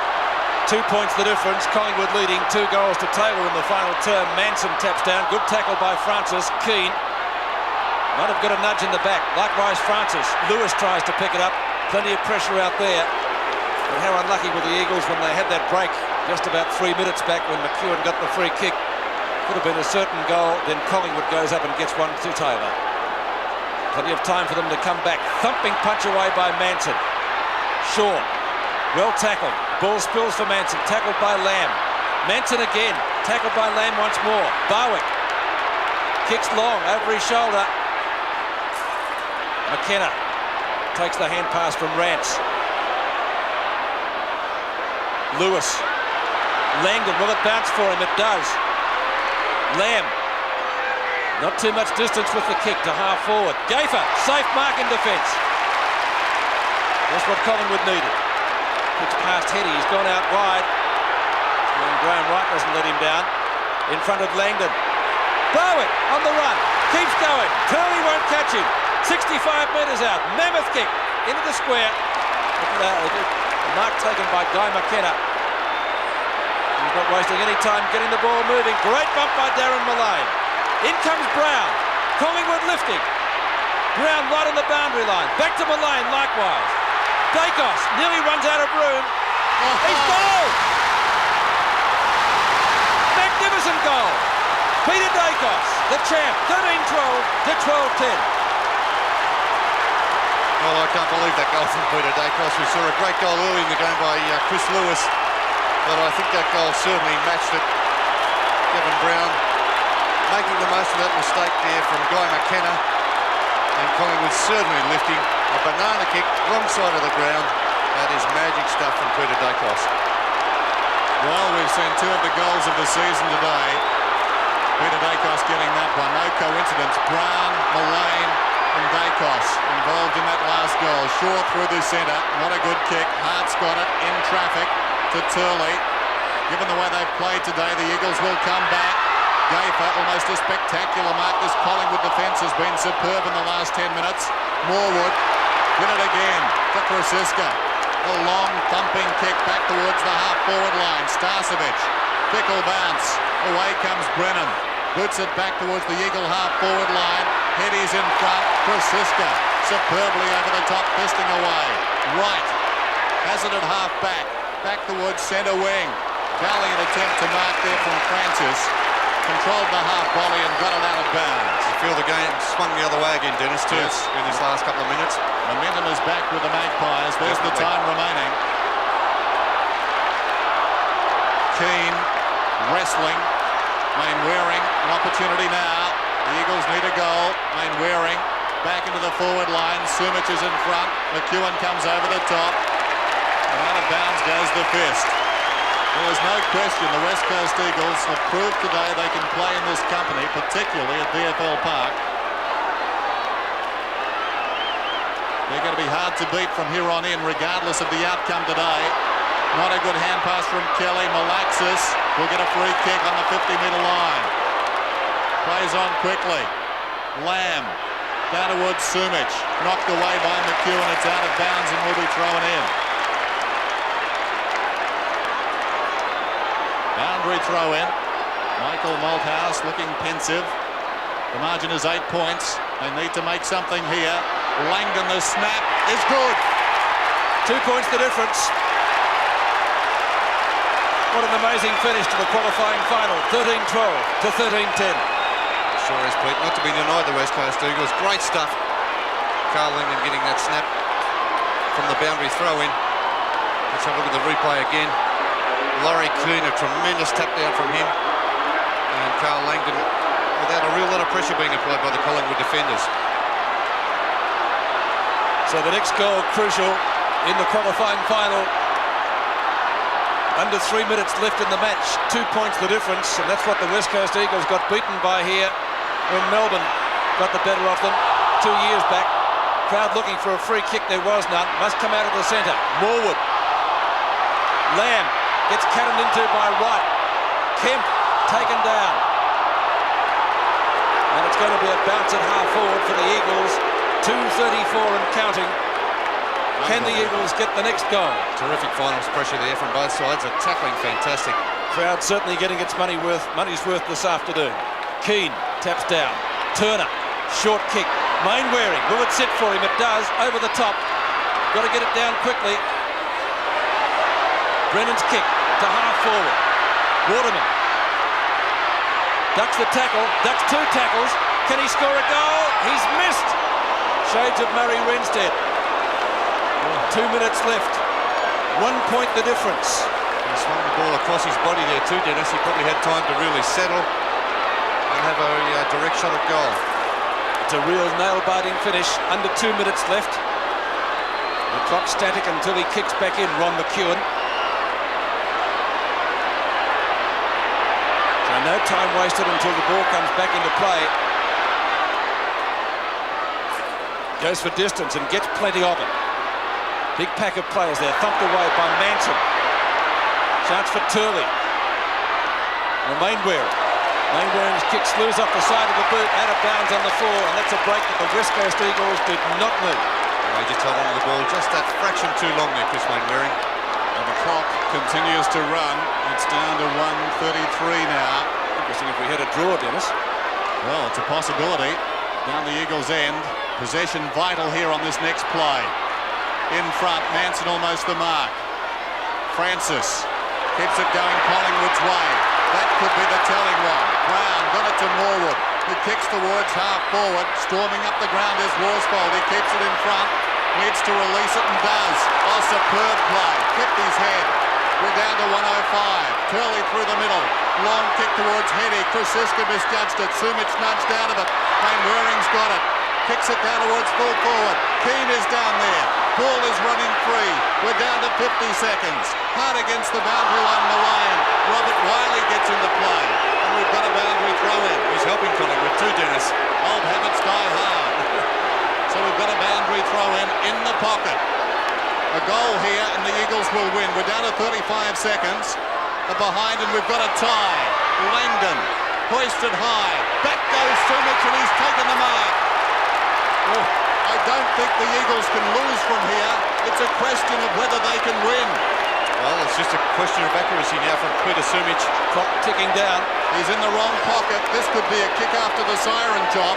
2 points the difference. Collingwood leading 2 goals to Taylor in the final term. Manson taps down. Good tackle by Francis. Keane might have got a nudge in the back. Likewise Francis. Lewis tries to pick it up. Plenty of pressure out there. But how unlucky were the Eagles when they had that break just about 3 minutes back when McEwen got the free kick. Could have been a certain goal. Then Collingwood goes up and gets one to Taylor. Plenty of time for them to come back. Thumping punch away by Manson. Shaw. Well tackled. Ball spills for Manson. Tackled by Lamb. Manson again. Tackled by Lamb once more. Barwick. Kicks long over his shoulder. McKenna takes the hand pass from Rance. Lewis. Langdon. Will it bounce for him? It does. Lamb. Not too much distance with the kick to half forward. Gaffer. Safe mark in defence. That's what Collingwood needed. Kicks past Heady. He's gone out wide. And Graham Wright doesn't let him down. In front of Langdon. Barwick on the run. Keeps going. Turley won't catch him. 65 metres out. Mammoth kick into the square. A mark taken by Guy McKenna. He's not wasting any time getting the ball moving. Great bump by Darren Mullane. In comes Brown. Collingwood lifting. Brown right on the boundary line. Back to Mullane likewise. Dacos nearly runs out of room. He's goal! Magnificent goal. Peter Dacos, the champ, 13-12 to 12-10. Well, I can't believe that goal from Peter Dacos. We saw a great goal early in the game by Chris Lewis, but I think that goal certainly matched it. Kevin Brown making the most of that mistake there from Guy McKenna, and Collingwood certainly lifting a banana kick wrong side of the ground. That is magic stuff from Peter Dacos. Well, we've seen two of the goals of the season today. Peter Dacos getting that one. No coincidence. Brown, Mullane and Dacos involved in that last goal. Shaw through the centre. Not a good kick. Hart's got it in traffic to Turley. Given the way they've played today, the Eagles will come back. Gayfer, almost a spectacular mark. This Collingwood defence has been superb in the last 10 minutes. Morwood did it again to Krasiska. A long thumping kick back towards the half-forward line. Starcevic, fickle bounce. Away comes Brennan. Boots it back towards the Eagle half-forward line. Headies in front. Krasiska superbly over the top, fisting away. Right has it at half-back. Back towards centre wing. Valiant attempt to mark there from Francis. Controlled the half volley and got it out of bounds. I feel the game swung the other way again, Dennis, too, yes, in this last couple of minutes. Momentum is back with the Magpies. There's the time remaining. Keane wrestling. Mainwaring, an opportunity now. The Eagles need a goal. Mainwaring back into the forward line. Sumich is in front. McEwen comes over the top. And out of bounds goes the fist. There is no question the West Coast Eagles have proved today they can play in this company, particularly at VFL Park. They're going to be hard to beat from here on in, regardless of the outcome today. Not a good hand pass from Kelly. Malaxis will get a free kick on the 50-metre line. Plays on quickly. Lamb down towards Sumich. Knocked away by McEwen. It's out of bounds and will be thrown in. Boundary throw in. Michael Malthouse looking pensive. The margin is 8 points. They need to make something here. Langdon, the snap is good. 2 points the difference. What an amazing finish to the qualifying final. 13-12 to 13-10. Sure is, Pete. Not to be denied, the West Coast Eagles. Great stuff. Carl Langdon getting that snap from the boundary throw in. Let's have a look at the replay again. Laurie Kuhn, a tremendous tap down from him. And Carl Langdon without a real lot of pressure being applied by the Collingwood defenders. So the next goal crucial in the qualifying final. Under 3 minutes left in the match. 2 points the difference, and that's what the West Coast Eagles got beaten by here when Melbourne got the better of them 2 years back. Crowd looking for a free kick, there was none. Must come out of the centre. Morwood. Lamb gets cannoned into by White. Kemp taken down. And it's going to be a bounce at half forward for the Eagles. 2:34 and counting. Can the Eagles get the next goal? Terrific finals pressure there from both sides. A tackling fantastic. Crowd certainly getting its money's worth this afternoon. Keane taps down. Turner, short kick. Mainwaring, will it sit for him? It does, over the top. Got to get it down quickly. Brennan's kick to half forward. Waterman ducks the tackle, ducks 2 tackles. Can he score a goal? He's missed. Shades of Murray Renstead. 2 minutes left. 1 point the difference. He swung the ball across his body there too, Dennis. He probably had time to really settle and have a direct shot at goal. It's a real nail-biting finish. Under 2 minutes left. The clock's static until he kicks back in, Ron McEwen. So no time wasted until the ball comes back into play. Goes for distance and gets plenty of it. Big pack of players there, thumped away by Manson. Chance for Turley. Mainwaring's kick slews off the side of the boot, out of bounds on the floor, and that's a break that the West Coast Eagles did not need. He just held on to the ball just that fraction too long there, Chris Mainwaring. And the clock continues to run. It's down to 1:33 now. Interesting if we had a draw, Dennis. Well, it's a possibility. Down the Eagles' end. Possession vital here on this next play. In front, Manson almost the mark. Francis keeps it going Collingwood's way. That could be the telling one. Brown got it to Morwood, who kicks towards half forward. Storming up the ground is Worsfold. He keeps it in front. Needs to release it and does. Oh, superb play. Kept his head. We're down to 105. Turley through the middle. Long kick towards Heady. Krasiska misjudged it. Sumic nudged out of it. Wayne Waring's got it. Kicks it down towards full forward. Keane is down there. Ball is running free. We're down to 50 seconds. Hard against the boundary line, Mullane. Robert Wiley gets into play. And we've got a boundary throw in. He's helping Collingwood too, Dennis. Old habits die hard. So we've got a boundary throw in the pocket. A goal here and the Eagles will win. We're down to 35 seconds. They're behind and we've got a tie. Langdon hoisted high. Back goes Sumic and he's taken the mark. Oh, I don't think the Eagles can lose from here. It's a question of whether they can win. Well, it's just a question of accuracy now from Peter Sumic. Clock ticking down. He's in the wrong pocket. This could be a kick after the siren job.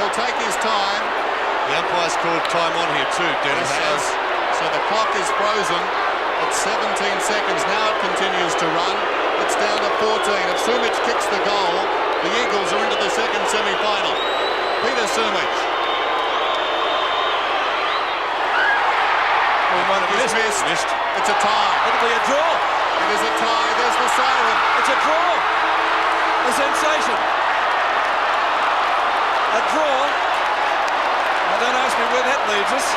He'll take his time. The umpire's called time on here too, Dennis. So the clock is frozen at 17 seconds. Now it continues to run. It's down to 14. If Sumic kicks the goal, the Eagles are into the second semi-final. Peter Sumic. We might have He's missed. missed. It's a tie. It'll be a draw. It is a tie. There's the siren. It's a draw. A sensation. A draw. Now don't ask me where that leaves us.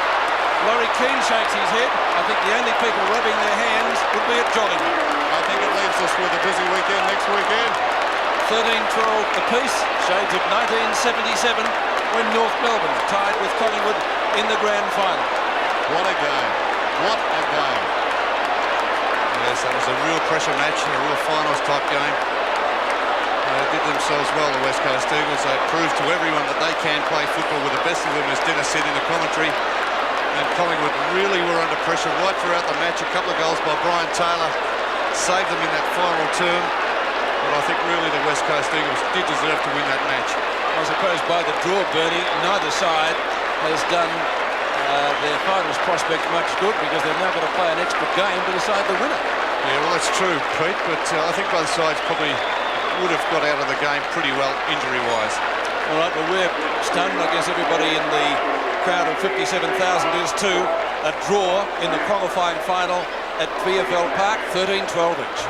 Laurie Keane shakes his head. I think the only people rubbing their hands would be at Collingwood. I think it leaves us with a busy weekend next weekend. 13-12 apiece. Shades of 1977 when North Melbourne tied with Collingwood in the grand final. What a game. What a game. Yes, that was a real pressure match, a real finals type game. They did themselves well, the West Coast Eagles. They proved to everyone that they can play football with the best of them, as Dennis said in the commentary. And Collingwood really were under pressure right throughout the match. A couple of goals by Brian Taylor saved them in that final term. But I think really the West Coast Eagles did deserve to win that match. I suppose by the draw, Bernie, neither side has done their finals prospect much good, because they've now got to play an extra game to decide the winner. Yeah, well, that's true, Pete, but I think both sides probably would have got out of the game pretty well injury-wise. All right, well, we're stunned. I guess everybody in the crowd of 57,000 is too. A draw in the qualifying final at VFL Park, 13-12 each.